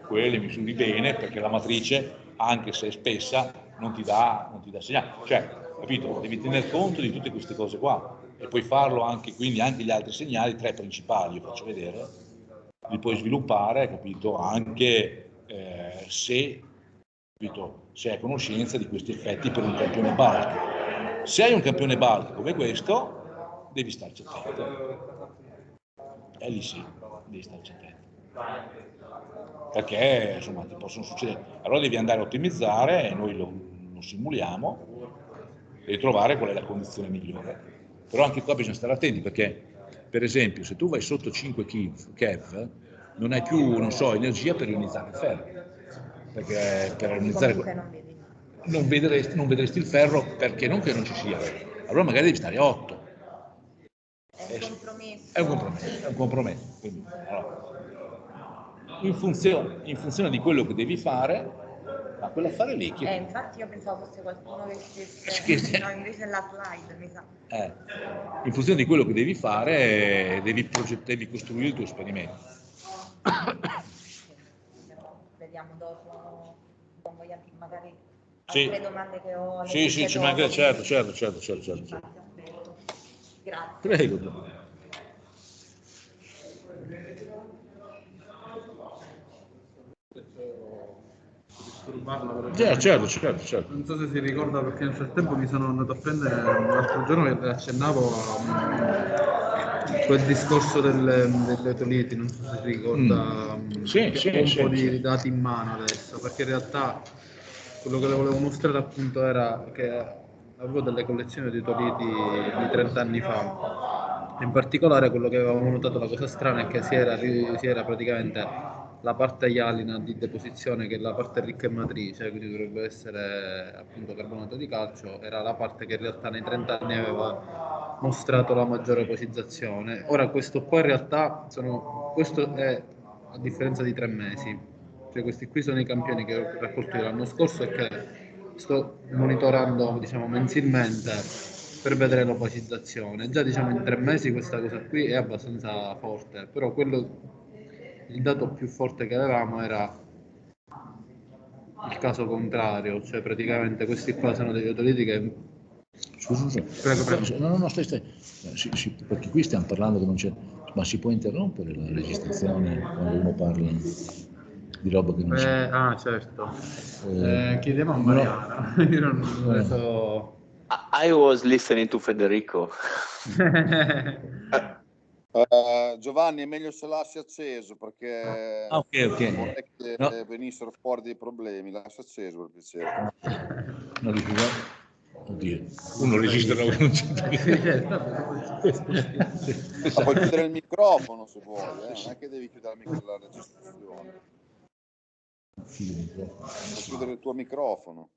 quelle misuri bene perché la matrice, anche se è spessa, non ti dà segnale. Cioè, capito? Devi tener conto di tutte queste cose qua e puoi farlo anche, quindi anche gli altri segnali, 3 principali, io faccio vedere, li puoi sviluppare, capito? Anche se hai conoscenza di questi effetti per un campione bulk. Se hai un campione bulk come questo, devi starci attento. E lì sì, devi starci attento. Perché insomma ti possono succedere. Allora devi andare a ottimizzare, e noi lo simuliamo, e trovare qual è la condizione migliore. Però anche qua bisogna stare attenti perché, per esempio, se tu vai sotto 5 keV, non hai più, non so, energia per ionizzare il ferro. Perché per ionizzare non vedresti il ferro perché non che non ci sia, allora magari devi stare a 8. È un compromesso. Quindi, allora, in funzione di quello che devi fare, ma quell'affare lì che... infatti io pensavo fosse qualcuno che stesse... No, invece la slide, mi sa. In funzione di quello che devi fare, devi costruire il tuo esperimento. Vediamo dopo, magari Sì. altre domande che ho. le Sì, faccio sì, ci dopo, manca, certo, quindi- certo, certo, certo, certo. Perfetto. Grazie. Prego. Disturbarla Certo, certo, certo. Non so se si ricorda perché nel frattempo mi sono andato a prendere l'altro giorno che le accennavo a quel discorso delle otoliti, non so se si ricorda, Sì, che sì, ho un sì, po' di sì. dati in mano adesso, perché in realtà quello che le volevo mostrare appunto era che avevo delle collezioni di otoliti di 30 anni fa. In particolare quello che avevamo notato, la cosa strana è che si era praticamente la parte ialina di deposizione, che è la parte ricca in matrice, quindi dovrebbe essere appunto carbonato di calcio, era la parte che in realtà nei 30 anni aveva mostrato la maggiore opacizzazione. Ora questo qua in realtà questo è a differenza di 3 mesi, cioè questi qui sono i campioni che ho raccolto io l'anno scorso e che sto monitorando diciamo mensilmente per vedere l'opacizzazione. Già diciamo in 3 mesi questa cosa qui è abbastanza forte, però il dato più forte che avevamo era il caso contrario, cioè praticamente questi qua sono degli otoliti che... Scusa. Prego. No, stai. Perché qui stiamo parlando che non c'è... Ma si può interrompere la registrazione quando uno parla di roba che non c'è? Certo. Eh, Chiediamo a no. Mariana, io non ne so... I was listening to Federico. Giovanni, è meglio se lasci acceso perché Ah, ok. vorrei che No, venissero fuori dei problemi. Lascia acceso per piacere. no, dico, oddio, uno registra roba che non c'è. Ma puoi chiudere il microfono se vuoi, non è che devi chiudere la registrazione. Puoi chiudere il tuo microfono.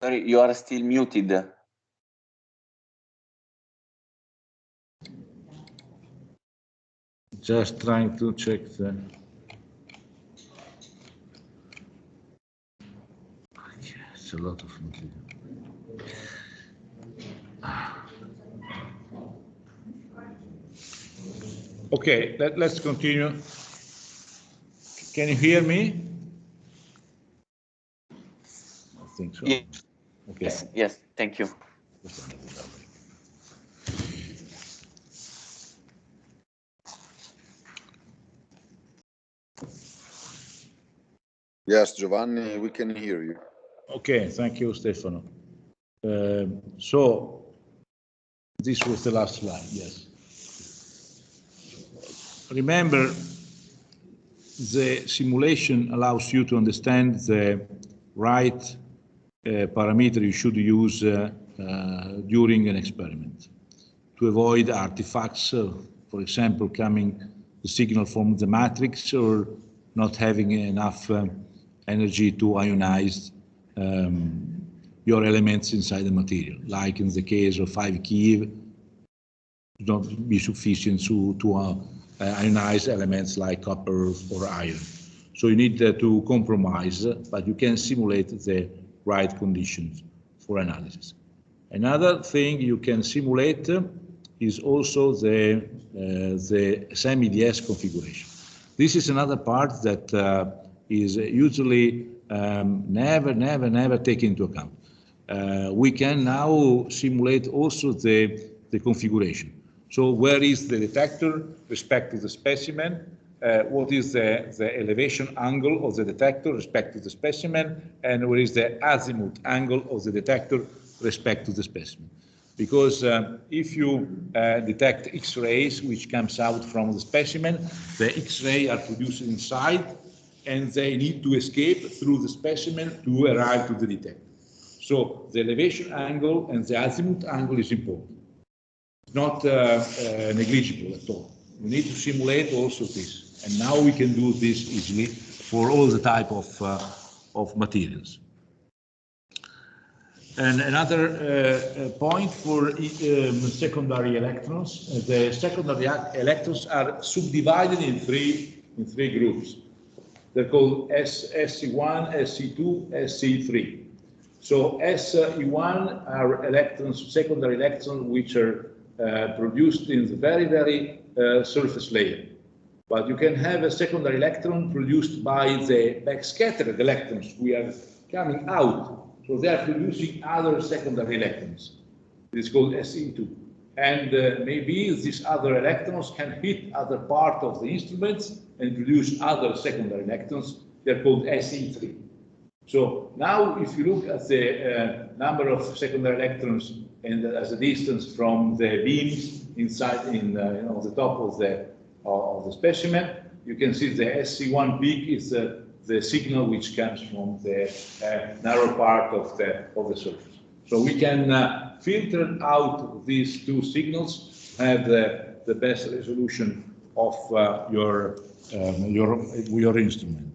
Sorry, you are still muted. Just trying to check the... It's a lot of material. Okay, let's continue. Can you hear me? I think so. Yes, Okay. yes, yes, thank you. Yes, Giovanni, we can hear you. Okay, thank you, Stefano. So, this was the last slide, yes. Remember, the simulation allows you to understand the right parameter you should use during an experiment to avoid artifacts, for example, coming the signal from the matrix or not having enough energy to ionize your elements inside the material, like in the case of 5 keV, not be sufficient to ionize elements like copper or iron. So you need to compromise, but you can simulate the right conditions for analysis. Another thing you can simulate is also the semi-DS configuration. This is another part that is usually never taken into account. We can now simulate also the configuration. So where is the detector respect to the specimen? What is the elevation angle of the detector respect to the specimen? And where is the azimuth angle of the detector respect to the specimen? Because if you detect X-rays which comes out from the specimen, the X-rays are produced inside and they need to escape through the specimen to arrive to the detector. So the elevation angle and the azimuth angle is important. It's not negligible at all. We need to simulate also this. And now we can do this easily for all the type of materials. And another point for secondary electrons, the secondary electrons are subdivided in three groups. They're called SC1, SC2, SC3. So SE1 are electrons, secondary electrons, which are produced in the very surface layer. But you can have a secondary electron produced by the backscattered electrons we are coming out. So they are producing other secondary electrons. It's called SE2. And maybe these other electrons can hit other part of the instruments and produce other secondary electrons. They're called SE3. So now if you look at the number of secondary electrons and as a distance from the beams inside the top of the specimen, you can see the SC1 peak is the signal which comes from the narrow part of the surface. So we can filter out these two signals, have the best resolution of your instrument.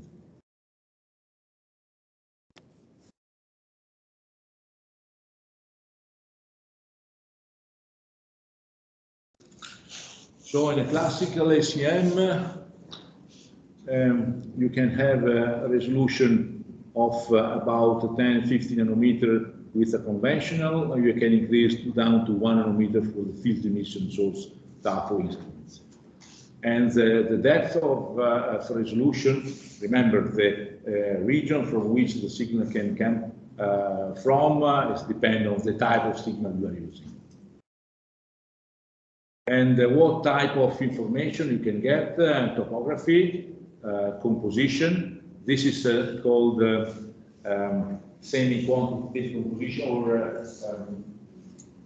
So in a classical ACM, you can have a resolution of about 10-15 nanometer with a conventional, or you can increase down to 1 nanometer for the field emission source TAFO instruments. And the depth of resolution, remember the region from which the signal can come from is dependent on the type of signal you are using. And what type of information you can get, topography, composition. This is called semi-quantitative composition or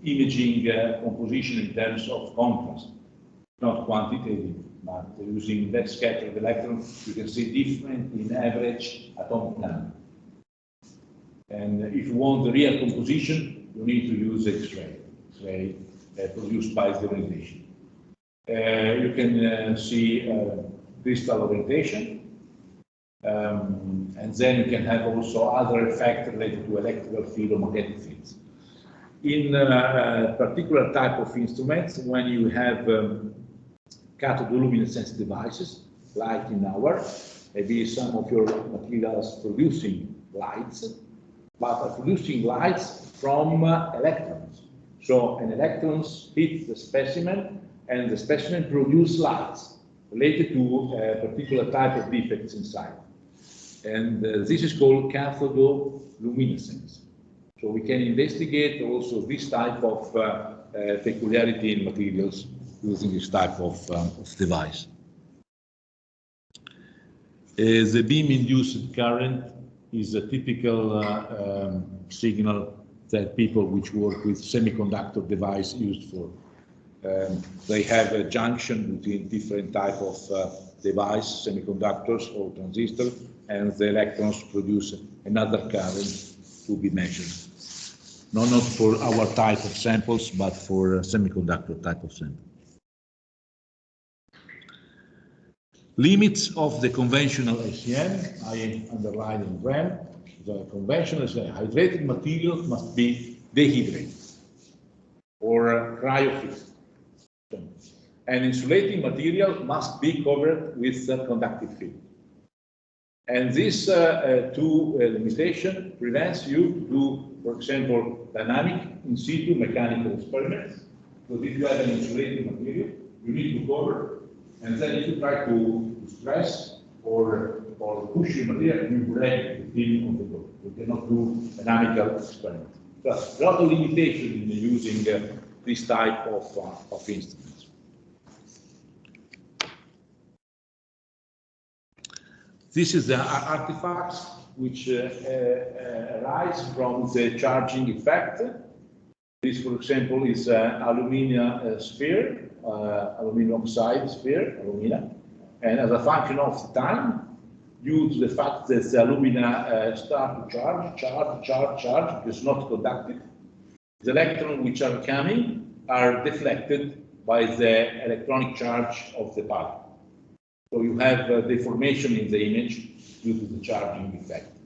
imaging composition in terms of contrast, not quantitative, but using backscattered electrons, you can see different in average atomic number. And if you want the real composition, you need to use X-ray produced by the orientation. You can see crystal orientation, And then you can have also other effects related to electrical field or magnetic fields. In a particular type of instruments, when you have cathodoluminescence devices, like in our, maybe some of your materials producing lights, but are producing lights from electrons. So an electrons hit the specimen, and the specimen produces lights related to a particular type of defects inside. And this is called cathodoluminescence. So we can investigate also this type of peculiarity in materials using this type of device. The beam-induced current is a typical signal that people which work with semiconductor device used for. They have a junction between different type of device, semiconductors or transistors, and the electrons produce another current to be measured. No, not for our type of samples, but for semiconductor type of sample. Limits of the conventional SEM, I underline in red. The conventional hydrated material must be dehydrated or cryofixed. And insulating material must be covered with a conductive film. And this two limitation prevents you to do, for example, dynamic in situ mechanical experiments. Because if you have an insulating material, you need to cover, and then if you try to stress or push your material, you break the film of the door. You cannot do dynamical experiments. So there's a lot of limitation in using this type of instruments. This is the artifacts which arise from the charging effect. This, for example, is alumina sphere, aluminum oxide sphere, alumina. And as a function of the time, due to the fact that the alumina start to charge, is not conductive, the electrons which are coming are deflected by the electronic charge of the part. So you have deformation in the image due to the charging effect.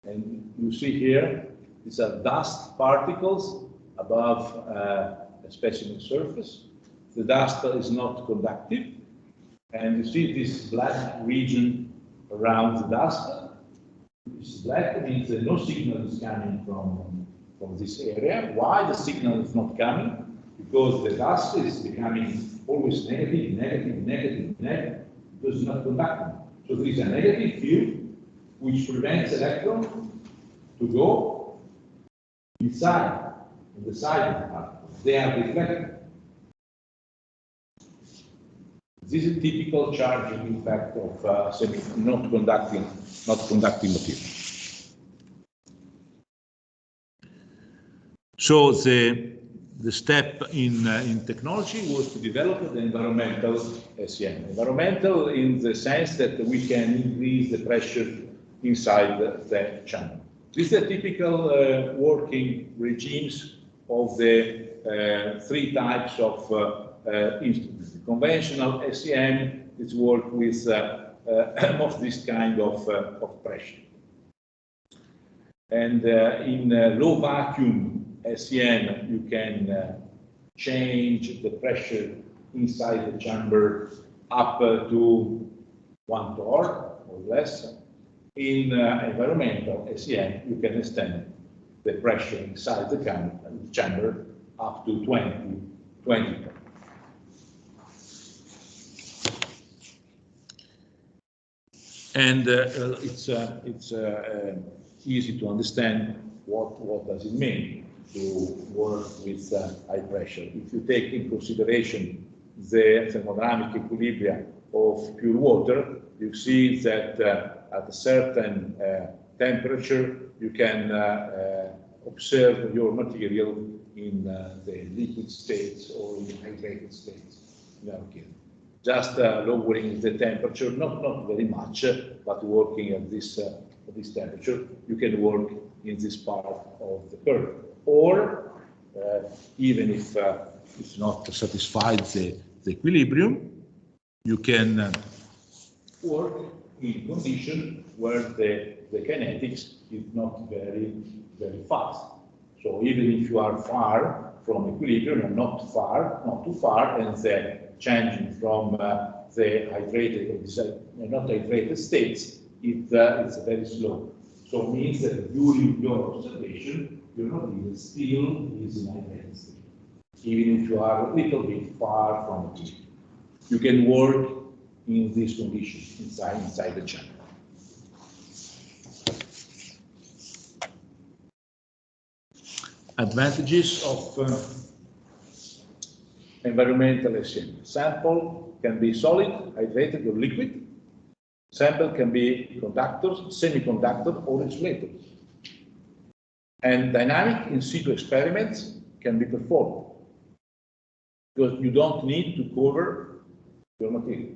And you see here, these are dust particles above a specimen surface. The dust is not conductive. And you see this black region around the dust. This black means that no signal is coming from this area. Why the signal is not coming? Because the dust is becoming always negative, because it's not conducting. So there is a negative field which prevents electrons to go inside, in the side of the particle. They are deflected. This is a typical charging effect of not conducting material. So the step in technology was to develop the environmental SEM. Environmental in the sense that we can increase the pressure inside the chamber. These are typical working regimes of the three types of instruments. The conventional SEM is work with most this kind of pressure. And in low vacuum SEM, you can change the pressure inside the chamber up to 1 torr or less. In environmental SEM, you can extend the pressure inside the chamber up to 20 torr. And it's easy to understand what does it mean to work with high pressure. If you take in consideration the thermodynamic equilibrium of pure water, you see that at a certain temperature, you can observe your material in the liquid states or in hydrated states. In our case, just lowering the temperature, not very much, but working at this temperature, you can work in this part of the curve. Or even if it's not satisfied the equilibrium, you can work in condition where the kinetics is not very fast. So even if you are far from equilibrium, and not too far, and the changing from the hydrated or not hydrated states, it's very slow. So it means that during your observation, your material still is in hydrated state, even if you are a little bit far from equilibrium. You can work in this condition inside the chamber. Advantages of environmental SEM. Sample can be solid, hydrated, or liquid. Sample can be conductors, semiconductor, or insulators. And dynamic in situ experiments can be performed because you don't need to cover your material.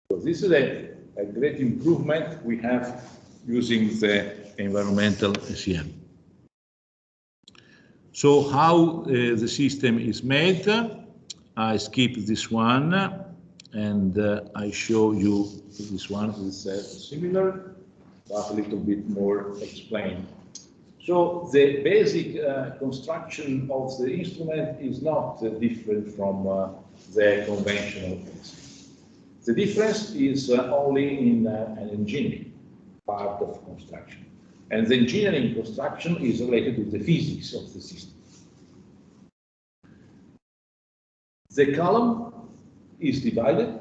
So this is a great improvement we have using the environmental SEM. So how the system is made, I skip this one and I show you this one is similar, but a little bit more explained. So the basic construction of the instrument is not different from the conventional case. The difference is only in an engineering part of construction. And the engineering construction is related to the physics of the system. The column is divided,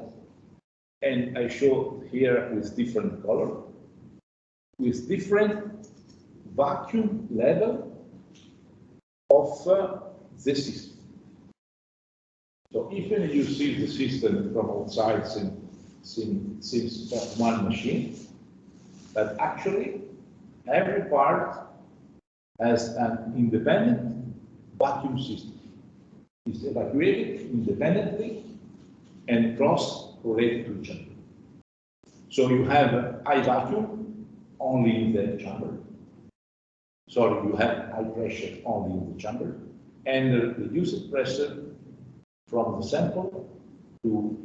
and I show here with different color, with different vacuum level of the system. So even you see the system from outside since just one machine, but actually every part has an independent vacuum system. It's evacuated independently and cross-correlated to each other. So you have high vacuum only in the chamber. Sorry, you have high pressure only in the chamber, and reduced pressure from the sample to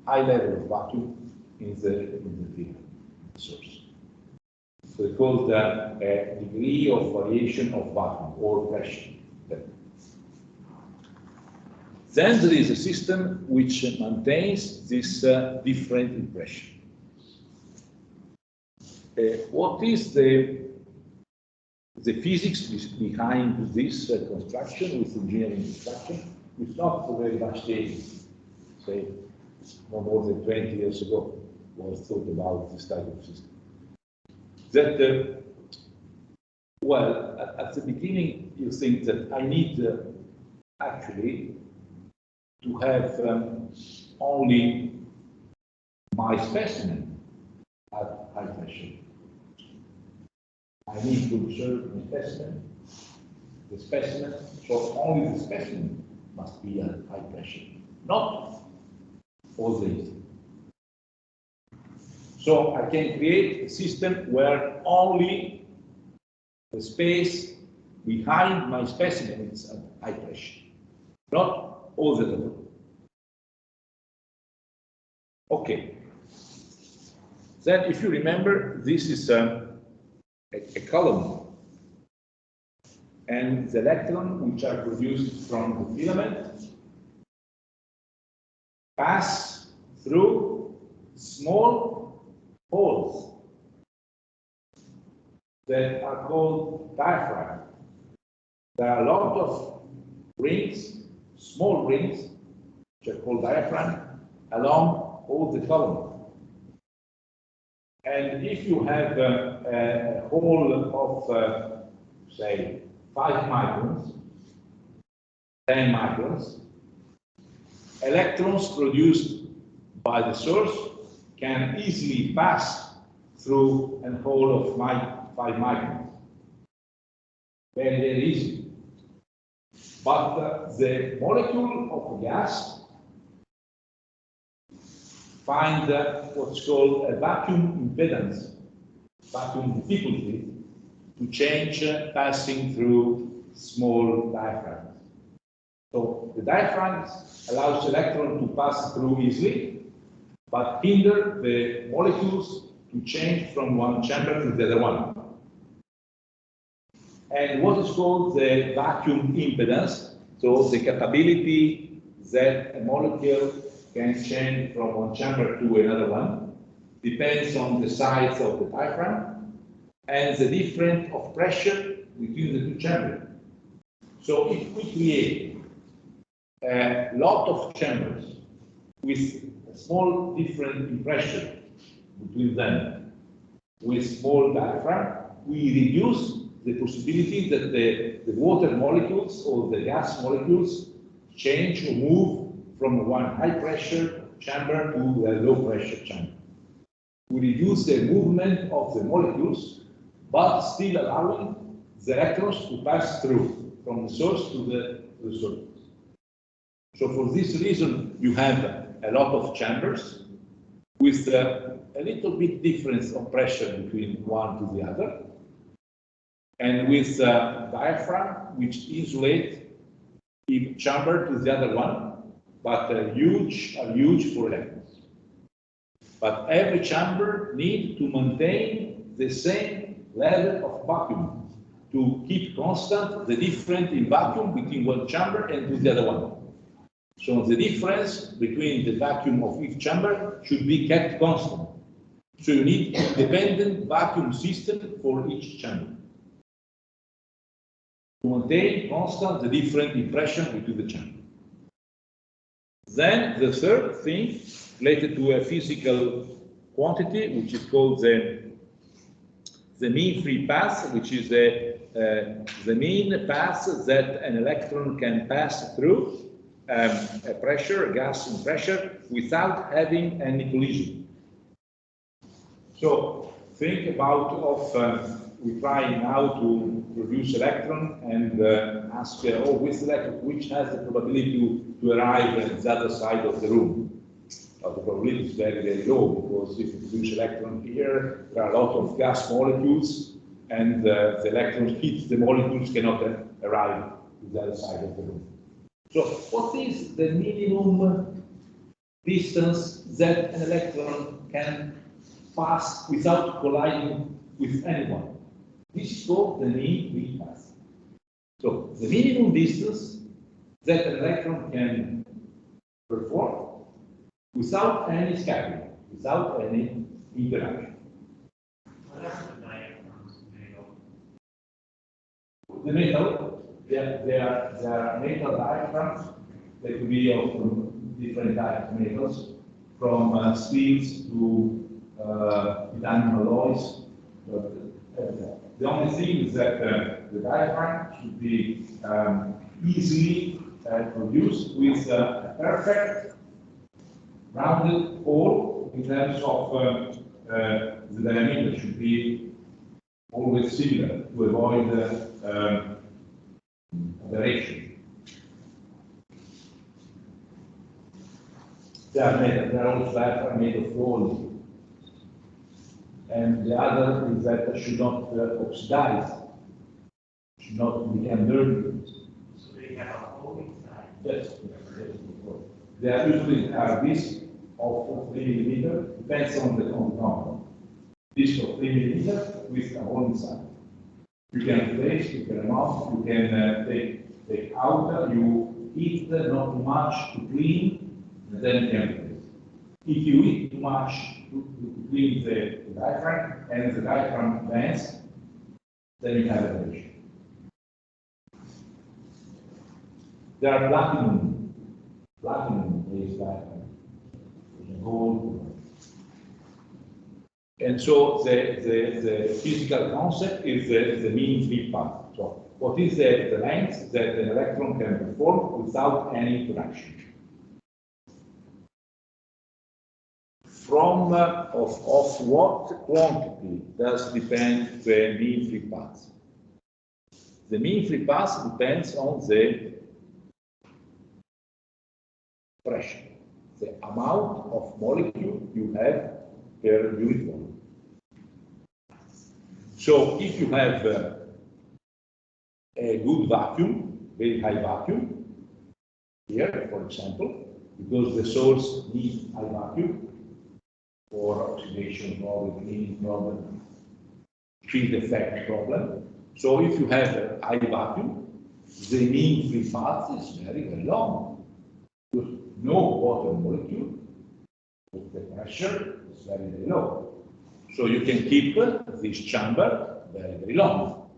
high level of vacuum in the field source. So it's called a degree of variation of vacuum or pressure. Then there is a system which maintains this different impression. What is the physics behind this construction with engineering construction? It's not very much changed. Say, no more than 20 years ago was thought about this type of system. That, well, at the beginning, you think that I need actually to have only my specimen at high pressure. I need to observe the specimen, so only the specimen must be at high pressure, not all these. So I can create a system where only the space behind my specimen is at high pressure, not all the level. Okay. Then, if you remember, this is a column, and the electrons which are produced from the filament pass through small holes that are called diaphragm. There are a lot of rings, small rings, which are called diaphragm, along all the column. And if you have a hole of, say, 5 microns, 10 microns, electrons produced by the source can easily pass through a hole of 5 microns. Very, very easy. But the molecule of gas find what's called a vacuum impedance, vacuum difficulty, to change passing through small diaphragms. So the diaphragms allows electron to pass through easily, but hinder the molecules to change from one chamber to the other one. And what is called the vacuum impedance, so the capability that a molecule can change from one chamber to another one, depends on the size of the diaphragm and the difference of pressure between the two chambers. So if we create a lot of chambers with a small difference in pressure between them, with small diaphragm, we reduce the possibility that the water molecules or the gas molecules change or move from one high pressure chamber to a low pressure chamber. We reduce the movement of the molecules, but still allowing the electrons to pass through from the source to the surface. So for this reason, you have a lot of chambers with a little bit difference of pressure between one to the other, and with a diaphragm which insulate each chamber to the other one, but are huge for electrons. But every chamber needs to maintain the same level of vacuum to keep constant the difference in vacuum between one chamber and to the other one. So the difference between the vacuum of each chamber should be kept constant. So you need an independent vacuum system for each chamber to maintain constant the difference in pressure between the chambers. Then the third thing related to a physical quantity, which is called the mean free path, which is the mean path that an electron can pass through a pressure, a gas in pressure, without having any collision. So think about we try now to produce electron and ask, which electron, which has the probability to arrive at the other side of the room. But the probability is very, very low, because if you produce electron here, there are a lot of gas molecules, and the electrons hit the molecules, cannot arrive to the other side of the room. So what is the minimum distance that an electron can pass without colliding with anyone? This is called the mean free path. So the minimum distance that an electron can perform without any scattering, without any interaction. The metal, there are metal diaphragms that could be of different types of metals, from steels to titanium alloys. The only thing is that the diaphragm should be easily produced with a perfect rounded hole in terms of the diameter should be always similar to avoid aberration. They are also made of gold. And the other is that they should not oxidize, should not become dirty. So they have a hole inside? Yes. They are usually this of 3 millimeter, depends on the compound. This of 3 millimeter with a hole inside. You can place, you can remove, you can take out, you heat not too much to clean, and then you can place. If you heat too much to clean the diaphragm and the diaphragm bends, then you have aberration. There are platinum-based diaphragm, gold. And so the physical concept is the mean free path. So what is the length that an electron can perform without any interaction? From of what quantity does depend the mean free path? The mean free path depends on the pressure, the amount of molecule you have per unit volume. So if you have a good vacuum, very high vacuum, here, for example, because the source needs high vacuum, or oxidation problem, cleaning problem, field effect problem. So if you have a high vacuum, the mean free path is very, very long. With no water molecule, the pressure is very, very low. So you can keep this chamber very, very long.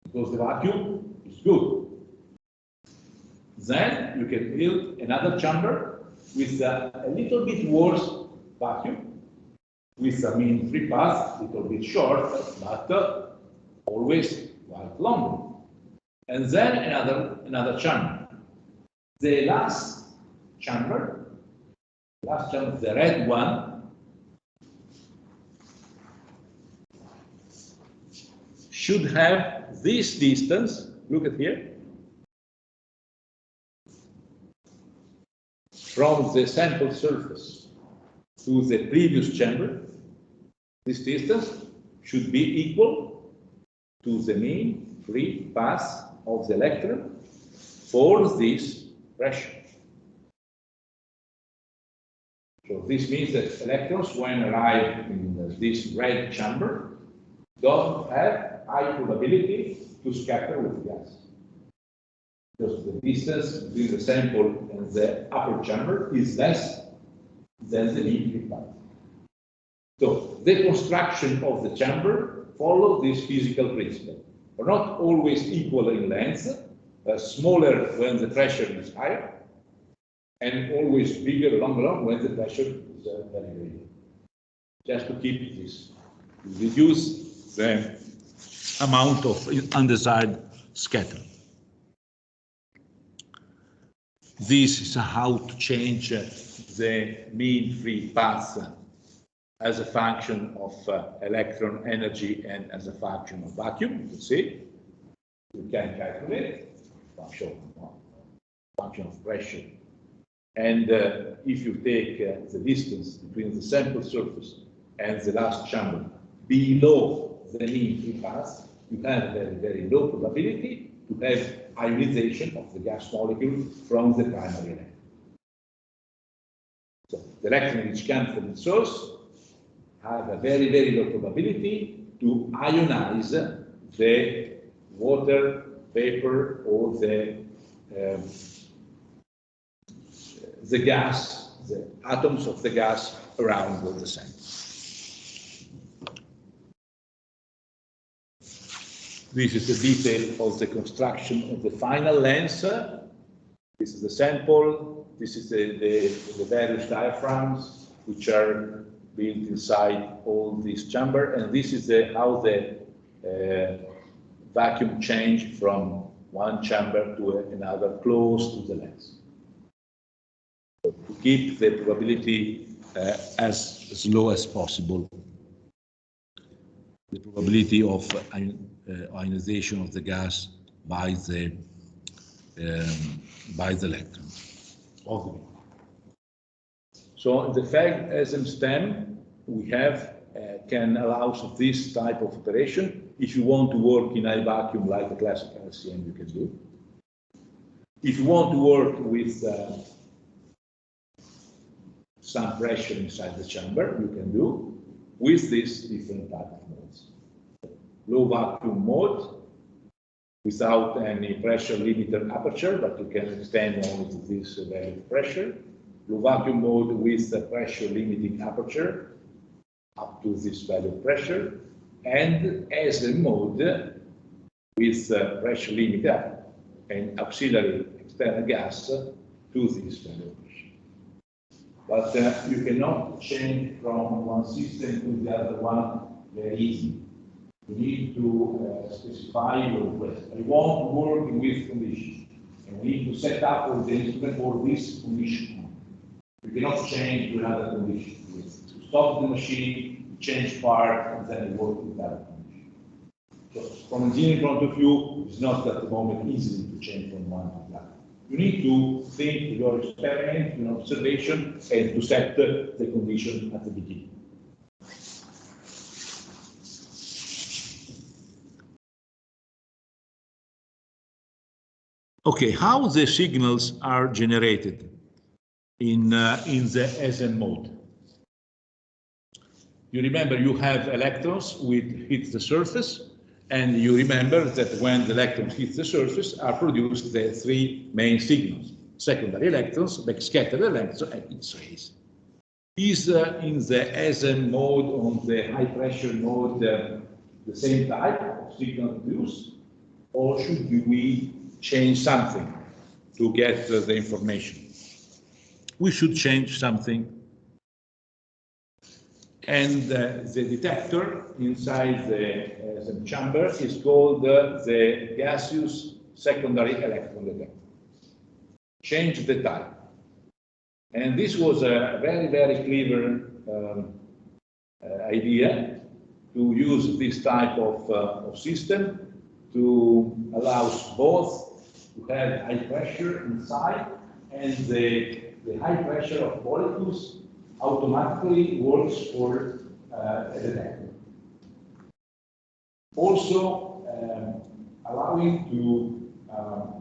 Because the vacuum is good. Then you can build another chamber with a little bit worse vacuum, with a mean free path, a little bit short, but always quite long. And then another chamber. The last chamber, the red one, should have this distance, look at here, from the sample surface to the previous chamber. This distance should be equal to the mean free path of the electron for this pressure. So this means that electrons, when arrive in this red chamber, don't have high probability to scatter with gas. Because the distance between the sample and the upper chamber is less than the mean free path. So the construction of the chamber follows this physical principle. Are not always equal in length, smaller when the pressure is higher, and always bigger, longer when the pressure is very, very low. Just to keep this, to reduce the amount of undesired scattering. This is how to change the mean free path as a function of electron energy and as a function of vacuum. You can see, you can calculate function of pressure. And if you take the distance between the sample surface and the last chamber below the mean free path, you have very, very low probability to have ionization of the gas molecule from the primary electron. So the electron which comes from the source have a very, very low probability to ionize the water, vapor, or the gas, the atoms of the gas around the sample. This is the detail of the construction of the final lens. This is the sample. This is the various diaphragms which are built inside all this chamber, and this is how the vacuum change from one chamber to another close to the lens. So to keep the probability as low as possible, the probability of ionization of the gas by the electron. So the FEG stem we have can allow this type of operation. If you want to work in high vacuum like a classical LCM, you can do. If you want to work with some pressure inside the chamber, you can do with this different type of modes. Low vacuum mode without any pressure limiter aperture, but you can extend only to this value of pressure. Low vacuum mode with a pressure limiting aperture up to this value of pressure, and as a mode with pressure limiter and auxiliary external gas to this value of pressure. But you cannot change from one system to the other one very easily. You need to specify your request. I want to work with conditions, and we need to set up all the instrument for this condition. You cannot change to another condition. To stop the machine, change part, and then work with that condition. So from an engineering point of view, it's not at the moment easy to change from one to the other. You need to think your experiment, your observation, and to set the condition at the beginning. Okay, how the signals are generated in the SM mode. You remember you have electrons which hit the surface, and you remember that when the electrons hit the surface are produced the three main signals: secondary electrons, backscattered electrons, and X-rays. Is in the SM mode, on the high pressure mode, the same type of signal produced, or should we change something to get the information? We should change something. And the detector inside the chamber is called the gaseous secondary electron detector. Change the type. And this was a very, very clever idea to use this type of system to allow both to have high pressure inside, and the high pressure of molecules automatically works for a detector. Also allowing to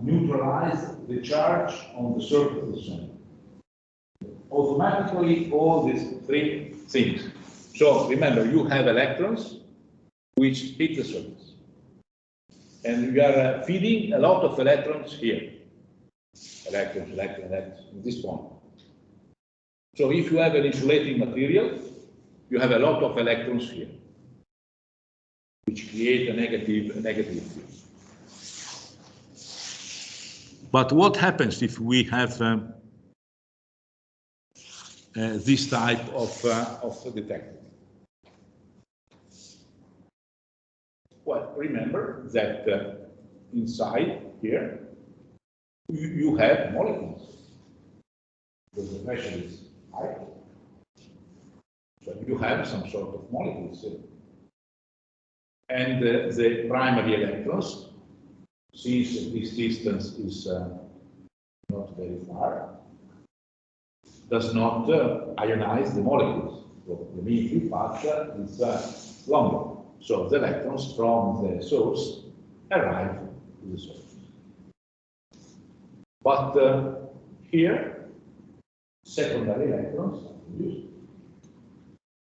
neutralize the charge on the surface of the cell. Automatically all these three things. So remember, you have electrons which hit the surface. And you are feeding a lot of electrons here. Electrons, at this point. So if you have an insulating material, you have a lot of electrons here, which create a negative field. But what happens if we have this type of detector? Well, remember that inside here, you have molecules. Because the pressure is high. So you have some sort of molecules here. And the primary electrons, since this distance is not very far, does not ionize the molecules. So the mean free path is longer. So the electrons from the source arrive to the source. But here, secondary electrons are produced.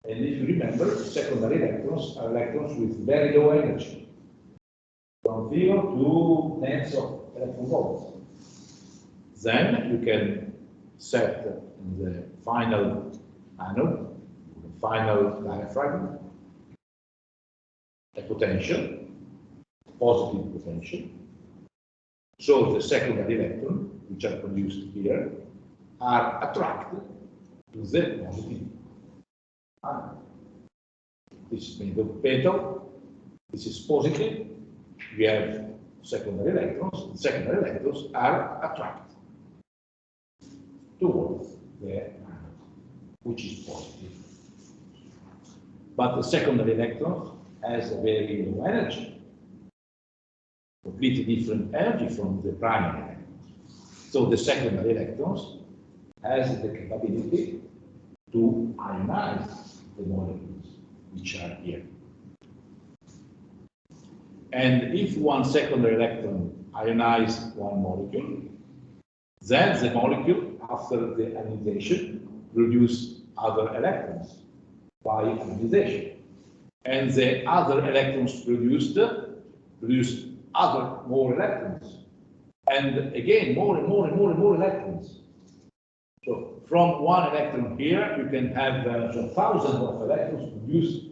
And if you remember, secondary electrons are electrons with very low energy, from 0 to tens of electron volts. Then you can set in the final anode, the final diaphragm, a potential, positive potential. So the secondary electrons, which are produced here, are attracted to the positive anode. This is made of metal, this is positive, we have secondary electrons. The secondary electrons are attracted towards the anode, which is positive. But the secondary electron has a very low energy, completely different energy from the primary electrons. So the secondary electrons has the capability to ionize the molecules which are here. And if one secondary electron ionizes one molecule, then the molecule, after the ionization, produces other electrons by ionization. And the other electrons produced produce more electrons. And again, more and more and more and more electrons. So from one electron here, you can have thousands of electrons produced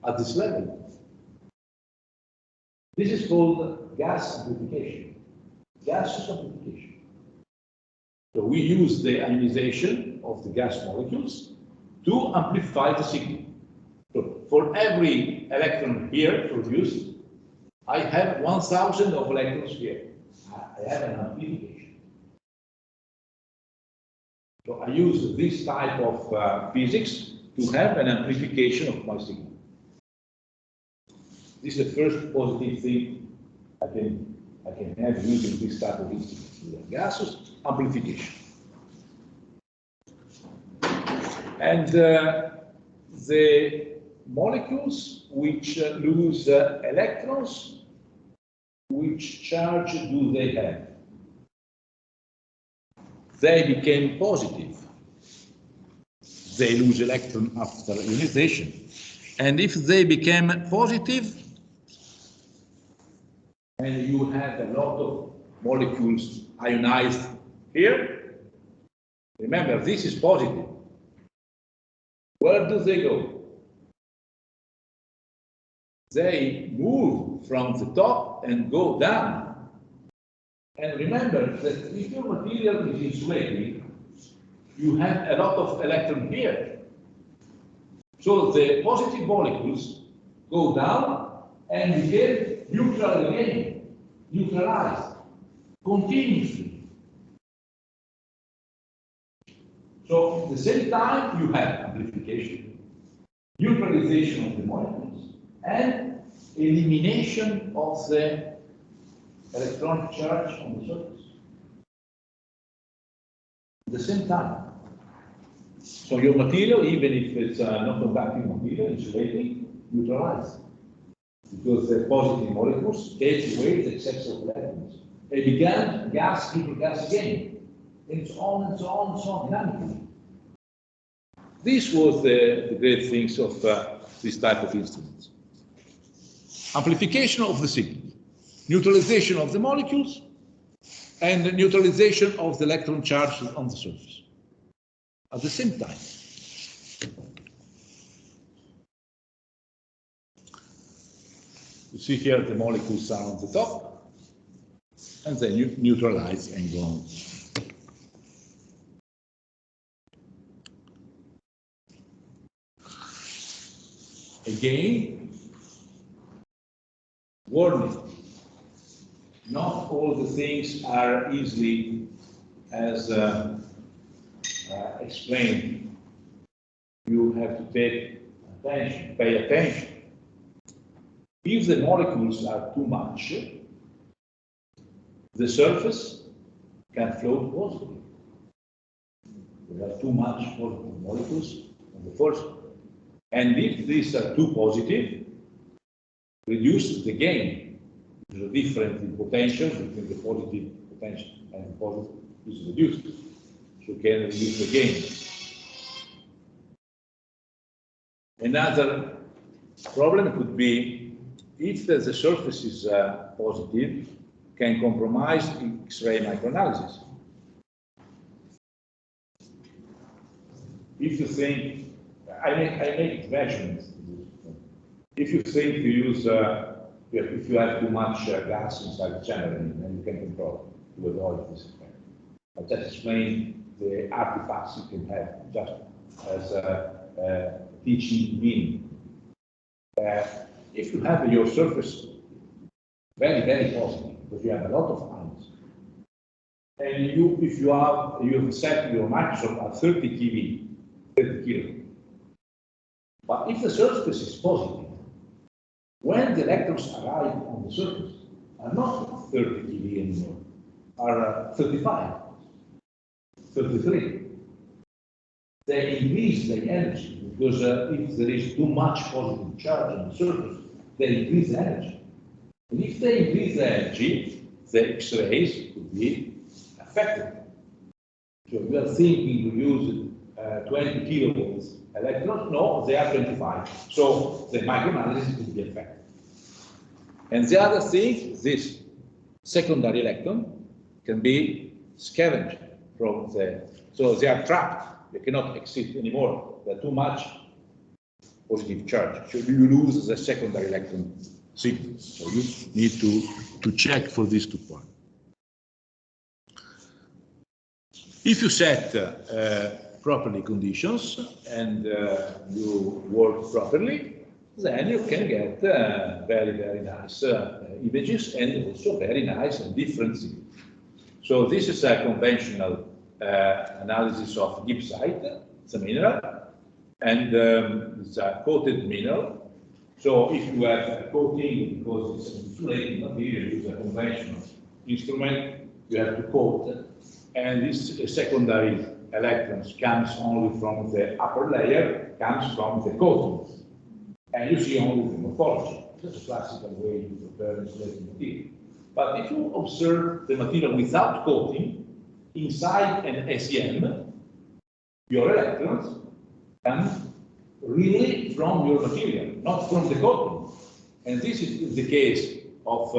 at this level. This is called gas amplification, gaseous amplification. So we use the ionization of the gas molecules to amplify the signal. So for every electron here produced, I have 1,000 of electrons here. I have an amplification. So I use this type of physics to have an amplification of my signal. This is the first positive thing I can have using this type of instrument, gaseous amplification. And the molecules which lose electrons, which charge do they have? They became positive. they lose electron after ionization. And if they became positive, and you have a lot of molecules ionized here, remember this is positive. Where do they go? They move from the top and go down. And remember that if your material is insulating, you have a lot of electron here. So the positive molecules go down and become neutral again, neutralized continuously. So at the same time, you have amplification, neutralization of the molecules, and elimination of the electronic charge on the surface. At the same time. So your material, even if it's not conducting material, insulating, neutralized. Because the positive molecules take away the excess of electrons. They become gas, equal gas again. And so on and so on and so on, dynamically. This was the great things of this type of instruments. Amplification of the signal, neutralization of the molecules, and neutralization of the electron charges on the surface at the same time. You see here the molecules are on the top, and then neutralize and go on. Again, warning, not all the things are easily as explained. You have to take attention, pay attention. If the molecules are too much, the surface can float positively. There are too much positive molecules on the first. And if these are too positive, reduce the gain. There's a difference in potential between the positive potential and the positive is reduced. So you can reduce the gain. Another problem could be if the surface is positive, can compromise X-ray microanalysis. If you think, I make measurements. If you think you use, if you have too much gas inside the chamber, then you can control to avoid this effect. I'll just explain the artifacts you can have just as a teaching beam. If you have your surface very, very positive, because you have a lot of ions, and if you have set your microscope at 30 keV, 30 kilo. But if the surface is positive, when the electrons arrive on the surface, are not 30 keV anymore, are 35, 33. They increase the energy because if there is too much positive charge on the surface, they increase the energy. And if they increase the energy, the X-rays could be affected. So we are thinking to use 20 kilovolts electrons. No, they are 25. So the microanalysis could be affected. And the other thing, this secondary electron can be scavenged from the, so they are trapped. They cannot exist anymore. They're too much positive charge. So you lose the secondary electron signal. So you need to check for these 2 points. If you set properly conditions and you work properly, then you can get very, very nice images and also very nice and different signals. So this is a conventional analysis of gibbsite. It's a mineral, and it's a coated mineral. So if you have a coating, because it's an insulating material, it's a conventional instrument, you have to coat, and this secondary electrons comes only from the upper layer, comes from the coatings, and you see only the morphology. That's a classical way to prepare insulating material. But if you observe the material without coating, inside an SEM, your electrons come really from your material, not from the coating. And this is the case of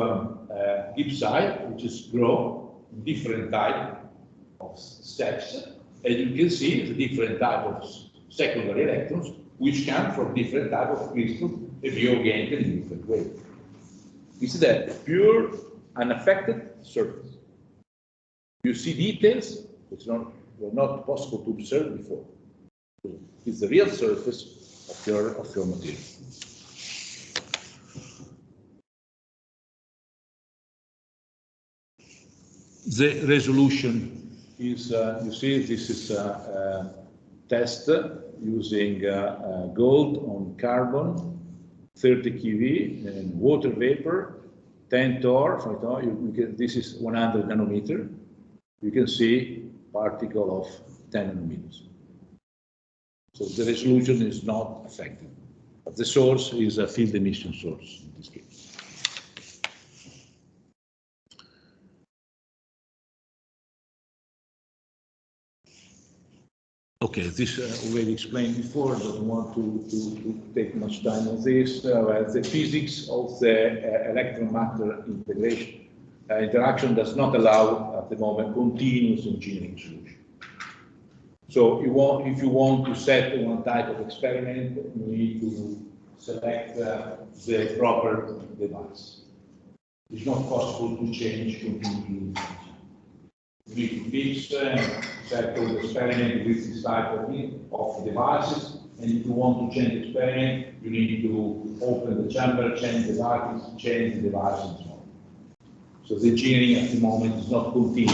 gibbsite, which is grown different type of steps, and you can see the different type of secondary electrons which come from different type of crystal and be oriented in different way. This is a pure, unaffected surface. You see details which were not possible to observe before. It's the real surface of your material. The resolution is, you see, this is a test using gold on carbon, 30 keV, and water vapor, 10 torr. This is 100 nanometer. You can see particle of 10 nanometers. So the resolution is not affected. But the source is a field emission source in this case. Okay, this already explained before. I don't want to take much time on this. The physics of the electron-matter interaction does not allow at the moment continuous engineering solution. So if you want to set one type of experiment, you need to select the proper device. It's not possible to change continuously. You need to fix set the experiment with this type of devices, and if you want to change the experiment, you need to open the chamber, change the device, and so on. So the engineering at the moment is not continuous.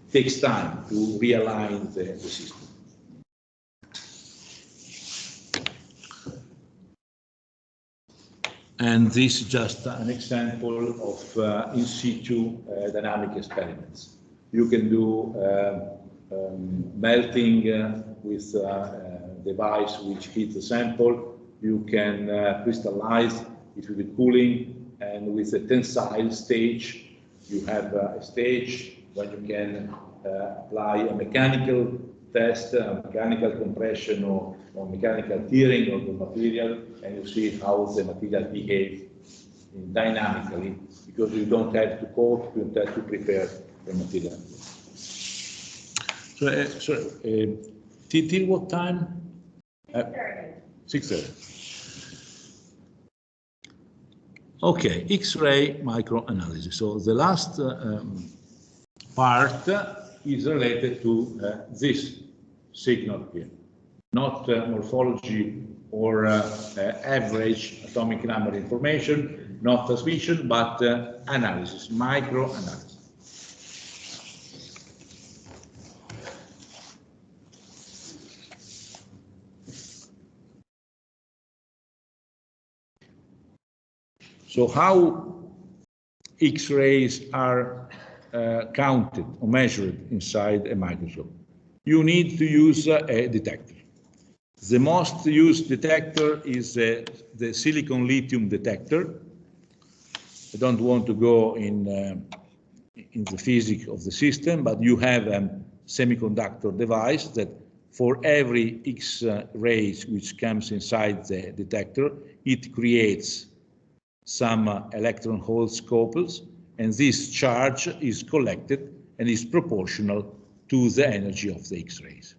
It takes time to realign the system. And this is just an example of in situ dynamic experiments. You can do melting with a device which heats the sample. You can crystallize if you do cooling, and with a tensile stage, you have a stage when you can apply a mechanical test, a mechanical compression or mechanical tearing of the material, and you see how the material behaves dynamically, because you don't have to coat, you don't have to prepare the material. So, till what time? 6:30. Okay, X-ray microanalysis. So the last part is related to this signal here, not morphology or average atomic number information, not transmission, but analysis, microanalysis. So how X-rays are counted or measured inside a microscope? You need to use a detector. The most used detector is the silicon lithium detector. I don't want to go in the physics of the system, but you have a semiconductor device that for every X-rays which comes inside the detector, it creates some electron hole scooples, and this charge is collected and is proportional to the energy of the X-rays.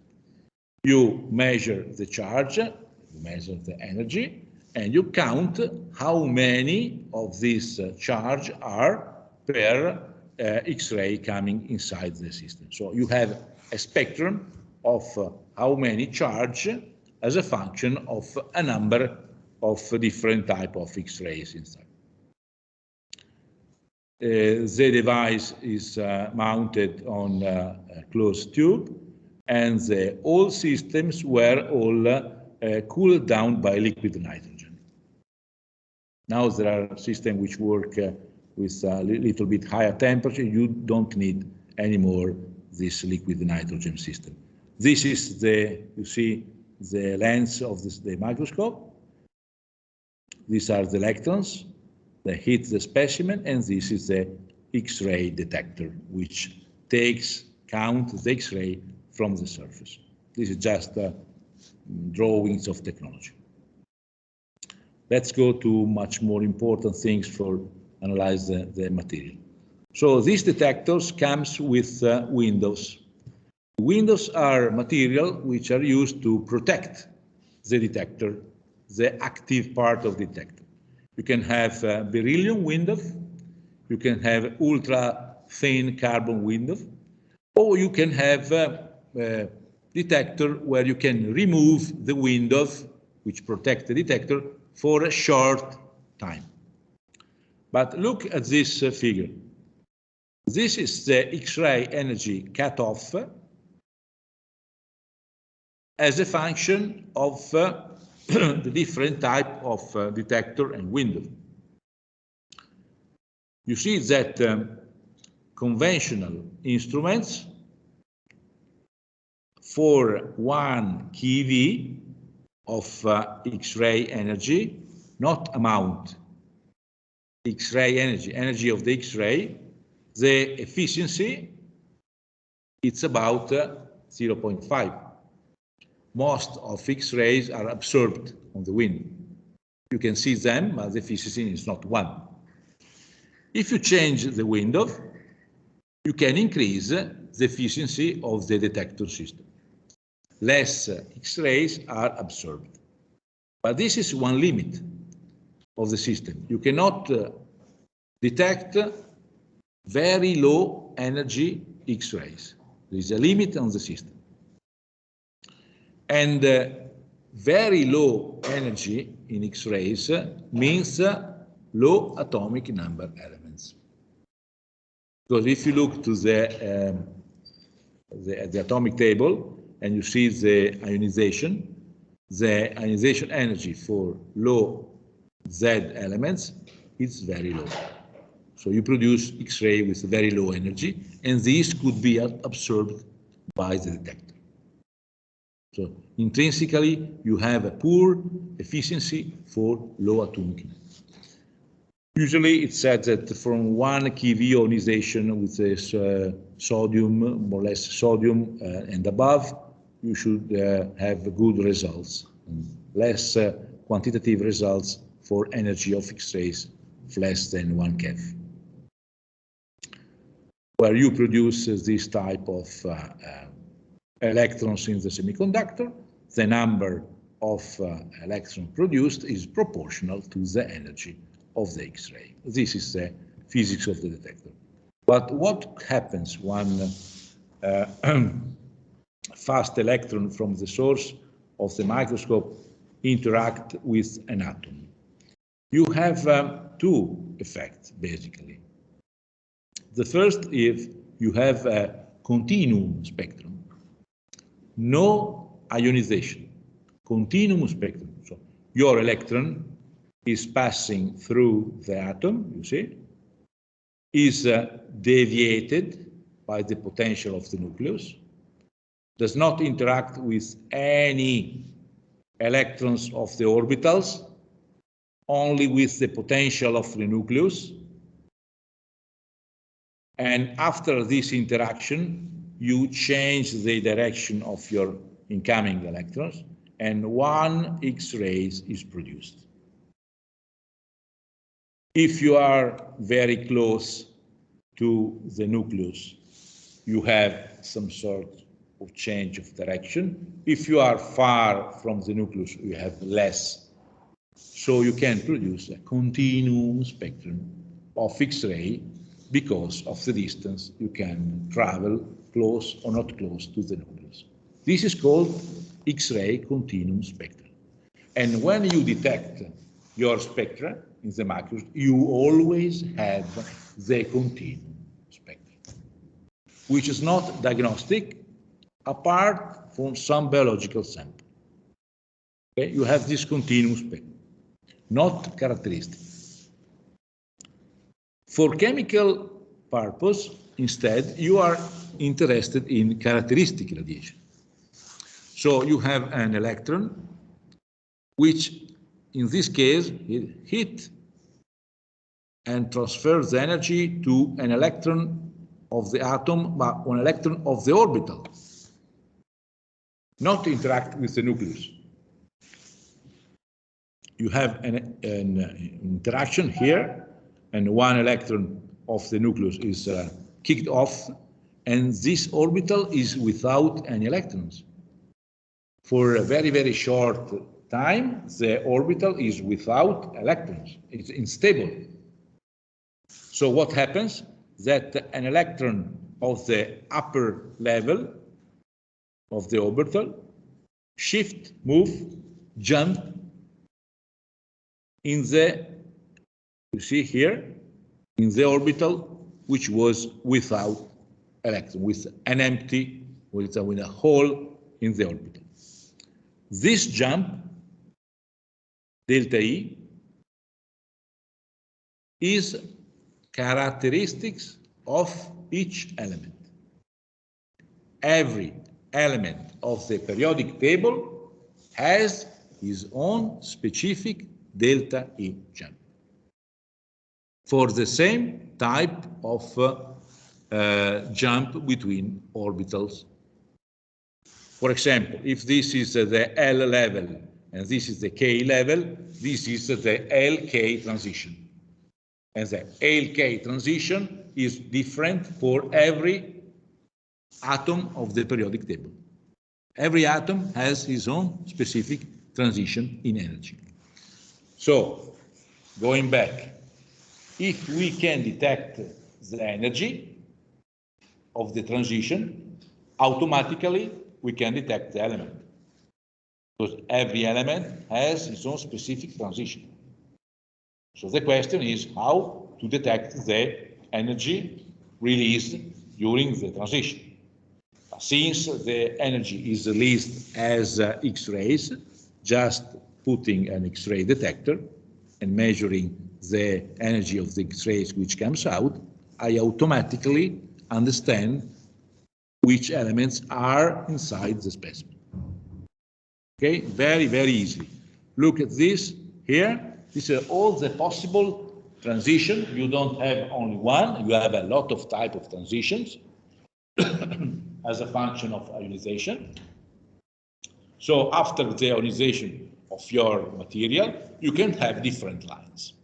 You measure the charge, you measure the energy, and you count how many of this charge are per X-ray coming inside the system. So you have a spectrum of how many charge as a function of a number of different type of X-rays inside. The device is mounted on a closed tube, and all systems were all cooled down by liquid nitrogen. Now there are systems which work with a little bit higher temperature. You don't need anymore this liquid nitrogen system. This is you see the lens of the microscope. These are the electrons that hit the specimen, and this is the X-ray detector, which count the X-ray from the surface. This is just drawings of technology. Let's go to much more important things for analyze the material. So these detectors comes with windows. Windows are material which are used to protect the detector, the active part of the detector. You can have beryllium window, you can have ultra thin carbon window, or you can have a detector where you can remove the window which protect the detector for a short time. But look at this figure. This is the X-ray energy cutoff as a function of the different type of detector and window. You see that conventional instruments for 1 keV of X-ray energy, not amount, X-ray energy, energy of the X-ray, the efficiency, it's about 0.5. Most of X-rays are absorbed on the window. You can see them, but the efficiency is not 1. If you change the window, you can increase the efficiency of the detector system. Less X-rays are absorbed. But this is one limit of the system. You cannot detect very low energy X-rays. There is a limit on the system. And very low energy in X-rays means low atomic number elements. Because if you look to the atomic table and you see the ionization energy for low Z elements is very low. So you produce X-ray with very low energy, and this could be absorbed by the detector. So intrinsically, you have a poor efficiency for low atomic number. Usually it's said that from 1 keV ionization with this sodium, more or less sodium and above, you should have good results, less quantitative results for energy of X-rays less than 1 keV. Where you produce this type of electrons in the semiconductor, the number of electrons produced is proportional to the energy of the X-ray. This is the physics of the detector. But what happens when fast electron from the source of the microscope interact with an atom? You have 2 effects, basically. The first is you have a continuum spectrum, no ionization, continuum spectrum. So your electron is passing through the atom, you see, is deviated by the potential of the nucleus, does not interact with any electrons of the orbitals, only with the potential of the nucleus. And after this interaction, you change the direction of your incoming electrons, and 1 X-ray is produced. If you are very close to the nucleus, you have some sort of change of direction. If you are far from the nucleus, you have less. So you can produce a continuum spectrum of X-ray because of the distance you can travel close or not close to the nucleus. This is called X-ray continuum spectrum. And when you detect your spectra in the microscope, you always have the continuum spectrum, which is not diagnostic apart from some biological sample. Okay? You have this continuum spectrum, not characteristic. For chemical purpose, instead, you are interested in characteristic radiation. So you have an electron, which in this case hit and transfers the energy to an electron of the atom, but an electron of the orbital, not interact with the nucleus. you have an interaction here, and one electron of the nucleus is kicked off, and this orbital is without any electrons. For a very, very short time, the orbital is without electrons. It's unstable. So what happens? That an electron of the upper level of the orbital shift, move, jump in the, you see here, in the orbital which was without electron, with an empty, with a hole in the orbital. This jump, delta E, is characteristics of each element. Every element of the periodic table has his own specific delta E jump for the same type of jump between orbitals. For example, if this is the L level and this is the K level, this is the LK transition. And the LK transition is different for every atom of the periodic table. Every atom has its own specific transition in energy. So, going back, if we can detect the energy of the transition, automatically we can detect the element. Because every element has its own specific transition. So the question is how to detect the energy released during the transition. Since the energy is released as X-rays, just putting an X-ray detector and measuring the energy of the X-rays which comes out, I automatically understand which elements are inside the specimen. Okay, very, very easy. Look at this here. These are all the possible transitions. You don't have only one, you have a lot of type of transitions as a function of ionization. So after the ionization of your material, you can have different lines.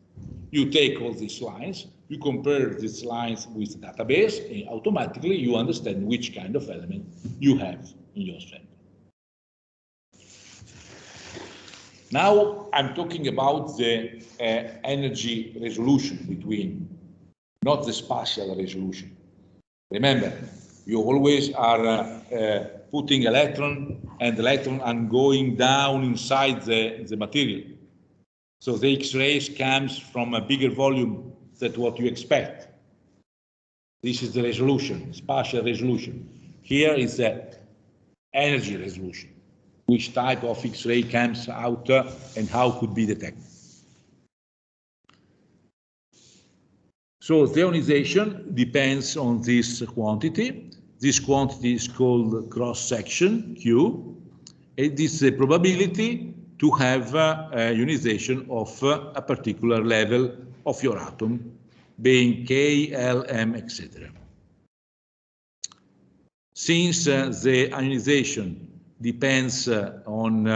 You take all these lines, you compare these lines with the database, and automatically you understand which kind of element you have in your sample. Now I'm talking about the energy resolution between, not the spatial resolution. Remember, you always are putting electron and electron and going down inside the material. So the X-rays comes from a bigger volume than what you expect. This is the resolution, spatial resolution. Here is the energy resolution. Which type of X-ray comes out and how could be detected. So the ionization depends on this quantity. This quantity is called cross-section, Q. It is the probability to have ionization of a particular level of your atom, being K, L, M, etc. Since the ionization depends on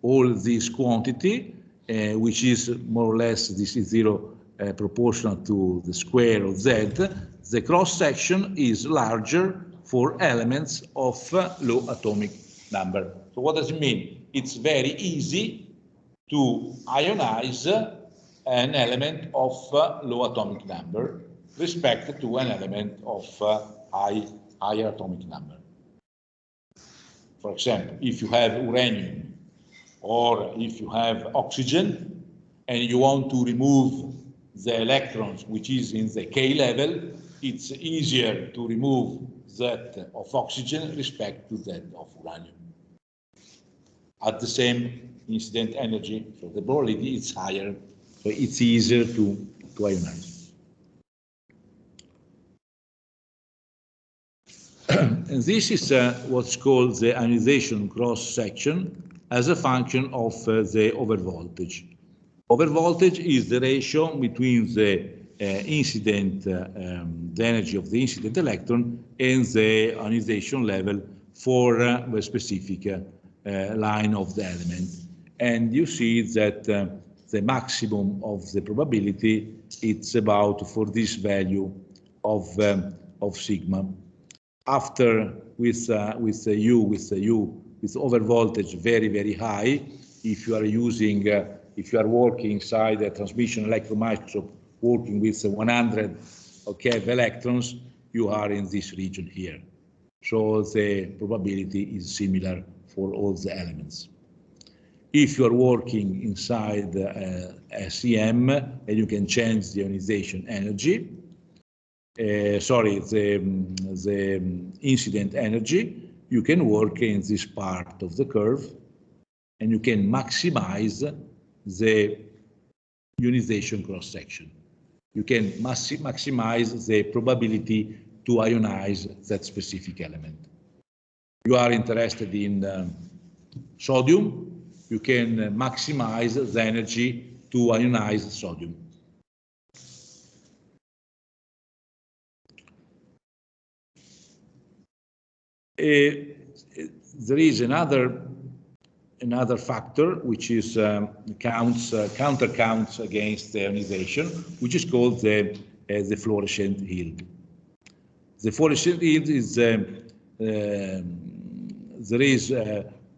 all this quantity, which is more or less, this is zero proportional to the square of Z, the cross-section is larger for elements of low atomic number. So what does it mean? It's very easy to ionize an element of low atomic number respect to an element of higher atomic number. For example, if you have uranium or if you have oxygen and you want to remove the electrons which is in the K level, it's easier to remove that of oxygen respect to that of uranium. At the same incident energy, so the probability is higher, so it's easier to ionize. And this is what's called the ionization cross-section as a function of the overvoltage. Overvoltage is the ratio between the incident, the energy of the incident electron and the ionization level for the specific line of the element. and you see that the maximum of the probability it's about for this value of sigma. After with over voltage very high, if you are using if you are working inside a transmission electron microscope working with 100 keV electrons, you are in this region here. So the probability is similar for all the elements. If you are working inside SEM, and you can change the ionization energy, the incident energy, you can work in this part of the curve, and you can maximize the ionization cross-section. You can maximize the probability to ionize that specific element. You are interested in sodium, you can maximize the energy to ionize sodium. There is another factor which is countercounts against the ionization, which is called the fluorescent yield. The fluorescent yield is there is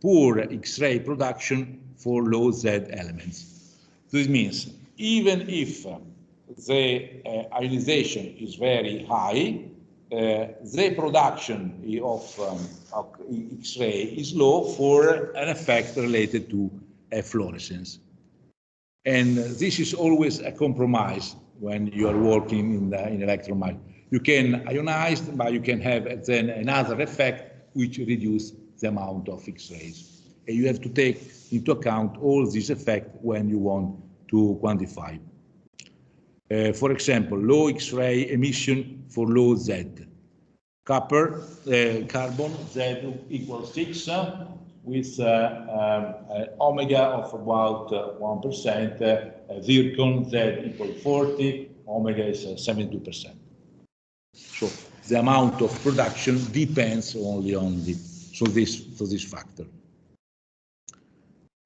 poor X-ray production for low Z elements. This means even if the ionization is very high, the production of X-ray is low for an effect related to fluorescence. And this is always a compromise when you are working in electron microscopy. You can ionize, but you can have then another effect which reduces the amount of X-rays. And you have to take into account all these effects when you want to quantify. For example, low X-ray emission for low Z. Carbon Z equals 6 with omega of about 1%, zircon Z equals 40, omega is 72%. So the amount of production depends only on this factor.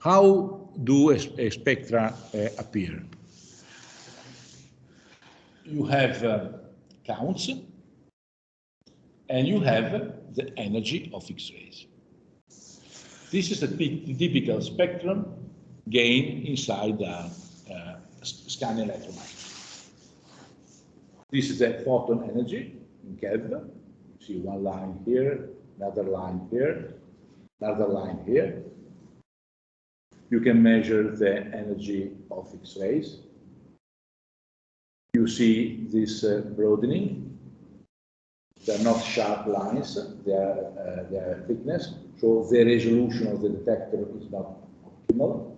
How do a spectra appear? You have counts, and you have the energy of X-rays. This is a typical spectrum gained inside the scanning electron microscope. This is the photon energy in keV. You see one line here, another line here, another line here. You can measure the energy of X-rays. You see this broadening. They are not sharp lines, they are thickness, so the resolution of the detector is not optimal.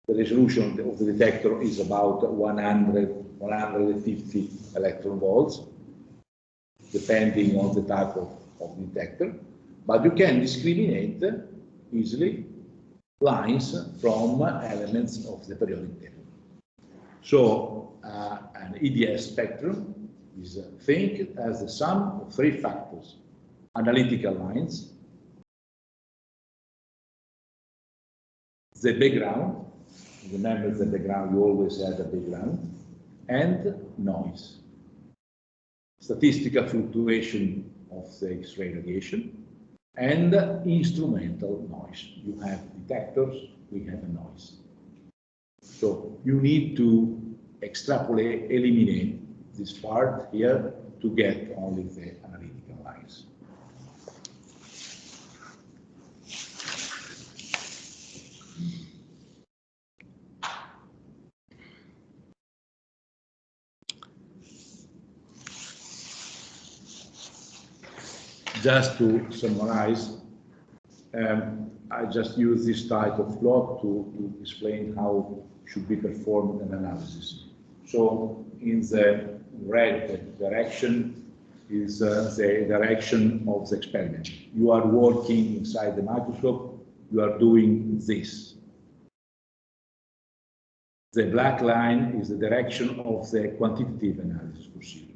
The resolution of the detector is about 150 electron volts, depending on the type of detector. But you can discriminate easily lines from elements of the periodic table. So an EDS spectrum is think as the sum of three factors: analytical lines, the background, remember the background, you always have a background, and noise. Statistical fluctuation of the X-ray radiation, and instrumental noise. You have detectors, we have a noise. So you need to extrapolate, eliminate this part here to get only the analytical lines. Just to summarize, I just use this type of plot to explain how should be performed an analysis. So in the red direction is the direction of the experiment. You are working inside the microscope, you are doing this. The black line is the direction of the quantitative analysis procedure.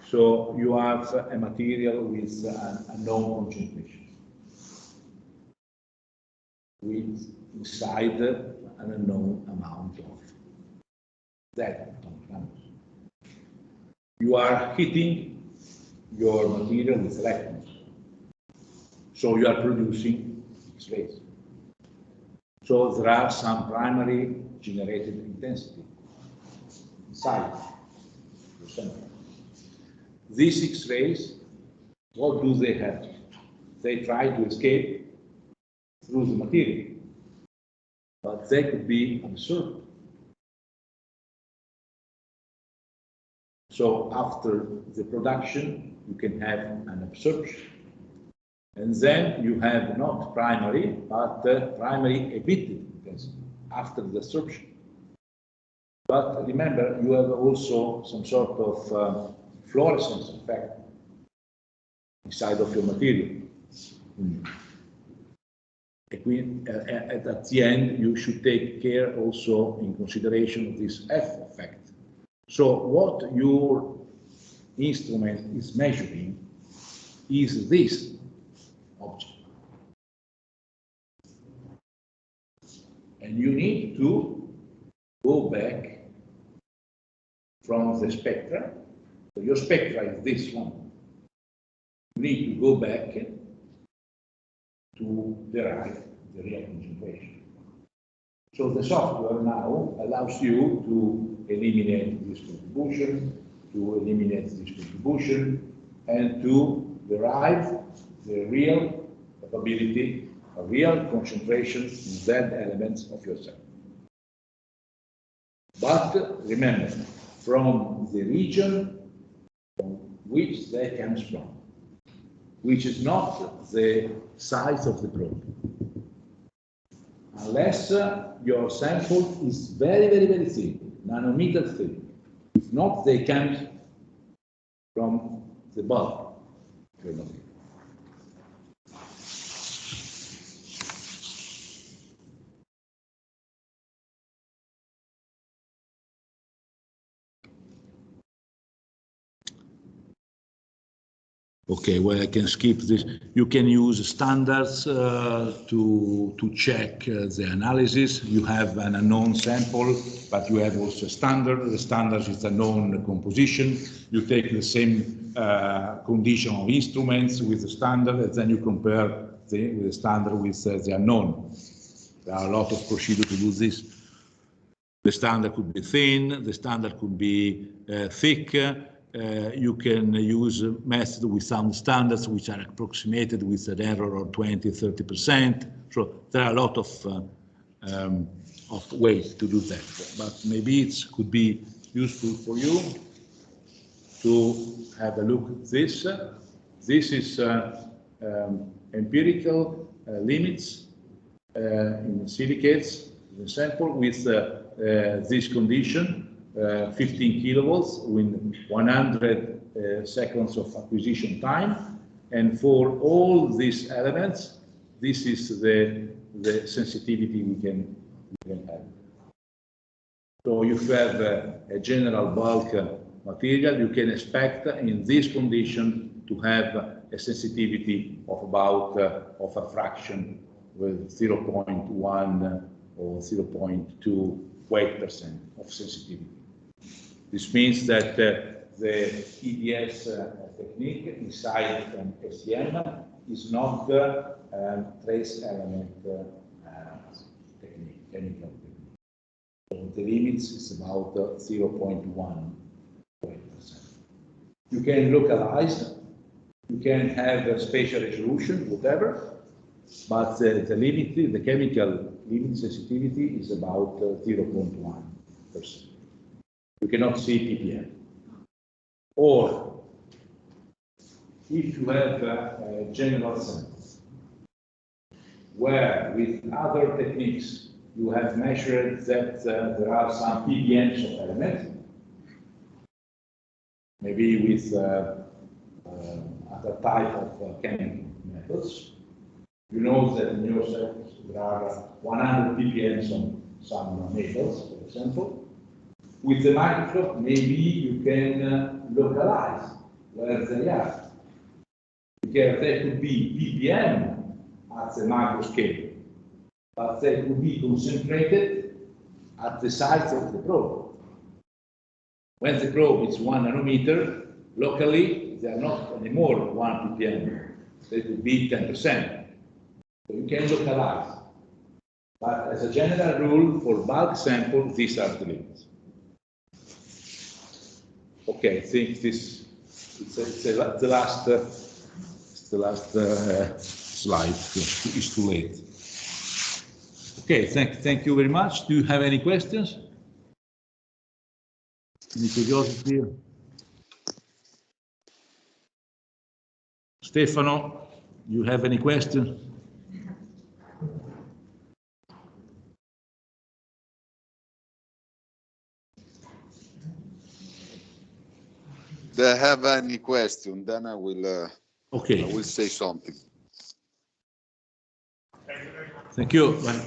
So you have a material with a known concentration. with inside an unknown amount of that atomic numbers. You are heating your material with electrons, so you are producing X-rays. So there are some primary generated intensity inside the sample. These X-rays, what do they have? They try to escape through the material, but they could be absorbed. So after the production, you can have an absorption. And then you have not primary, but primary emitted intensity after the absorption. But remember, you have also some sort of fluorescence effect inside of your material. At the end, you should take care also in consideration of this F effect. So what your instrument is measuring is this object. And you need to go back from the spectra. So your spectra is this one. You need to go back to derive the real concentration. So the software now allows you to eliminate this contribution, and to derive the real capability, a real concentration in Z elements of your cell. But remember, from the region from which they comes from, which is not the size of the probe. Unless your sample is very, very, very thin, nanometer thin. If not, they come from the bulk of your material. Okay, well, I can skip this. You can use standards to check the analysis. You have an unknown sample, but you have also a standard. The standard is a known composition. You take the same condition of instruments with the standard, and then you compare the standard with the unknown. There are a lot of procedures to do this. The standard could be thin, the standard could be thick. You can use a method with some standards which are approximated with an error of 20–30%. So there are a lot of ways to do that. But maybe it could be useful for you to have a look at this. This is empirical limits in silicates, the sample with this condition. 15 kilovolts with 100 seconds of acquisition time, and for all these elements, this is the sensitivity we can have. So if you have a general bulk material, you can expect in this condition to have a sensitivity of about of a fraction with 0.1 or 0.2 weight% of sensitivity. This means that the EDS technique inside an SEM is not trace element technique, chemical technique. So the limits is about 0.1 weight%. You can localize, you can have a spatial resolution, whatever, but the limit, the chemical limit sensitivity is about 0.1%. You cannot see ppm. Or if you have a general sample where with other techniques you have measured that there are some ppms of elements, maybe with other type of chemical methods, you know that in your samples there are 100 ppms on some metals, for example. With the microscope, maybe you can localize where they are. Because there could be ppm at the micro scale, but they could be concentrated at the size of the probe. When the probe is 1 nanometer, locally they are not anymore 1 ppm. They could be 10%. So you can localize. But as a general rule, for bulk sample, these are the limits. Okay, I think this it's the last slide. It's too late. Okay, thank you very much. Do you have any questions? Any curiosity? Stefano, you have any questions? Do I have any question? Then I will. Okay. I will say something. Thank you. Bye.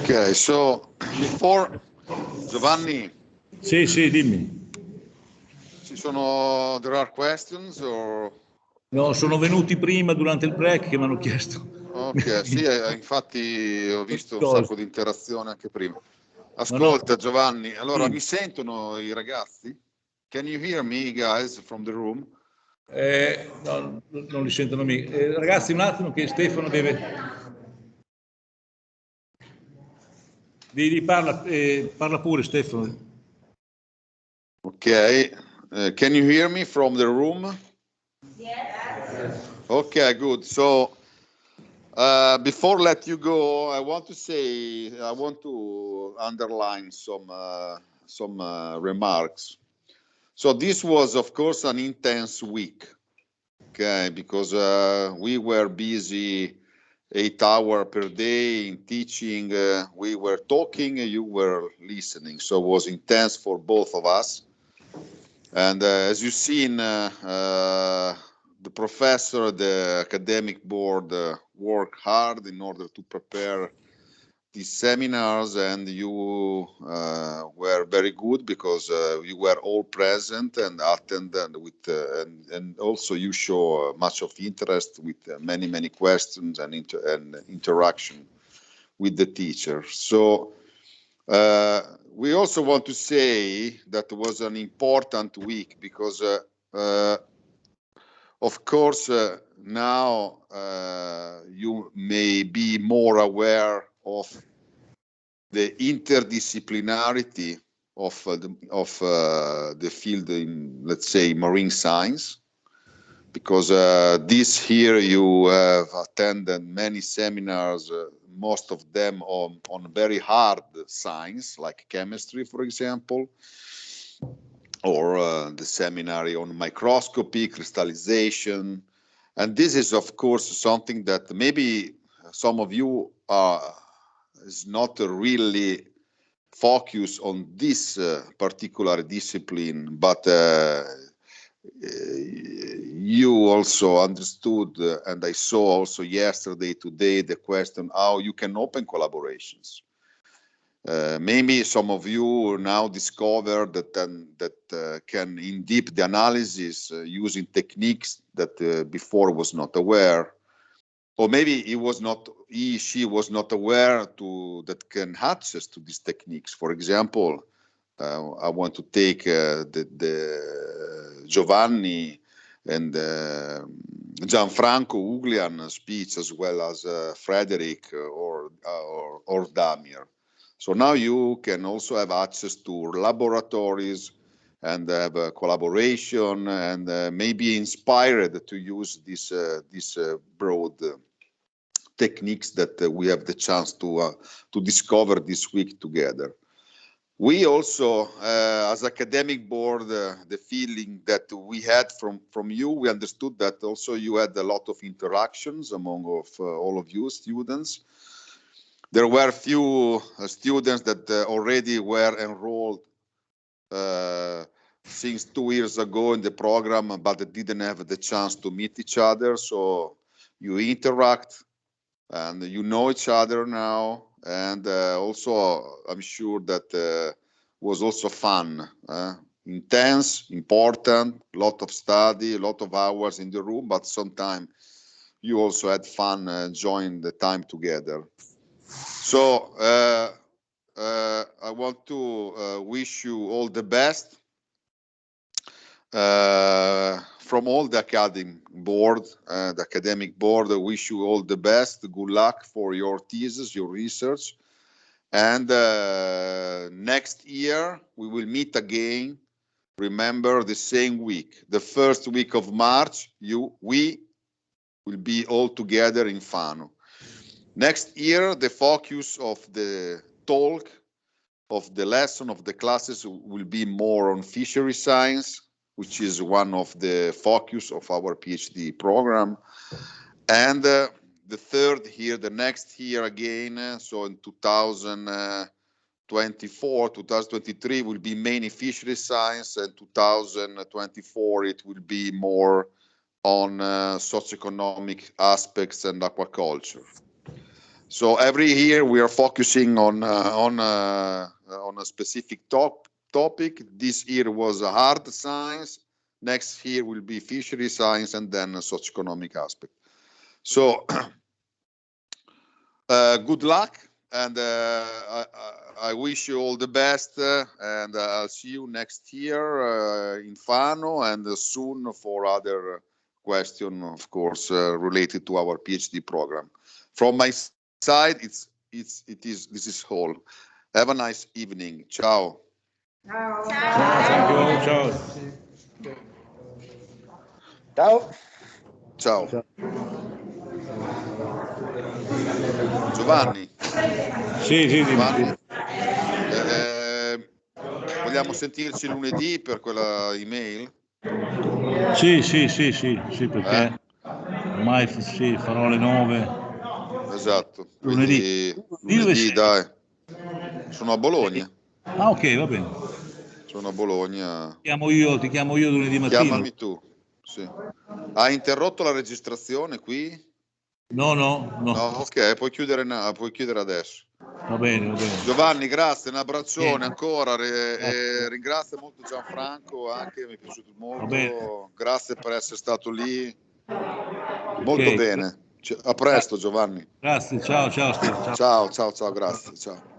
Okay, so before Giovanni, Sì, dimmi. there are questions or? No, sono venuti prima durante il break che mi hanno chiesto. Ok, sì, infatti ho visto un sacco di interazione anche prima. Ascolta Giovanni, allora mi sentono i ragazzi? Can you hear me guys from the room? No, non li sentono mica. Ragazzi, un attimo che Stefano deve... Parla pure Stefano. Ok, can you hear me from the room? Yes. Okay, good. So before let you go, I want to underline some remarks. So this was, of course, an intense week, okay, because we were busy 8 hours per day in teaching. We were talking, you were listening. So it was intense for both of us. And as you've seen, the professor, the academic board worked hard in order to prepare these seminars, and you were very good because you were all present and attended with, and also you show much of interest with many questions and interaction with the teacher. So we also want to say that it was an important week because, of course, now you may be more aware of the interdisciplinarity of the field in, let's say, marine science, because this year you have attended many seminars, most of them on very hard science, like chemistry, for example, or the seminar on microscopy, crystallization. And this is, of course, something that maybe some of you is not really focused on this particular discipline, but you also understood, and I saw also yesterday, today, the question how you can open collaborations. Maybe some of you now discovered that can in deep the analysis using techniques that before was not aware, or maybe she was not aware that can access to these techniques. For example, I want to take the Giovanni and Gianfranco Uglian speech, as well as Frederick or Damir. So now you can also have access to laboratories and have a collaboration, and maybe inspired to use this broad techniques that we have the chance to discover this week together. We also, as academic board, the feeling that we had from you, we understood that also you had a lot of interactions among all of you students. There were a few students that already were enrolled since 2 years ago in the program, but they didn't have the chance to meet each other. So you interact and you know each other now. And also, I'm sure that was also fun, intense, important, a lot of study, a lot of hours in the room, but sometimes you also had fun enjoying the time together. So I want to wish you all the best from all the academic board. I wish you all the best. Good luck for your thesis, your research. And next year we will meet again. Remember, the same week, the first week of March, we will be all together in Fano. Next year, the focus of the talk, of the lesson, of the classes will be more on fishery science, which is one of the focus of our PhD program. And the third year, the next year again, so in 2024, 2023 will be mainly fishery science, and 2024 it will be more on socioeconomic aspects and aquaculture. So every year we are focusing on a specific topic. This year was a hard science. Next year will be fishery science, and then a socioeconomic aspect. So good luck, and I wish you all the best. And I'll see you next year in Fano, and soon for other questions, of course, related to our PhD program. From my side, this is all. Have a nice evening. Ciao. Ciao. Ciao. Ciao. Giovanni. Sì, Giovanni. Vogliamo sentirci lunedì per quella email? Sì, perché ormai sì, farò le 9. Esatto, Lunedì. lunedì dai. Sono a Bologna. Ah, ok, va bene. Sono a Bologna. Ti chiamo io lunedì mattina. Chiamami tu. Sì. Hai interrotto la registrazione qui? No. Ok, puoi chiudere adesso. Va bene. Giovanni, grazie, un abbraccione ancora. Ringrazio molto Gianfranco, anche mi è piaciuto molto. Grazie per essere stato lì. Molto bene. A presto, Giovanni. Grazie, ciao. Ciao, grazie. Ciao.